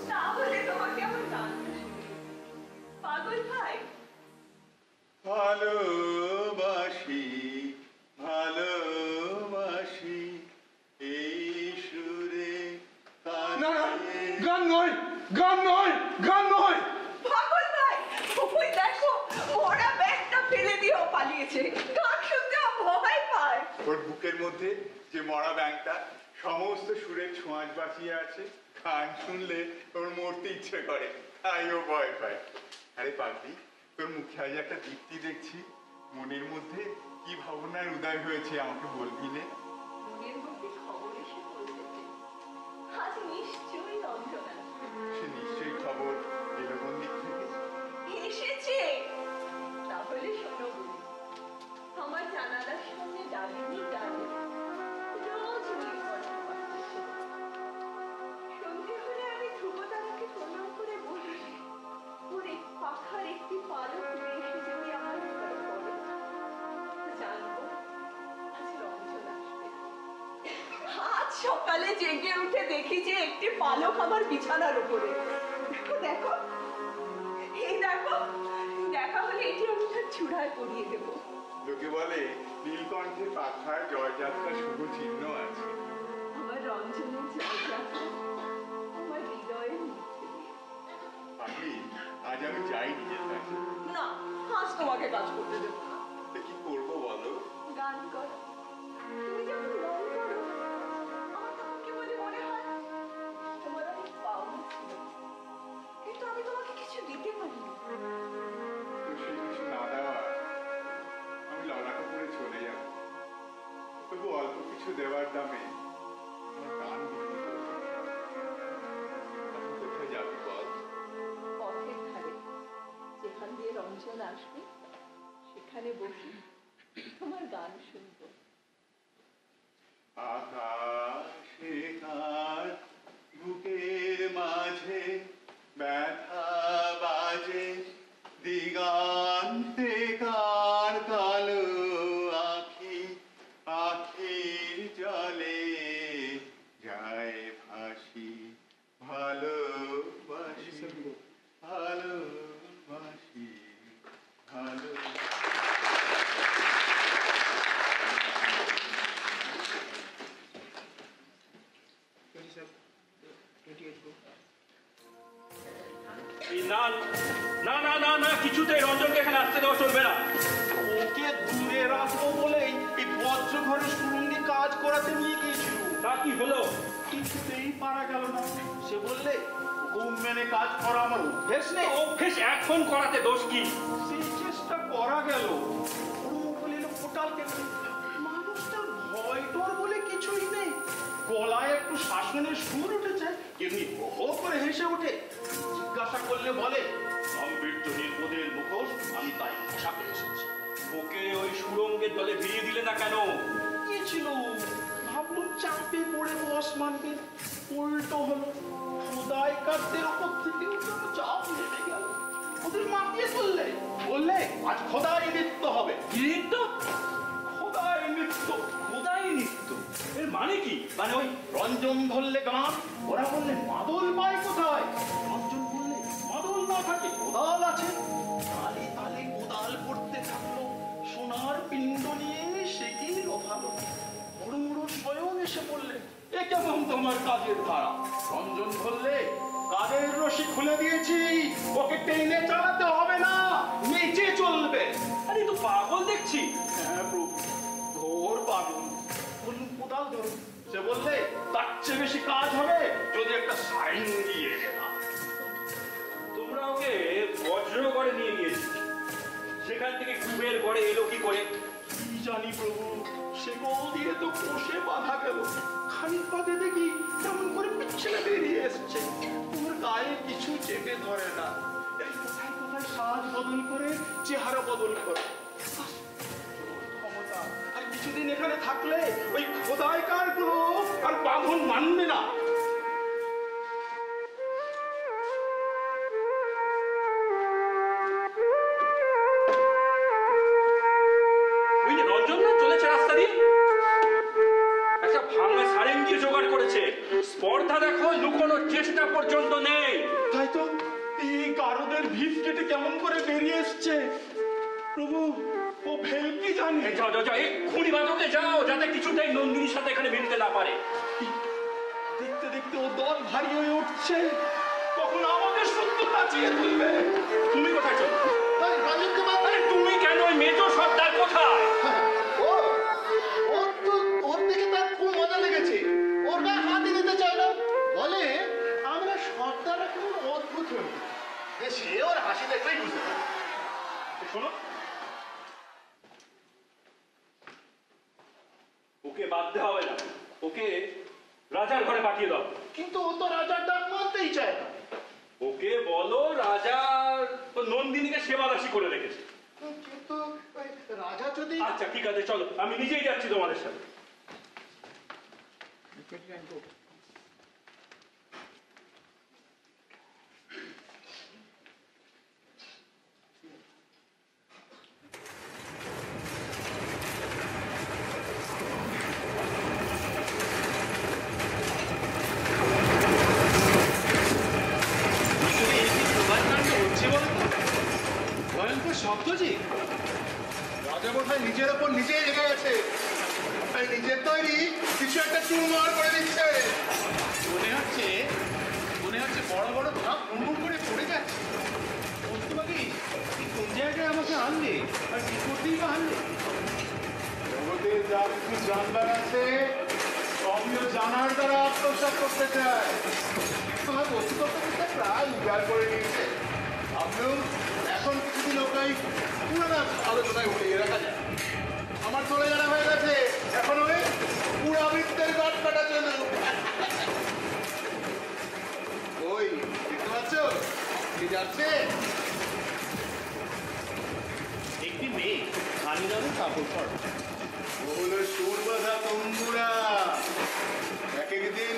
তাহলে তোমাকে আমার গান পাগল ভাই। ভালোবাসি ভালোবাসি এই সুরে। না না, গান নয়, গান নয়, গান নয়। পাগল ভাই, ওই দেখো ওরা ব্যাগটা ফেলে দিয়েও পালিয়েছে। গান শুনতে ভয় পায়। ওর বুকের মধ্যে যে মরা ব্যাংকটা সমস্ত সুরের ছোঁয়াচ বাঁচিয়ে আছে, গান শুনলে ওর মরতে ইচ্ছে করে, তাই ও ভয় পায়। আরে পাগলি, তোর মুখে আজ একটা দীপ্তি দেখছি। মনের মধ্যে কি ভাবনার উদয় হয়েছে আমাকে বলবি নে? মনের মধ্যে খবর এসে পৌঁছেছে, আজ নিশ্চয়ই রঞ্জনা সে নিশ্চয়ই খবর এলো কোন দিক থেকে। এসেছে। তাহলে শোনো বলি, আমার জানালার সামনে ডালিনি ডালে রোজ নীল কণ্ঠ বাজছে। সন্ধে হলে আমি ধ্রুবতারাকে প্রণাম করে বলি, ওরে পাখার একটি পালক উড়ে এসে যদি আমার ঘরে পড়ে, জানবো আজ রঞ্জন আসবে। আজ সকালে জেগে উঠে দেখি যে একটি পালক আমার বিছানার উপরে। দেখো দেখো, এই দেখো, দেখা হলে এটি আমি তার চূড়ায় পরিয়ে দেবো। লোকে বলে নীলকণ্ঠে পাখার জয়যাত্রা শুভ চিহ্ন আছে। আমার রঞ্জনের জয়যাত্রা আমার হৃদয়ে লিখে দিয়ে। পাগলি, আজ আমি যাই নিজের কাছে। না, আজ তোমাকে কাজ করতে দেবো না। তা কি করবো বলো? গান করো। তুমি যখন গান করো, আমার তখন কেবল মনে হয় তোমার অনেক পাওনা ছিল, কিন্তু আমি তোমাকে কিছু দিতে পারিনি। তো সে কিছু না দেওয়া, আমি ললাটা করে চলে যাব। তবু অল্প কিছু দেওয়ার দামে আমার গান বিক্রি করবো। এখন কোথায় যাবি বল? পথের ধারে যেখান দিয়ে রঞ্জন আসবে সেখানে বসি তোমার গান শুনবো। আকাশে কার বুকের মাঝে ব্যথা বাজে, দিগান্তে কার কালো আখি, আখির জল না না না না, কিছুতেই রঞ্জনকে এখানে আসতে দেওয়া চলবে না। ওকে দূরে রাখবো বলেই এই বজ্র ঘরে সুরঙ্গে কাজ করাতে নিয়ে গিয়েছিল। তা কি হলো? কিছুতেই পারা গেল না। সে বললে ঘুম মেনে কাজ করা আমার অভ্যেস নেই। অভ্যেস এখন করাতে দোষ কি? সেই চেষ্টা করা গেল, কোটাল কেন? মানুষটার ভয় ডর বলে কিছুই নেই। গলায় একটু শাসনের সুর উঠেছে, এমনি হো করে হেসে ওঠে। জিজ্ঞাসা করলে বলে, অমৃত নির্বোধের মুখোশ, আমি তাই পোশাকে এসেছি। ওকে ওই সুরঙ্গের দলে ভিড়িয়ে দিলে না কেন? কি ছিল, ভাবলাম চাপে পড়ে বস মানবে, উল্টো হলো। খোদাইকারদের ওপর থেকে চাপ নেমে গেল। ওদের মাপিয়ে তুললে, বললে আজ খোদাই নৃত্য হবে। নৃত্য? খোদাই নৃত্য। খোদাই নৃত্য এর মানে কি? মানে ওই রঞ্জন ধরলে গান, ওরা বললে মাদল পায় কোথায়? রঞ্জন বললে মাদল না থাকে কোদাল আছে। তালে তালে কোদাল পড়তে থাকলো, সোনার পিণ্ড নিয়ে সে কি লোভালো। বড় বড় স্বয়ং এসে বললে, এ কেমন তোমার কাজের ধারা? রঞ্জন বললে, কাজের রশি খুলে দিয়েছি, ওকে টেনে চালাতে হবে না, নিচে চলবে। আরে তো পাগল দেখছি। হ্যাঁ প্রভু, ঘোর পাগল। বলুন কোদাল ধরুন। সে বললে, তার চেয়ে বেশি কাজ হবে যদি একটা সাইন দিয়ে গেলাম। তোমরা ওকে বজ্রগড়ে নিয়ে গিয়েছি, সেখান থেকে কুবের গড়ে এলো কি করে? কি জানি প্রভু, সে গোল দিয়ে তো কষে বাঁধা গেল। খানিক বাদে দেখি কেমন করে পিছনে বেরিয়ে এসছে। তোমার গায়ে কিছু চেপে ধরে না, এই কোথায় কোথায় সাজ বদল করে, চেহারা বদল করে। ক্ষমতা আর কিছুদিন এখানে থাকলে ওই খোদাইকার গুলো আর বাঁধন মানবে না। রঞ্জন না চলেছে রাস্তা দিয়ে, একটা ভাঙা সারেঙ্গি জোগাড় করেছে। স্পর্ধা দেখো, লুকোনোর চেষ্টা পর্যন্ত নেই। তাই তো এই গারদের ভিত কেটে কেমন করে বেরিয়ে এসছে। প্রভু, ও ভেলকি জানে। যাও যাও যাও, এক্ষুনি বাঁধকে যাও, যাতে কিছুতেই নন্দিনীর সাথে এখানে মিলতে না পারে। দেখতে দেখতে ও দল ভারী হয়ে উঠছে, কখন আমাকে সত্য নাচিয়ে তুলবে। তুমি কোথায় চলো? রাজনকে আরে তুমি কেন? ওই মেজর সর্দার কোথায়? ওর দেখে তার খুব মজা লেগেছে, ওর গায়ে হাতই দিতে চায় না। বলে আমরা সর্দাররা খুব অদ্ভুত হয়ে উঠেছি। সে ওর হাসি দেখলেই বুঝতে পারে। শোনো, ওকে বাঁধতে হবে না, ওকে রাজার ঘরে পাঠিয়ে দাও। কিন্তু ও তো রাজার ডাক মানতেই চায় না। ওকে বলো রাজা নন্দিনীকে সেবাদাসী করে রেখেছে। কিন্তু রাজা যদি... আচ্ছা ঠিক আছে, চলো আমি নিজেই যাচ্ছি তোমাদের সাথে। রাজামশাই নিজের ওপর নিজেই রেগে গেছে, নিজের তৈরি কিছু একটা চুরমার করে দিচ্ছে। মনে হচ্ছে বড় বড় ভাব হুড়মুড় করে পড়ে যাচ্ছে। তোমাকে কোন জায়গায় আমাকে আনলে আর কি করতেই বা আনলে? জগতের যা কিছু জানবার আছে সবই জানার দ্বারা আত্মসাৎ করতে চায়। তোমার বস্তুতত্ত্বটা প্রায় উজাড় করে নিয়েছে। ভাবলুম এখন কিছুদিন ওটাই পুরানা আলোচনায় উঠিয়ে রাখা যায়। আমার চলে জানা হয়ে গেছে, এখন ওই পুরাবৃত্তের গাছ কাটা চলে। ওই দেখতে পাচ্ছ কি যাচ্ছে? একটি মেয়ে খানি নামে কাপড় পর, ও হলো সুর বাঁধা তম্বুরা। এক একদিন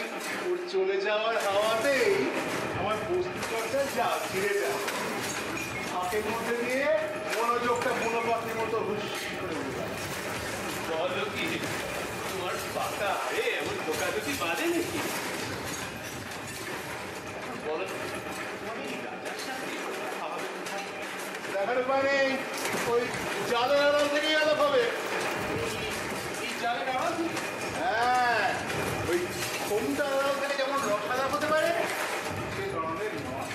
ওর চলে যাওয়ার হাওয়াতেই আমার বস্তু চর্চা যা ছিঁড়ে যায়। ফাঁকের মধ্যে দিয়ে মনোযোগটা বুনো পাখির মতো হুশ করে উঠে। বলো কি তোমার পাতা আরে এমন বোকা যদি বাঁধে নাকি? বলো রাজার সাথে আমাদের দেখার উপায় নেই, ওই জালের আড়াল থেকেই আলাপ হবে। এই জালের আওয়াজ হ্যাঁ, ওই খোমটার আড়াল থেকে যেমন রক্ষা হতে পারে সে ধরনের নয়।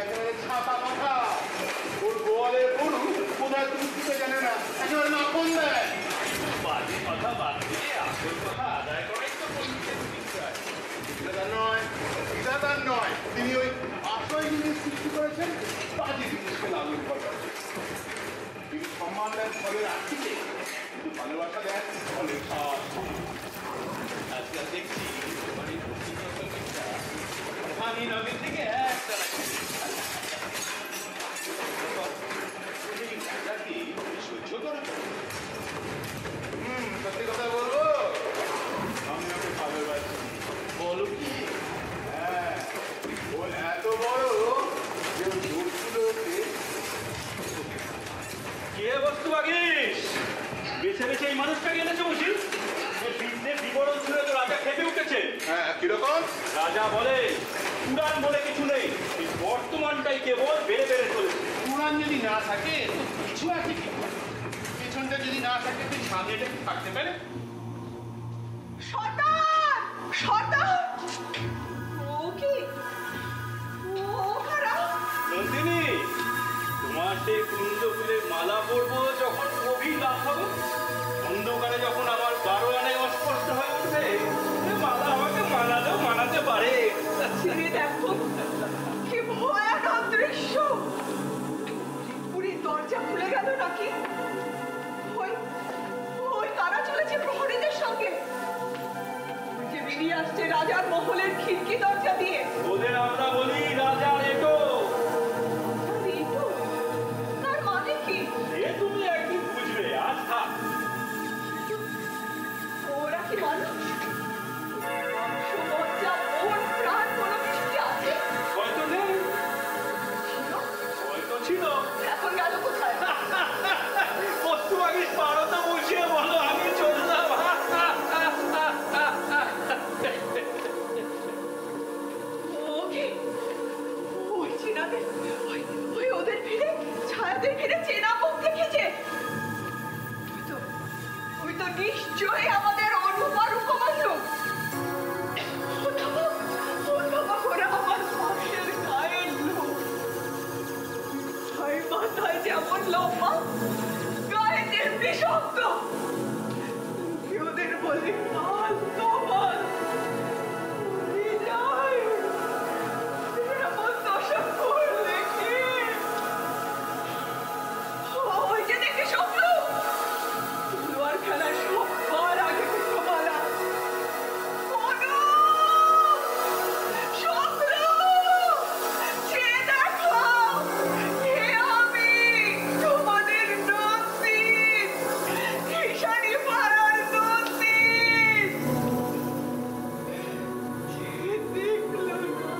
একেবারে ছাপা কথা। কিছুই জানে না, একেবারে মাখন দেয়। বাজে কথা বাদ দিয়ে আসল কথা আদায় করাই তো পণ্ডিতের বিদ্যা। বিধাতার নয়, বিধাতার নয়, তিনি ওই আসল জিনিস সৃষ্টি করেছেন, বাজে জিনিসকে লালন করেন। তিনি সম্মান দেন ফলের আর্থিকে, কিন্তু ভালোবাসা দেন ফলের স্বাদ। আজকাল দেখছি তোমার এই পণ্ডিত সঙ্গীতটা আমি নগের থেকে একটা রাজাকে সহ্য করো। সত্যি কথা বলবো, আমি ওকে ভালোবাসি। বলো কি? হ্যাঁ, ও এত বড় যে ওর দোষগুলোকে কে বস্তু বাগিস বেছে বেছে এই মানুষটাকে এনেছে বুঝি, যে বিদ্যে বিবরণ শুনে তো রাজা খেপে উঠেছে। হ্যাঁ, কিরকম? রাজা বলে পুরাণ বলে কিছু নেই, এই বর্তমানটাই কেবল বেড়ে বেড়ে চলেছে। পুরাণ যদি না থাকে তো কিছু আছে কি? পেছনটা যদি না থাকে তো সামনেটা কি থাকতে পারে? সর্দার! সর্দার! ও কি? ও খারাপ! নন্দিনী, তোমার সেই কুঞ্জ ফুলের মালা পরবো যখন গভীর রাত হবে, অন্ধকারে যখন আমার 12 আনায় অস্পষ্ট হয়ে উঠবে, এ মালা আমাকে মানালেও মানাতে পারে। ছেড়ে দেখো, কি ভয়ানক দৃশ্য! পুরীর দরজা খুলে গেল নাকি? ওই ওই কারা চলেছে প্রহরীদের সঙ্গে? যে বেরিয়ে আসছে রাজার মহলের খিড়কি দরজা দিয়ে। ওদের আমরা বলি রাজার এটো। ঋতু? তার মানে কি? এ তুমি একদিন বুঝবে, আজ থাক। ওরা কি মানুষ? মাংস, মজ্জা, মন, প্রাণ কোনো কিছু কি আছে? হয়তো নেই, ছিল? হয়তো ছিল। এখন গেল কোথায়? বস্তু বাগিস পারো তো বুঝিয়ে বলো, আমি চললাম। ও কি? ওই চেনাদের, ওই ওদের ভিড়ে, ছায়াদের ভিড়ে চেনা মুখ দেখেছে। ওই তো নিশ্চয়ই আমাদের অনুপা রূপমাল্য। ওরা আমার পাশের গায়ের লোক। ছয় মাথায় যেমন লম্বা, গায়ে তেমনি শক্ত। ওদের বলে কাল কপাল। বিদায়। এমন দশা করলে কি? ওই যে দেখে স্বপ্ন, তলোয়ার খেলার সবার আগে কুকুরমালা। অনু! স্বপ্ন! চেয়ে দেখো, এ আমি, তোমাদের নন্দিত, ঈশানী পাড়ার নন্দিত। যে দেখলো না,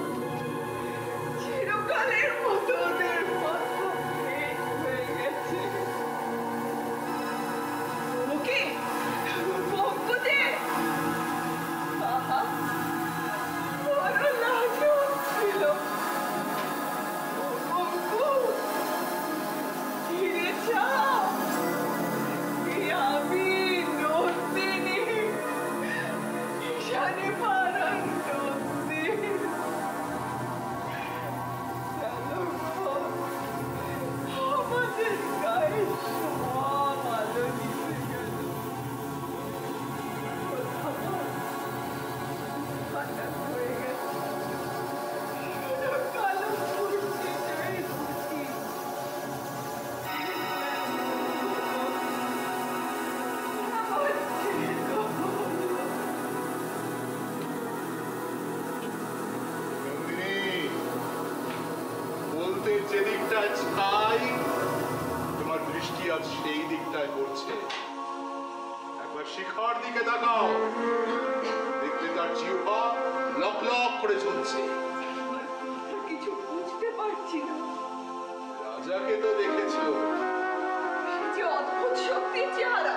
চিরকালের মতো ওদের মাথা পেট হয়ে গেছে। ওকে পঙ্কজে, আহা, বড় লাজুক ছিল। ও পঙ্কু, ফিরে যাও। এ আমি নন্দিনী, ঈশানী পাড়ার নন্দিনী। আমাদের গায়ে সব আলো নিভে গেল। হঠাৎ হয়ে গেছে, শুধু কালো মূর্তিটাই বুঝি। আমার ছেলে নন্দিনী, বলতে যে দিকটায় চাই তোমার দৃষ্টি আজ সেই দিকটায় পড়ছে। একবার শিখার দিকে তাকাও, দেখবে তার জিহ্বা লক লক করে চলছে। কিছু বুঝতে পারছি না। রাজাকে তো দেখেছো, সে যে অদ্ভুত শক্তির চেহারা।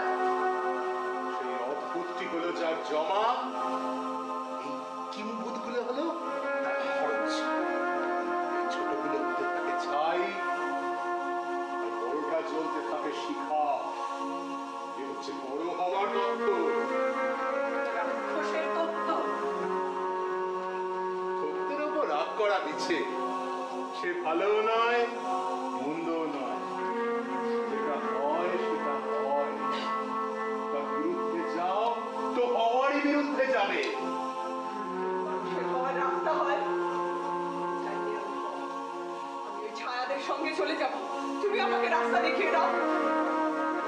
সেই অদ্ভুতটি হলো যার জমা, এই কিম্ভূতগুলো হলো তার খরচ। এই ছোটগুলো হতে থাকে ছাই, আর বড়টা জ্বলতে থাকে শিখা। এ হচ্ছে বড় হওয়ার তত্ত্ব। রাক্ষসের তত্ত্ব। সত্যের উপর রাগ করা মিছে, সে ভালোও নয় মন্দও নয়, যেটা হয় তোমার সঙ্গে চলে যাব। তুমি আমাকে রাস্তা দেখিয়ে দাও।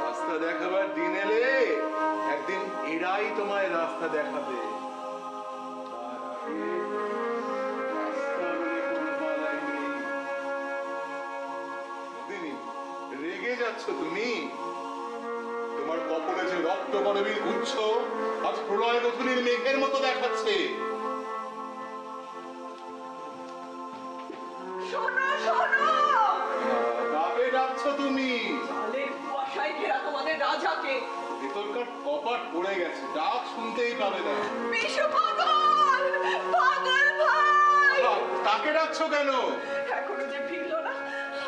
রাস্তা দেখাবার দিন এলে একদিন এরাই তোমায় রাস্তা দেখাবে। তার আগে রাস্তা বলে কোনো বালাই নেই। নন্দিনী, রেগে যাচ্ছ তুমি? তোমার কপালে যে রক্ত করবীর গুচ্ছ আজ প্রলয় গথুনির মেঘের মতো দেখাচ্ছে। শোনো শোনো, কাকে ডাকছো তুমি? কালের কুয়াশায় ঘেরা তোমাদের রাজাকে। ভেতরকার কপাট পড়ে গেছে, ডাক শুনতেই পাবে না। বিশু পাগল, পাগল ভাই। তাকে ডাকছো কেন? এখনো যে ফিরলো না,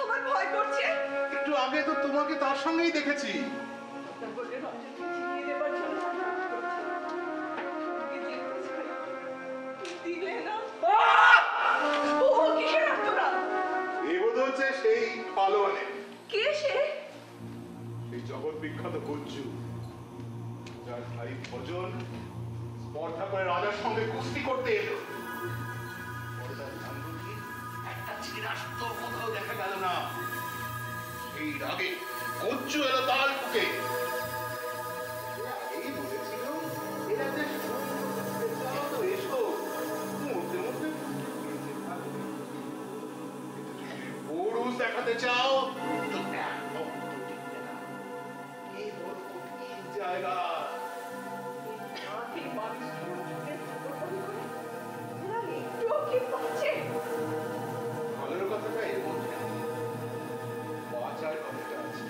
আমার ভয় করছে। একটু আগে তো তোমাকে তার সঙ্গেই দেখেছি। আপনার বলে রাজাকে জিনিয়ে দেবার জন্য অনুরোধ করছি। সঙ্গে যেতে চাই, দিলে না। ও কিসের আত্মনাদ? এই বোধ হচ্ছে সেই পালোয়ানে, কে সে? সেই জগৎ বিখ্যাত গুজ্জু, যার ভাই ভজন স্পর্ধা করে রাজার সঙ্গে কুস্তি করতে এলো। পরে তার ধানগুলি একটা চিরাস্ত কোথাও দেখা গেল না। এই রাগে গুজ্জু এলো তার বুকে। আগেই বলেছিল এরা যে চাও তো এসো, মধ্যে মধ্যে পুরুষ দেখাতে চাও তো একদম টিকবে না। এই বড় কঠিন জায়গা। এই মানুষ যুগের জবরদখল করে এরা একটুও কি পাচ্ছে? ভালোর কথাটা এর মধ্যে নেই, বাঁচার কথাটা আছে।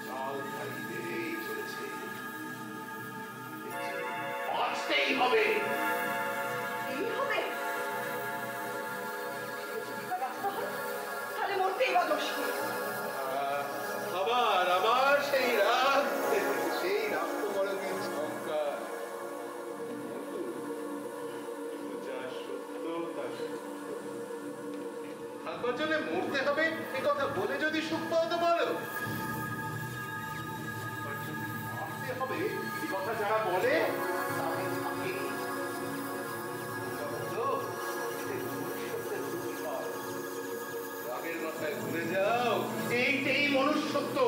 চাল খালি বেড়েই চলেছে, বাঁচতেই হবে। এই হবে? রাস্তা হয়, তাহলে মরতেই বা দোষ কি? আবার আবার সেই রাত, সেই রাত বড়দিন সংখ্যার যা সত্য তা থাকবার জন্য মরতে হবে এ কথা বলে যদি সুখ পাও তো বলো। মারতে হবে এ কথা যারা বলে তাদের থাকে। রাগের মাথায় ভুলে যাও এইটাই মনুষ্যত্ব।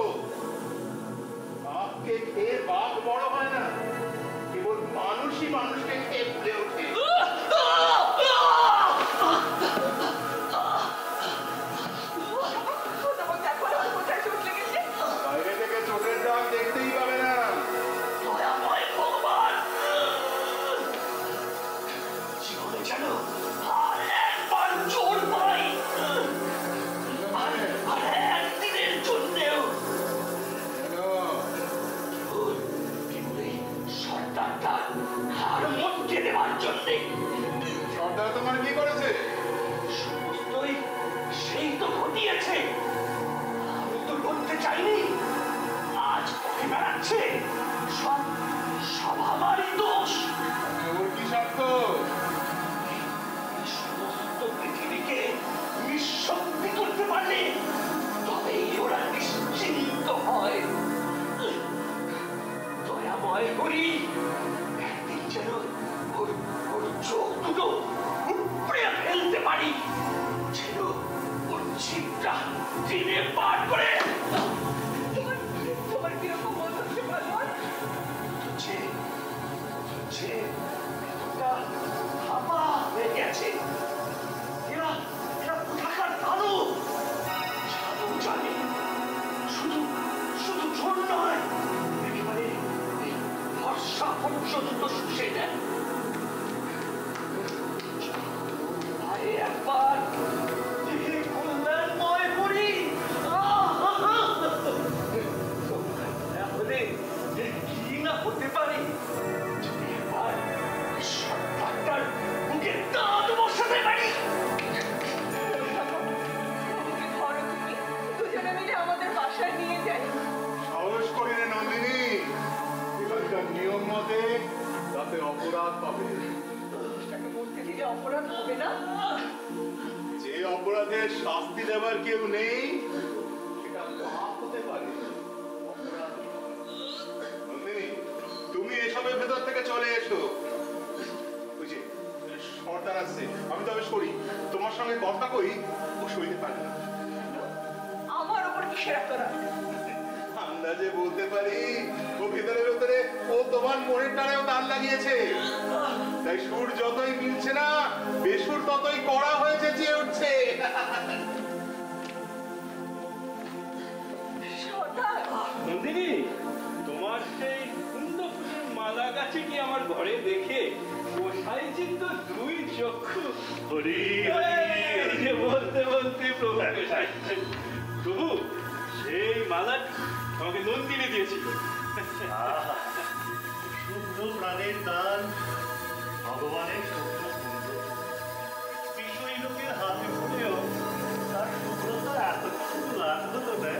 বাঘকে খেয়ে বাঘ বড় হয় না, কেবল মানুষই মানুষকে খেয়ে ভুলে ওঠে। বাইরে থেকে চোটের দাগ দেখতেই পাবে না। দয়াময় ভগবান, জীবনে যেন আর একবার জোর পাই, আর একদিনের জন্যেও কেবল সর্দারটা হার মটকে দেওয়ার জন্যে। সর্দার তোমার কি করেছে? সমস্তই সেই তো ঘটিয়েছে। আমি তো লড়তে চাইনি, আজ পথে বেড়াচ্ছে। সব আমারই দোষ। ওর কি সাক্ষ্য? এই সমস্ত পৃথিবীকে নিঃশক্তি করতে পারলে তবেই ওরা নিশ্চিন্ত হয়। দয়াময় হরি, একদিন যেন ওর চোখ দুটো উপড়ে ফেলতে পারি, যেন ওর জিভটা টেনে পার করে তোমার কিরকম মনে হচ্ছে ভগবান? হাপা হয়ে গেছে। এরা কোথাকার দানু? জাদু জানে, শুধু জোর নয়, একেবারে বর্ষা পর্যন্ত শুষে দেন। একবার দেখে কল্যাণময় করি, তাহলে কি না হতে পারে যদি একবার সরকারটার বুকে দাঁত বসাতে পারি। দুজনে মিলে আমাদের বাসায় নিয়ে যাই। সাহস করি রে নন্দিনী, এখানকার নিয়ম মতে তাতে অপরাধ পাবে। বলতে দিলে অপরাধ হবে না? যে অপরাধের শাস্তি দেবার কেউ নেই সেটা পাপ হতে পারে, অপরাধ নয়। নন্দিনী, তুমি এসবের ভেতর থেকে চলে এসো। ওই যে সর্দার আসছে, আমি তবে সরি, তোমার সঙ্গে কথা কই ও সইতে পারে না। সেরা তোরা? আন্দাজে বলতে পারি ও ভেতরে ভেতরে ও তোমার মনের টানেও তার লাগিয়েছে। তাই সুর যতই মিলছে না, বেসুর ততই কড়া হয়ে চেঁচিয়ে উঠছে। নন্দিনী, তোমার সেই সুন্দর ফুলের মালা গাছে কি আমার ঘরে দেখে গোসাই চিন্ত দুই চক্ষু বলতে বলতে প্রভু সেই মালা আমাকে নন্দিনী দিয়েছিল। শুদ্ধ প্রাণের দান, ভগবানের শুদ্ধ কুণ্ড। বিষয়ী লোকের হাতে ফুলেও তার শুভ্রতা এতটুকু লাভ হলো না।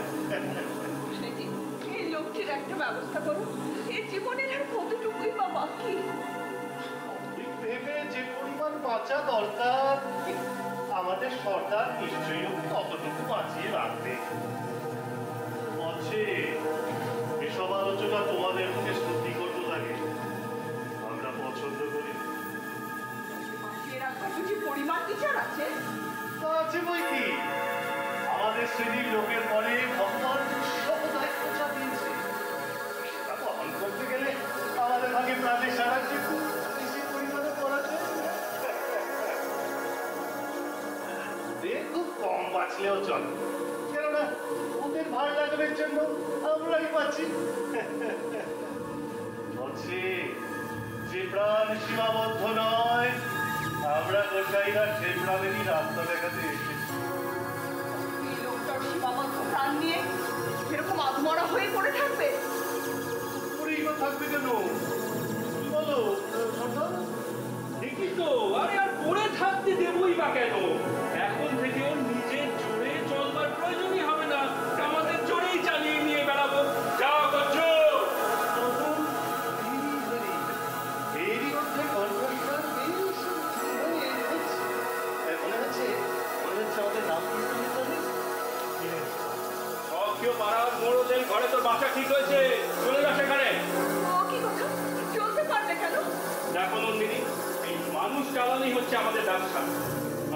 এই লোকটির একটা ব্যবস্থা করো। এর জীবনের আর কতটুকুই বা বাকি। ভেবে যে পরিমাণ বাঁচা দরকার, আমাদের সর্দার নিশ্চয়ই ওকে কতটুকু বাঁচিয়ে রাখবে। এসব আলোচনা তোমাদের মুখে শ্রুতি করতে লাগে, আমরা পছন্দ করি। বাঁচিয়ে রাখার কিছু পরিমাণ বিচার আছে? তা আছে বই কি, আমাদের শ্রেণীর লোকের পরে ভগবান সহদায় পৌঁছা দিয়েছে। সেটা বহন করতে গেলে আমাদের ভাগে প্রাণের সাহায্য খুব বেশি পরিমাণে করা যায়। খুব কম বাঁচলেও চলে, কেননা ওদের ভার লাগানোর জন্য আমরাই বাঁচি। যে প্রাণ সীমাবদ্ধ নয়, আমরা গোসাইরা সে প্রাণেরই রাস্তা দেখাতে এসেছি। এই লোকটার সীমাবদ্ধ প্রাণ নিয়ে এরকম আধমরা হয়ে পড়ে থাকবে? পড়েই বা থাকবে কেন বলো সর্দার? ঠিকই তো, আরে আর পড়ে থাকতে দেবই বা কেন? এখন থেকে ওর নিজের জোরে চলবার প্রয়োজনই হবে না, আমাদের জোরেই চালিয়ে নিয়ে বেড়াবো। যাও করছো এরই মধ্যে কনফারেন্সার মনে হচ্ছে আমাদের নাম সক্রিয় পাড়ার মোড়দের ঘরে তোর বাসা ঠিক হয়েছে, চলে যা সেখানে। ও কি কথা, চলতে পারবে কেন? দেখো নন্দিনী, এই মানুষ চালানোই হচ্ছে আমাদের ব্যবসা।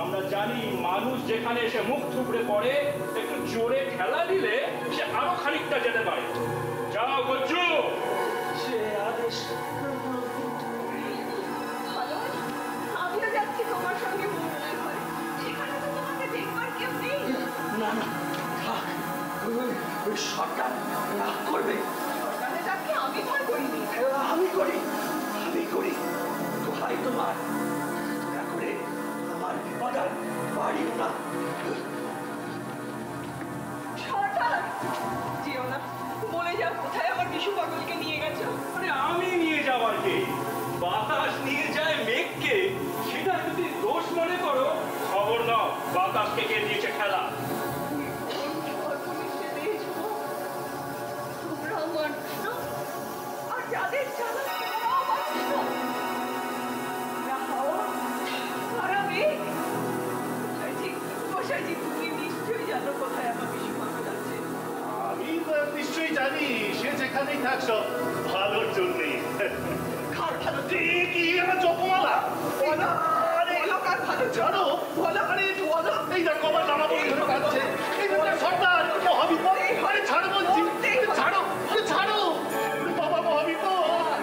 আমরা জানি মানুষ যেখানে এসে মুখ থুবড়ে পড়ে, একটু জোরে ঠেলা দিলে সে আরো খানিকটা যেতে পারে। যাও গজ্জু। সে আদেশ। ভালো, আমিও যাচ্ছি তোমার সঙ্গে মোড়লের ঘরে। সেখানে তো তোমাকে দেখবার কেউ নেই। না না, থাক, ওই সরকার রাগ করবে। সরকারের ডাকে আমি ভয় করিনি। আমি করি দোহাই তোমার, দয়া করে আমার বিপদ আর বাড়িও না। সরকার যেও না, বলে যাও কোথায় আমার বিশু পাগলকে নিয়ে গেছো। আরে আমি নিয়ে যাবার কে? বাতাস নিয়ে যায় মেঘকে, সেটা যদি দোষ মনে করো, খবর নাও বাতাসকে কে দিয়েছে খেলা। তোমরা মানুষ না, আর যাদের জ্বালা তারাও মানুষ না। না হাওয়া, তারা মেঘ। মশাইজি, তুমি নিশ্চয়ই জানো কোথায় আমার বিশু পাগল আছে। আমি নিশ্চয়ই জানি, সে যেখানেই থাক সব ভালোর জন্যই। কার ভালো? কি আমার জপমালা বলো, কার ভালো? জানো বলো, আরে বলো। এই দেখো আমার জামা পড়ে ধরে কাঁদছে। এই দেখো সর্দার মহাবিপদ। আরে ছাড়ো বলছি, ছাড়ো, ছাড়ো বাবা, মহাবিপদ।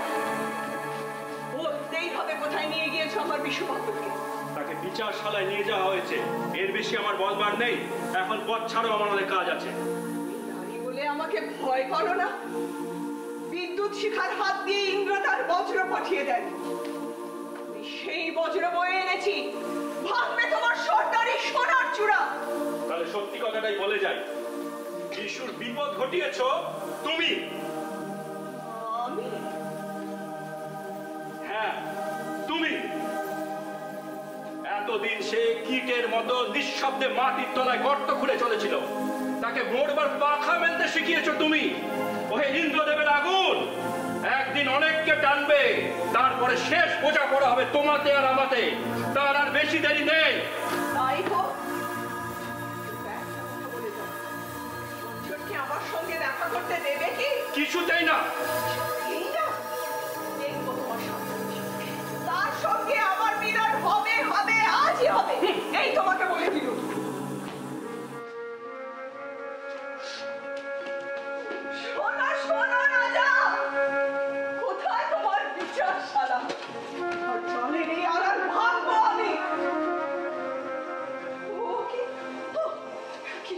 বলতেই হবে কোথায় নিয়ে গিয়েছো আমার বিশু পাগলকে। তাকে বিচারশালায় নিয়ে যাওয়া হয়েছে, এর বেশি আমার বলবার নেই। এখন পথ ছাড়ো, আমার অনেক কাজ আছে। নারী বলে আমাকে ভয় করো না? বিদ্যুৎ শিখার হাত দিয়ে ইন্দ্র তার বজ্র পাঠিয়ে দেন। আমি সেই বজ্র বয়ে এনেছি, ভাঙবে তোমার সর্দারি সোনার চূড়া। তাহলে সত্যি কথাটাই বলে যাই, যিশুর বিপদ ঘটিয়েছ তুমি। আমি? হ্যাঁ, তুমি। এতদিন সে কীটের মতো নিঃশব্দে মাটির তলায় গর্ত খুঁড়ে চলেছিল, তাকে মরবার পাখা মেলতে শিখিয়েছ তুমি। ওহে ইন্দ্রদেবের আগুন, একদিন অনেককে টানবে, তারপরে শেষ বোঝা পড়া হবে তোমাতে আর আমাতে। তার আর বেশি দেরি নেই। তাই হোক, একটা কথা বলে যাও, সঞ্জয়কে আমার সঙ্গে দেখা করতে দেবে কি? কিছুতেই না। এই না, দেখবো তোমার সঙ্গে। তার সঙ্গে আমার মিলন হবে, হবে, আজই হবে। এই তোমাকে বলে দিল।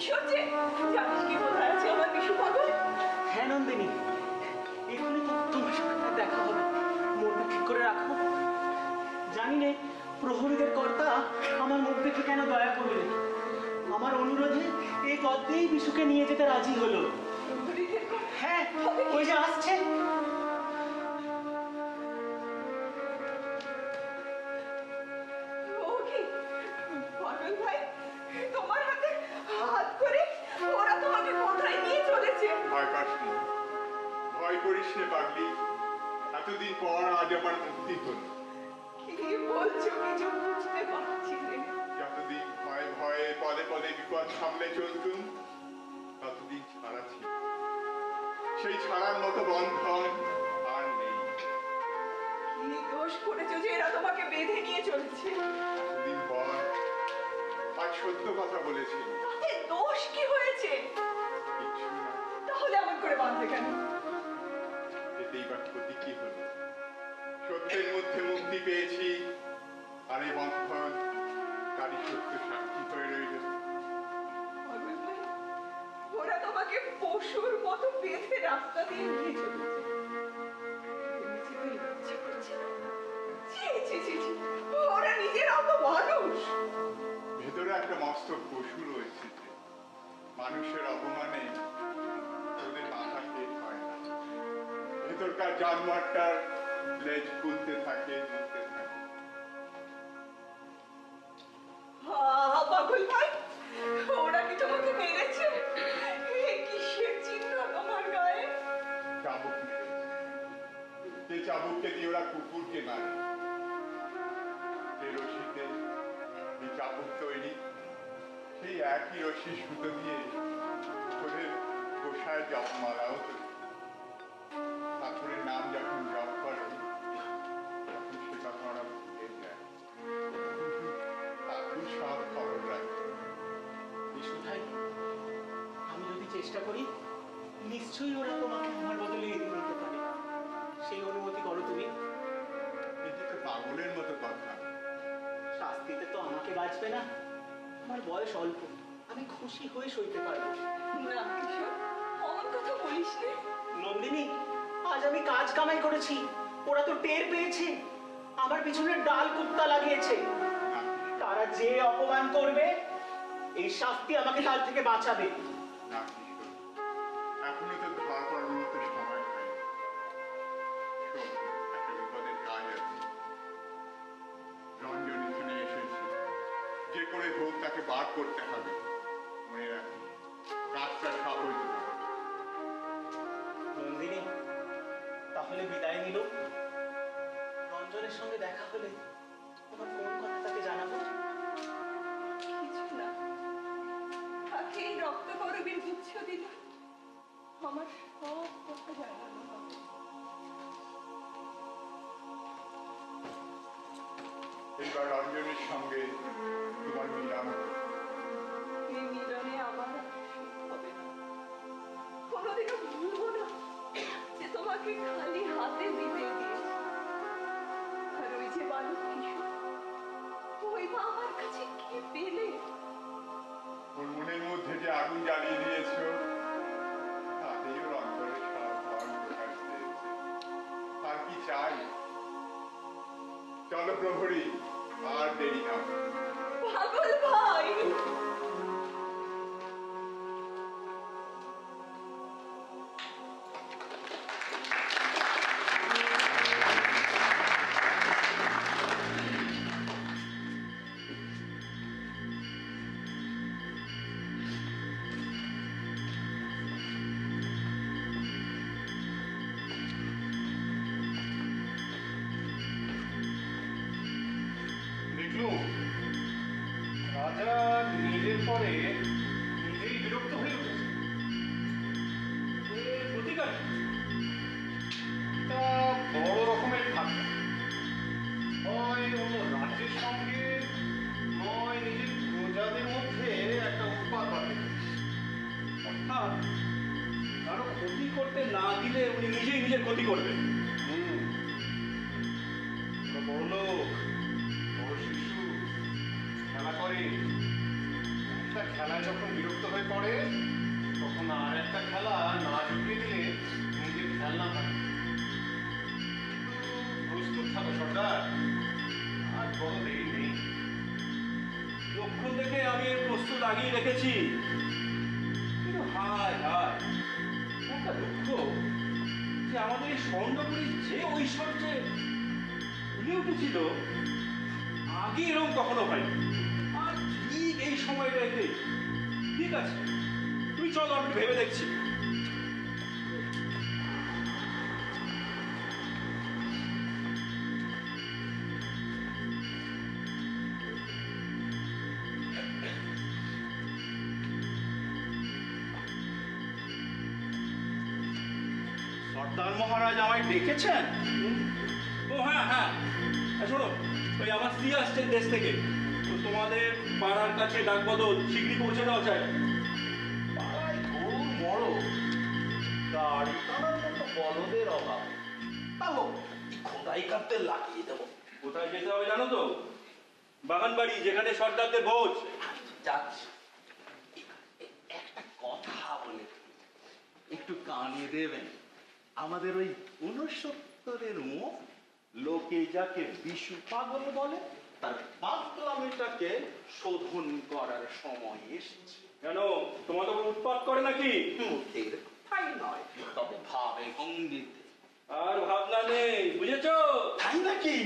ঐশ্বর্যে জানিস কি কোথায় আছে আমার বিশু পাগল? হ্যাঁ নন্দিনী, এখানে তো তোমার সাথে দেখা হবে। মনটা ঠিক করে রাখো। জানি না প্রহরীদের কর্তা আমার মুখ দেখে কেন দয়া করবে। আমার অনুরোধে এই পথ দিয়েই বিশুকে নিয়ে যেতে রাজি হলো। হ্যাঁ, ওই যে আসছে। ও কি পাগল ভাই, তোমার হাতে হাত করে ওরা তোমাকে কোথায় নিয়ে চলেছে? ভয় পাস না, ভয় করিস নে পাগলি। এতদিন পর আজ আমার মুক্তি হল। কি বলছো কিছু বুঝতে পারছি না। যতদিন ভয়ে ভয়ে পদে পদে বিপদ সামলে চলতুম, ততদিন ছাড়া ছিল। সেই ছাড়ার মতো বন্ধন আর নেই। কি দোষ করেছো যে এরা তোমাকে বেঁধে নিয়ে চলেছে? এতদিন পর আজ সত্য কথা বলেছি। তাতে দোষ কি হয়েছে? কিচ্ছু না, তাহলে এমন করে বাঁধবে কেন? এতেই বা ক্ষতি কি হলো? সত্যের মধ্যে মুক্তি পেয়েছি, আর এই বন্ধন তারই সত্য সাক্ষী হয়ে রইল। পাগল ভাই, ওরা তোমাকে পশুর মতো বেঁধে রাস্তা দিয়ে নিয়ে চলেছে। নিজেদের লজ্জা করছে না? ছি, ছি, ছি, ছি। ওরা নিজেরাও তো মানুষ। ভেতরে একটা মস্ত পশু রয়েছে যে মানুষের অপমানে ওদের মাথা খেয়ে হয় না। ভেতরকার জানোয়ারটার লেজ খুলতে থাকে, ঝুলতে থাকে। পাগল ভাই, ওরা কি তোমাকে মেরেছে? এ কিসের চিহ্ন তোমার গায়ে? চাবুক মেরেছে। যে চাবুককে দিয়ে ওরা কুকুরকে মারে, যে রশিতে এই চাবুক তৈরি, সেই একই রশি সুতো দিয়ে ওদের গোসায় জপমালাও তৈরি। ঠাকুরের নাম যখন জপ করে, তখন সে কথা ওরা ভুলে যায়। ঠাকুর সব খবর রাখে। বিশু ভাই, আমি যদি চেষ্টা করি, নিশ্চয়ই ওরা তোমাকে আমার বদলে এগিয়ে নিতে পারে। সেই অনুমতি করো তুমি। এটি তো পাগলের মতো কথা। শাস্তিতে তো আমাকে বাঁচবে না। আমার বয়স অল্প, আমি খুশি হয়ে সইতে পারবো। না কিশোর, অমন কথা বলিস নে। নন্দিনী, আজ আমি কাজ কামাই করেছি, ওরা তো টের পেয়েছে। আমার পিছনে ডাল কুত্তা লাগিয়েছে। তারা যে অপমান করবে, এই শাস্তি আমাকে কাল থেকে বাঁচাবে। না কিশোর, এখনো তো ধরা পড়ার মতো সময় হয়নি। শোন, একটা বিপদের কাজ আছে। রঞ্জন এখানে এসেছে, যে করে হোক তাকে বার করতে হবে। মনে রাখি, কাজটা সহজ না। নন্দিনী, তাহলে বিদায় নিল। রঞ্জনের সঙ্গে দেখা হলে তোমার কোন কথা তাকে জানাবো? কিছু না, তাকে এই রক্ত করবীর গুচ্ছ দিলে আমার সব কথা জানানো হবে। এইবার রঞ্জনের সঙ্গে তোমার মিলন হবে। এই মিলনে আমার আর সুখ হবে না। কোনোদিনও ভুলবো না যে তোমাকে খালি হাতে বিদায় দিয়েছি। আর ওই যে বালক কিশোর, ওই বা আমার কাছে কি পেলে? ওর মনের মধ্যে যে আগুন জ্বালিয়ে দিয়েছো, তাতেই ওর অন্তরে সব ভয় প্রকাশ পেয়েছে। আর কি চাই? চলো প্রহরী, আর দেরি না। পাগল ভাই, দেখলুম রাজা নিজের পরে নিজেই বিরক্ত হয়ে উঠেছে। প্রতিকার তা বড় রকমের ঠান্ডা, হয় অন্য রাজ্যের সঙ্গে, নয় নিজের প্রজাদের মধ্যে একটা উৎপাত বাঁধে। অর্থাৎ কারো ক্ষতি করতে না দিলে উনি নিজেই নিজের ক্ষতি করবেন। বড় লোক, বড় শিশু খেলা করে, একটা খেলায় যখন বিরক্ত হয়ে পড়ে পড়ে তখন আর একটা খেলা না ঢুকিয়ে দিলে নিজের খেলনা হয়। প্রস্তুত থাকো সর্দার, আর বড় দেরি নেই। লক্ষণ দেখে আমি এর প্রস্তুত আগেই রেখেছি। কিন্তু হায় হায়, একটা দুঃখ যে আমাদের এই স্বর্ণপুরীর যে ঐশ্বর্যে ফুলে উঠেছিল, আগে এরকম কখনো হয়নি। আর ঠিক এই সময়টাতে। ঠিক আছে, তুমি চলো, আমি ভেবে দেখছি। সর্দার মহারাজ আমায় ডেকেছেন? ও হ্যাঁ হ্যাঁ, শোনো, ওই আমার স্ত্রী আসছেন দেশ থেকে। তো তোমাদের পাড়ার কাছে ডাক বদল শীঘ্রই পৌঁছে দেওয়া চাই। পাড়ায় গরু মরো, গাড়ি টানার মতো বলদের অভাব। তা হোক, খোদাই কাটতে লাগিয়ে দেবো। কোথায় যেতে হবে জানো তো? বাগান বাড়ি, যেখানে সর্দারদের ভোজ। যাচ্ছি। একটা কথা বলে একটু কানে দেবেন। আমাদের ওই 69-এর মুখ, লোকে যাকে বিশু পাগল বলে, তার পাগলামিটাকে শোধন করার সময় এসেছে। কেন, তোমাদের উপর উৎপাত করে নাকি? মুখের তাই নয়, তবে ভাবে ভঙ্গিতে। আর ভাবনা নেই, বুঝেছো? তাই নাকি?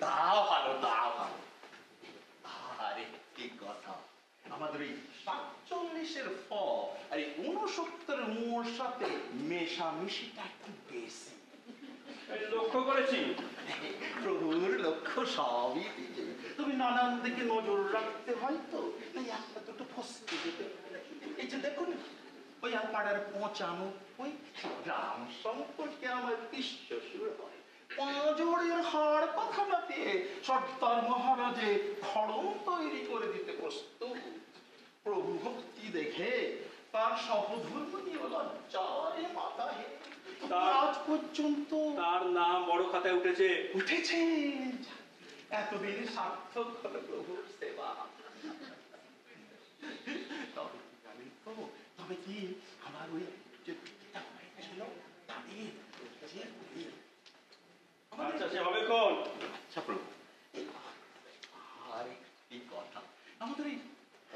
তা ভালো, তা ভালো। আরে কি কথা, আমাদের এই 47-এর ফ আর এই 69-এর মোর সাথে মেশামেশিটা একটু বেশি। লক্ষ্য করেছি। প্রভুর লক্ষ্য সবই দিকে, তুমি নানান দিকে নজর রাখতে হয় তো, তাই একটা দুটো ফসকে যেতে। এই যে দেখুন, ওই পাড়ার 95 গ্রাম সম্পর্কে আমার বিশ্বাস শুরু হয়। পাঁজরের হাড় কথাটাতে সর্দার মহারাজে খড়ম তৈরি করে দিতে প্রস্তুত। প্রভু ভক্তি দেখে তার সহধর্মী লজ্জায় মাথা হেঁটে আজ পর্যন্ত তার নাম বড় খাতায় উঠেছে। উঠেছে। এতদিন সার্থক হলো প্রভুর সেবা। তবে কি জানেন তো, তবে কি আমার ওই যে পিতা হয়েছিল তাদের যে আচ্ছা, সে হবে কোন? আচ্ছা প্রভু, আর একটি কথা, আমাদের এই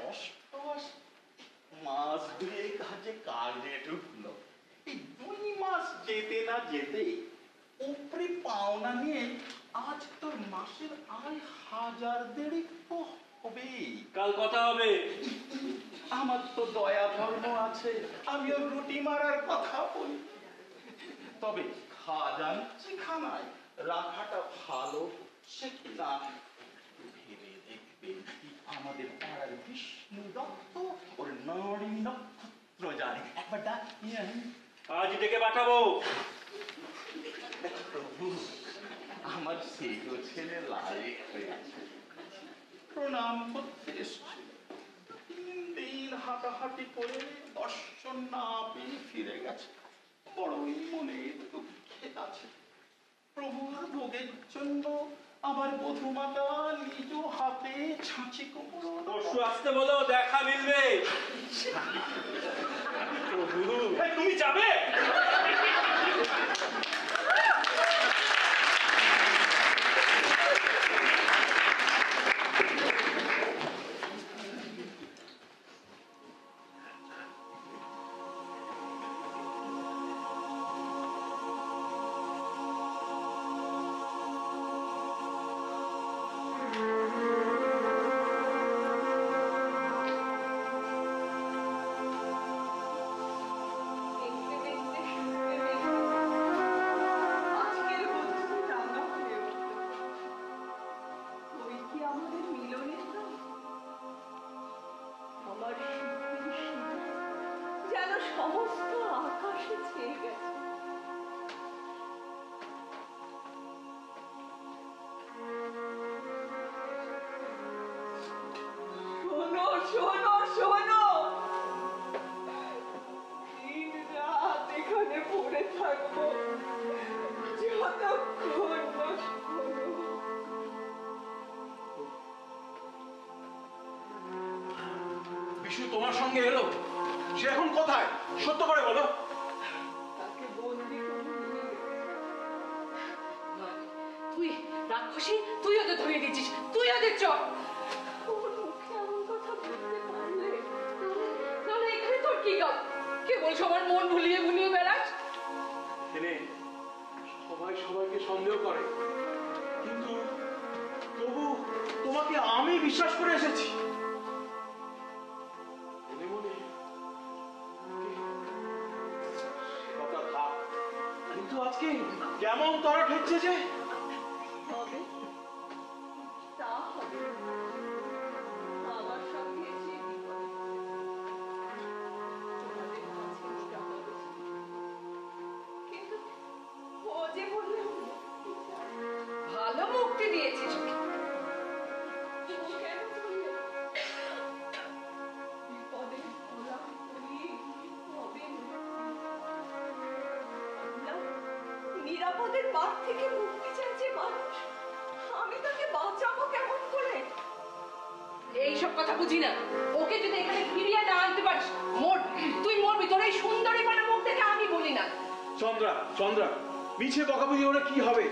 অষ্টমাস মাস দুয়েক কাজে কাজে ঢুকলো। এই 2 মাস যেতে না যেতে উপরে পাওনা নিয়ে আজ তোর মাসের আয় 1000 তো হবে। কাল কথা হবে। আমার তো দয়া ধর্ম আছে, আমিও রুটি মারার কথা বলি। তবে খাজাঞ্চি খানায় রাখাটা ভালো হচ্ছে কিনা ভেবে দেখবে। আমাদের পাড়ার বিষ্ণু দত্ত ওর নারী নক্ষত্র জানে, একবার ডাকিয়ে আজ ডেকে পাঠাবো। প্রভু, আমার সেও ছেলে লায়ক হয়ে আছে, প্রণাম করতে এসেছিল। 3 দিন হাঁটাহাঁটি করে দর্শন না পেয়ে ফিরে গেছে। বড়ই মনে দুঃখে আছে। প্রভুর ভোগের জন্য আমার বধূমাতা নিজ হাতে ছাঁচি কুমড়ো। পরশু আসতে বলো, দেখা মিলবে। প্রভু, তুমি যাবে? সমস্ত আকাশে ছেয়ে গেছে। শোনো শোনো শোনো, দিন রাত এখানে পড়ে থাকবো যতক্ষণ না শোনো। বিশু তোমার সঙ্গে এলো? সে এখন কোথায়? সত্য করে বলো। তাকে বন্দি করে নিয়ে গেছে। তুই রাক্ষসী, তুই ওদের ধরিয়ে দিচ্ছিস, তুই ওদের চল। ওর মুখে এমন কথা বলতে পারলে তাহলে এখানে তোর কি কাজ? কেবল সবার মন ভুলিয়ে ভুলিয়ে বেড়াস। এনে সবাই সবাইকে সন্দেহ করে, কিন্তু তবু তোমাকে আমি বিশ্বাস করে এসেছি। মনে মনে কথা থাক, কিন্তু আজকে কেমন তারা ঠেকছে যে। হবে তা হবে, আমার সঙ্গে এসে বিপদে তোমাদের কাছে নিরাপদে ছিল। কিন্তু ও যে বললে ভালো মুক্তি দিয়েছিস, কেন বললে? বিপদে গোলাম করি হবে নিরাপদের মাঠ থেকে মুক্তি চাইছে মানুষ, আমি তাকে বাঁচাবো কেমন করে? এইসব কথা বুঝি না। ওকে যদি এখানে ফিরিয়ে না আনতে পারিস তুই মরবি। তোর এই সুন্দরী পানা মুখ থেকে আমি বলি না। চন্দ্রা, চন্দ্রা, মিছে বকাবকি ওরা কি হবে?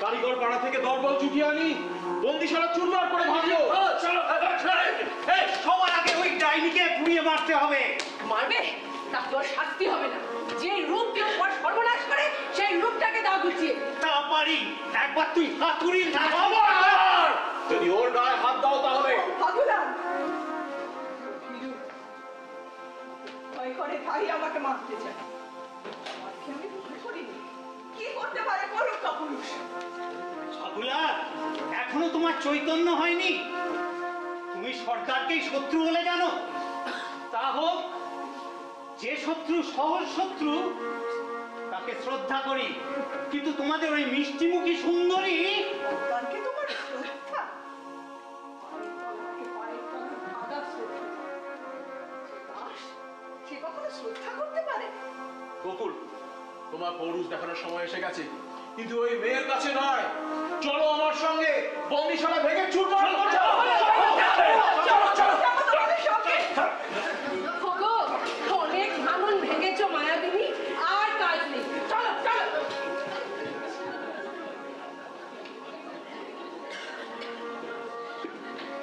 কারিগর পাড়া থেকে দরবল চুকিয়ে আনি, বন্দিশালা চুরমার করে ভাঙলো। চলো, সবার আগে ওই ডাইনিকে পুড়িয়ে মারতে হবে। মারবে তা তোর শাস্তি হবে না। যে রূপ কেউ পর সর্বনাশ করে সেই রূপটাকে দাও গুছিয়ে। তা পারি, একবার তুই হাতুড়ি না। যদি ওর গায়ে হাত দাও তাহলে ভগবান ভয় করে ভাই আমাকে মারতে চায়। আমাকে আমি ভয় করিনি। কি করতে পারে করুক কাপুরুষ। ছাগুলা, এখনো তোমার চৈতন্য হয়নি? তুমি সরকারকেই শত্রু বলে জানো? তা হোক, যে শত্রু সহজ শত্রু তাকে শ্রদ্ধা করি, কিন্তু তোমাদের ওই মিষ্টিমুখী সুন্দরী সরকারকে তোমার শ্রদ্ধা? পায়ের তলায় ভাগা শ্রদ্ধা। সে কখনো শ্রদ্ধা করতে পারে? গোকুল, তোমার পৌরুষ দেখানোর সময় এসে গেছে, কিন্তু ওই মেয়ের কাছে নয়। চলো আমার সঙ্গে, বন্দিশালা ভেঙে চুরমার করো। অনেক ভাঙন ভেঙেছ মায়াবিনী, আর কাজ নেই। চলো চলো।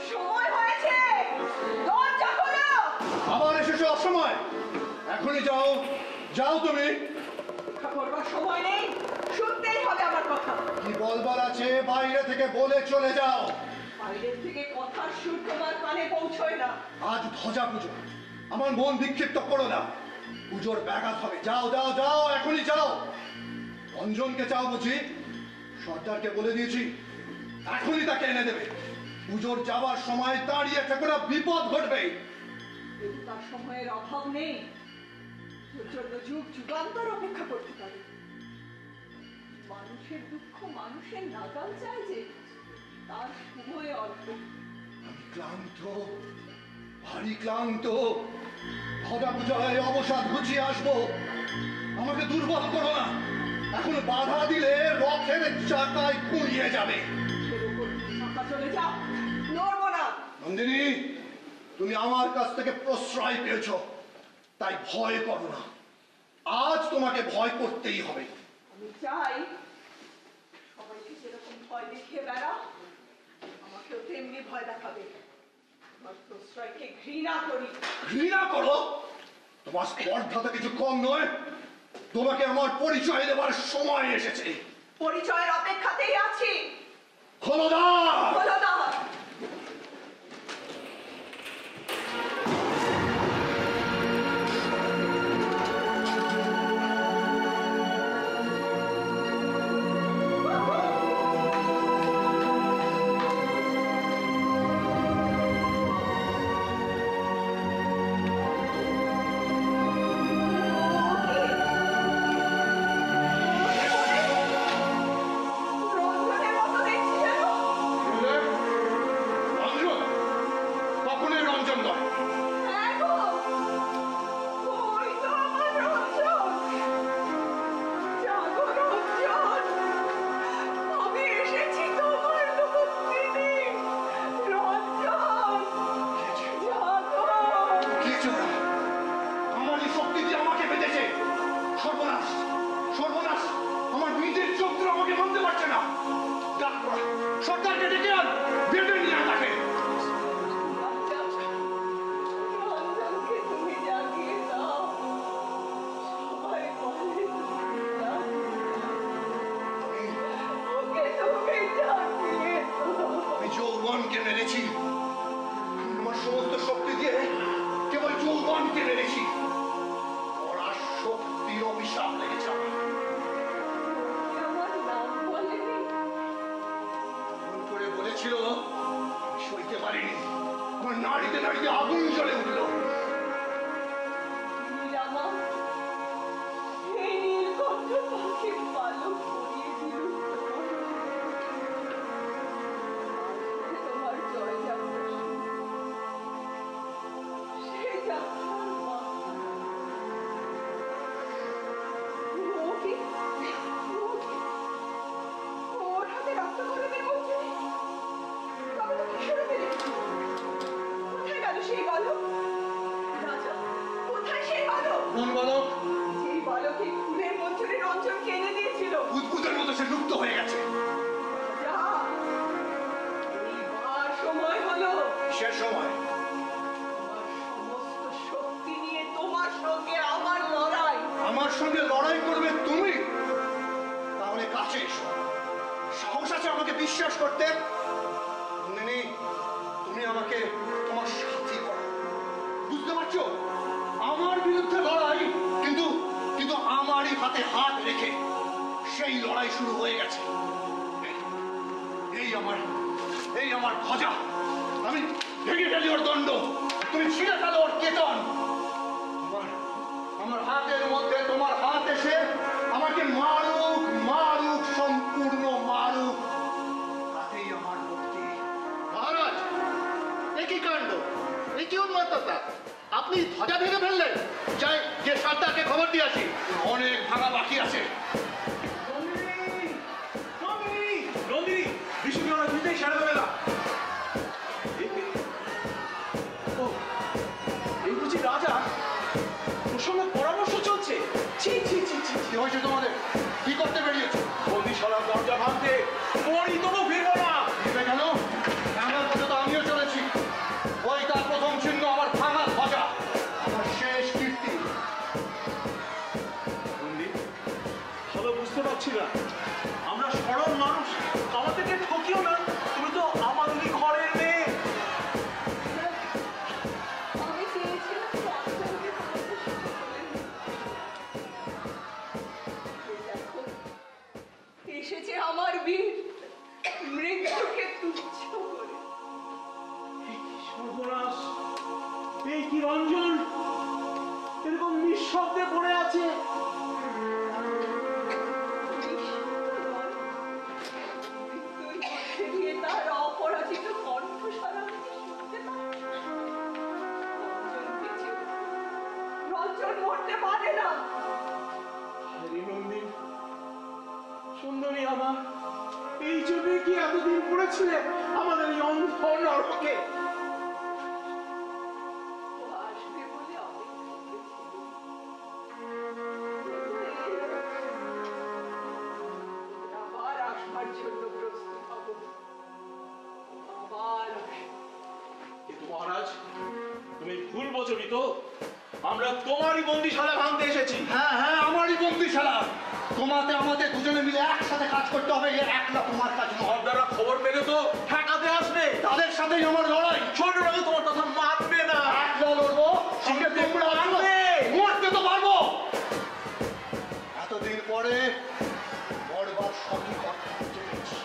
সময় হয়েছে, দরজা খোলো। আবার এসেছো অসময়। এখনই যাও, যাও তুমি। করবার সময় নেই, শুনতেই হবে আমার কথা। কি বলবার আছে বাইরে থেকে বলে চলে যাও। বাইরের থেকে কথার সুর তোমার কানে পৌঁছয় না। আজ ধ্বজা পুজো, আমার মন বিক্ষিপ্ত করো না। পুজোর ব্যাঘাত হবে। যাও যাও যাও, এখনই যাও। অঞ্জনকে চাও বুঝি? সর্দারকে বলে দিয়েছি, এখনই তাকে এনে দেবে। পুজোর যাওয়ার সময় দাঁড়িয়ে থেকো না, বিপদ ঘটবে। কিন্তু তার সময়ের অভাব নেই। তোর জন্য যুগ যুগান্তর অপেক্ষা করতে পারে। মানুষের দুঃখ মানুষের নাগাল চায় যে, তার সময় অল্প। আমি ক্লান্ত, ভারী ক্লান্ত। ধ্বজা পূজায় অবসাদ ঘুচিয়ে আসবো। আমাকে দুর্বল করো না। এখন বাধা দিলে রথের চাকায় খুঁড়িয়ে যাবে। চলে যাও, নড়বো না। নন্দিনী, তুমি আমার কাছ থেকে প্রশ্রয় পেয়েছ, তাই ভয় করো না। আজ তোমাকে ভয় করতেই হবে। আমি চাই সবাইকে যেরকম ভয় দেখিয়ে বেড়াও, আমাকেও তেমনি ভয় দেখাবে। আমার প্রশ্রয়কে ঘৃণা করি। ঘৃণা করো? তোমার স্পর্ধা তো কিছু কম নয়। তোমাকে আমার পরিচয় দেওয়ার সময় এসেছে। পরিচয়ের অপেক্ষাতেই আছি। খোলদার! খোলদার! কে দেশে। সর্বনাশ, সর্বনাশ, আমার নিজের চোখ আমাকে মানতে পারছে না। সর্দারকে ডেকে আন, বেঁধে নিয়ে আন তাকে। রঞ্জনকে তুমি জাগিয়ে দাও। সবাই বলে ওকে তুমি জাগিয়ে দাও। আমি যৌবনকে মেরেছি, আমার সমস্ত শক্তি দিয়ে কেবল যৌবনকে মেরেছি। ওরা শক্তির অভিশাপ লেগেছে আমার। আমার নাম বলেনি। ফোন করে বলেছিল, আমি সইতে পারিনি। আমার নাড়িতে নাড়িতে আগুন জ্বলে উঠল। নীলামা, এই নীলকণ্ঠ পাখি পালক করিয়ে দিল তোমার জয় যাত্রা শুরু। সেই যাত্রার মা ওর হাতে রক্ত কলমের মধ্যে তবে তো কিশোরে পেলে। কোথায় গেল সেই বালক? রাজা, কোথায় সেই বালক? কোন বালক? সেই বালকই ফুলের মঞ্জুরি রঞ্জন কেনে দিয়েছিল। উদ্ভুতের মতো সে লুপ্ত হয়ে গেছে। যা, এইবার সময় হলো। সে সময় আমার সমস্ত শক্তি নিয়ে তোমার সঙ্গে আমার লড়াই। আমার সঙ্গে লড়াই করবে তুমি? তাহলে কাছে এসো। সাহস আছে আমাকে বিশ্বাস করতে? নন্দিনী, তুমি আমাকে তোমার সাথী করো। বুঝতে পারছো? আমার বিরুদ্ধে লড়াই, কিন্তু কিন্তু আমারই হাতে হাত রেখে সেই লড়াই শুরু হয়ে গেছে। এই আমার খজা। আমি ভেঙে ফেলি ওর দণ্ড, তুমি ছিঁড়ে ফেলো ওর কেতন। আমার হাতের মধ্যে তোমার হাত এসে আমাকে মারুক, মারুক, সম্পূর্ণ মারুক, তাতেই আমার মুক্তি। মহারাজ, এ কি কাণ্ড, এ কি উন্মত্ততা? আপনি ধ্বজা ভেঙে ফেললেন। যাই যে সর্দারকে খবর দিয়ে আসি। অনেক ভাঙা বাকি আছে। নন্দিনী, বিশুকে ওরা দুইটাই সারা দেবে না। এই বুঝি রাজা, ওর সঙ্গে পরামর্শ চলছে। ছি ছি ছি ছি, কি হয়েছে তোমাদের? কি করতে বেরিয়েছো? বন্দিশালার দরজা ভাঙতে। পরই তবু ফিরবো না। কেন? আমার পথে তো আমিও চলেছি। ওই তার প্রথম চিহ্ন আমার ভাঙা ধ্বজা, আমার শেষ কীর্তি। ভালো বুঝতে পারছি না, আমরা সরল মানুষ, আমাদেরকে ঠকিও না। তুমি তো আমাদেরই ঘরের মেয়ে। আমি চেয়েছিলাম রঞ্জনকে তোমাদের সাথে বলে নিতে। দেখো, এসেছে আমার বীর, মৃত্যুকে তুচ্ছ করে। সর্বনাশ! এই কি রঞ্জন এরকম নিঃশব্দে পড়ে আছে? তার অপরাজিত কণ্ঠস্বর আমি শুনতে পাচ্ছি। রঞ্জন মরতে পারে না। নন্দিন, সুন্দরী আমার, এই জন্য কি এতদিন পড়েছিলে আমাদের এই অন্ধ নরকে? ও আসবে বলে অপেক্ষা করেছিল। আবার আসবার জন্য প্রস্তুত হব। আবার কিন্তু মহারাজ, তুমি ভুল বোঝনি তো? আমরা তোমারই বন্দিশালা ভাঙতে এসেছি। হ্যাঁ হ্যাঁ, আমারই বন্দিশালা। তোমাতে আমাদের দুজনে মিলে একসাথে কাজ করতে হবে। এর একলা তোমার কাজ নয়। সর্দাররা খবর পেলে তো ঠেকাতে আসবে। তাদের সাথেই আমার লড়াই। ছোট রঙে তোমার কথা মানবে না। একলা লড়বো, সঙ্গে তোমরা আসবে। মরতে তো পারবো। এতদিন পরে মরবার সঠিক অর্থ খুঁজে পেয়েছি।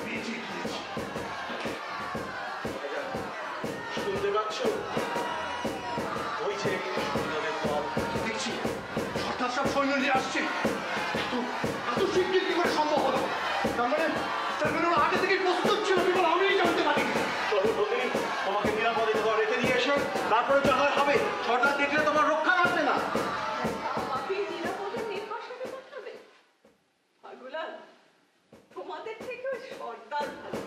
পেয়েছি। শুনতে পাচ্ছ? ওই যে সৈন্যদের দল। দেখছি সরকার সব সৈন্য নিয়ে আসছে। এত শিগগির কি করে সম্ভব হলো? তার মানে ওরা আগে থেকে প্রস্তুত ছিল কি বলে আমিই জানতে পারিনি। চলো নন্দিনী, তোমাকে নিরাপদে কোথাও রেখে দিয়ে এসে তারপরে যা হয় হবে। সর্দার দেখলে তোমার রক্ষা রাখবে না। আমাকে নিরাপদে নির্বাসনে পাঠাবে। পাগলাল, তোমাদের থেকে ওই সর্দার ভালো।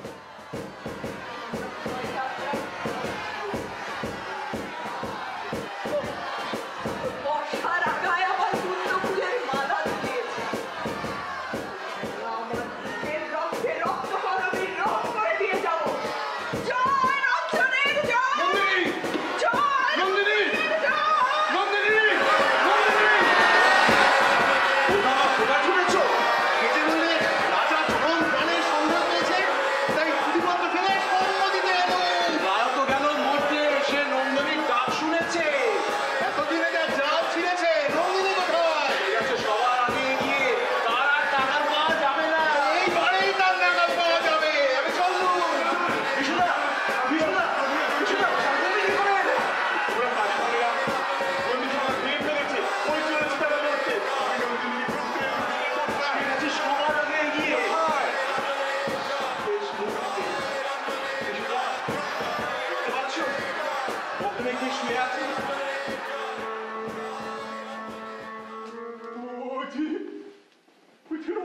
আছিস?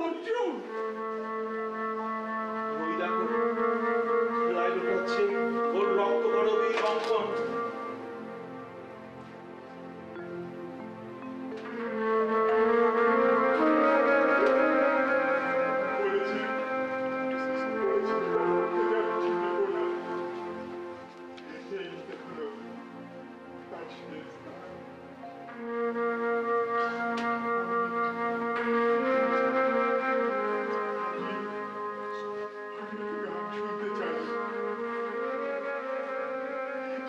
অর্জুন, ওই দেখো খেলায় লুকাচ্ছে ওর রক্ত গরবী কঙ্কন।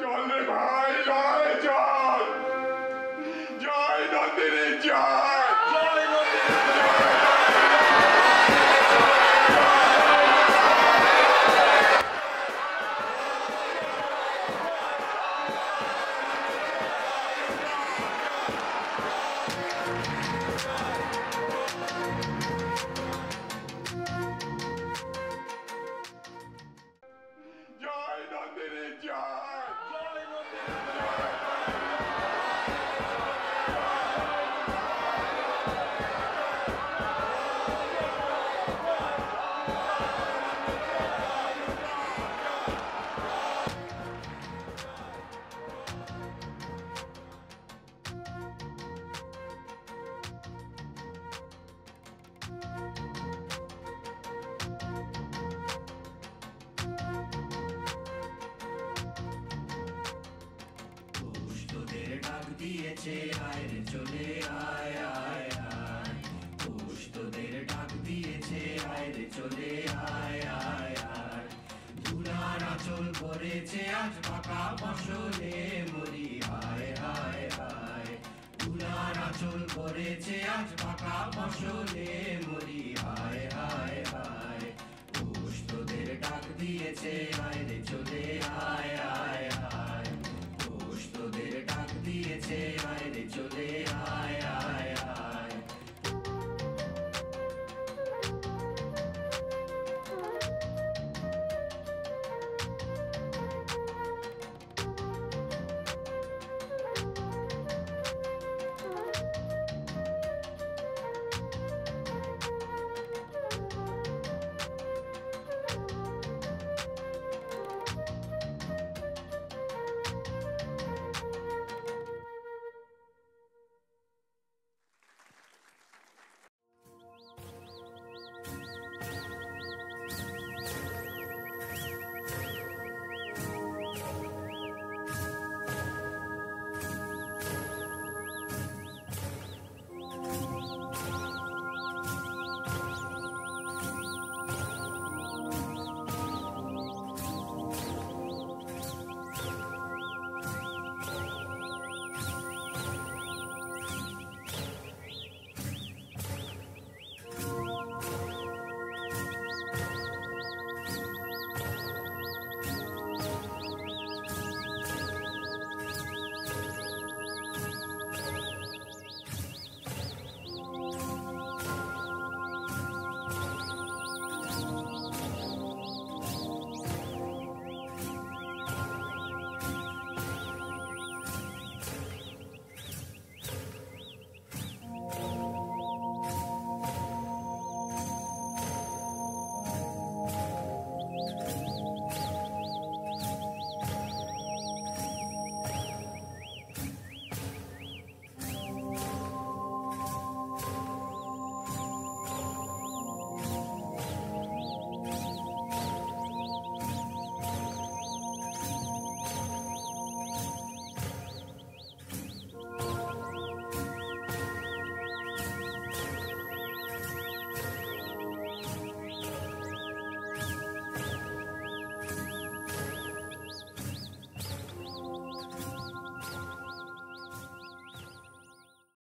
চল রে ভাই, জয় চল, জয় নন্দিনী জয়, জয় নন্দিনী জয় নন্দিনী জয়, জয় নন্দিনী জয়। তোদের ডাক দিয়েছে আয় রে চলে আয় আয় আয়, পুষ তোদের ডাক দিয়েছে আয় রে চলে আয় আয় আয়, ধুলার আঁচল পড়েছে আজ পাকা ফসলে মরি আয় আয় আয়, ধুলার আঁচল পড়েছে আজ পাকা ফসলে মরি আয় আয় আয়, পুষ তোদের ডাক দিয়েছে আয় রে চলে আয় আয় আয়, পুষ তোদের ডাক দিয়েছে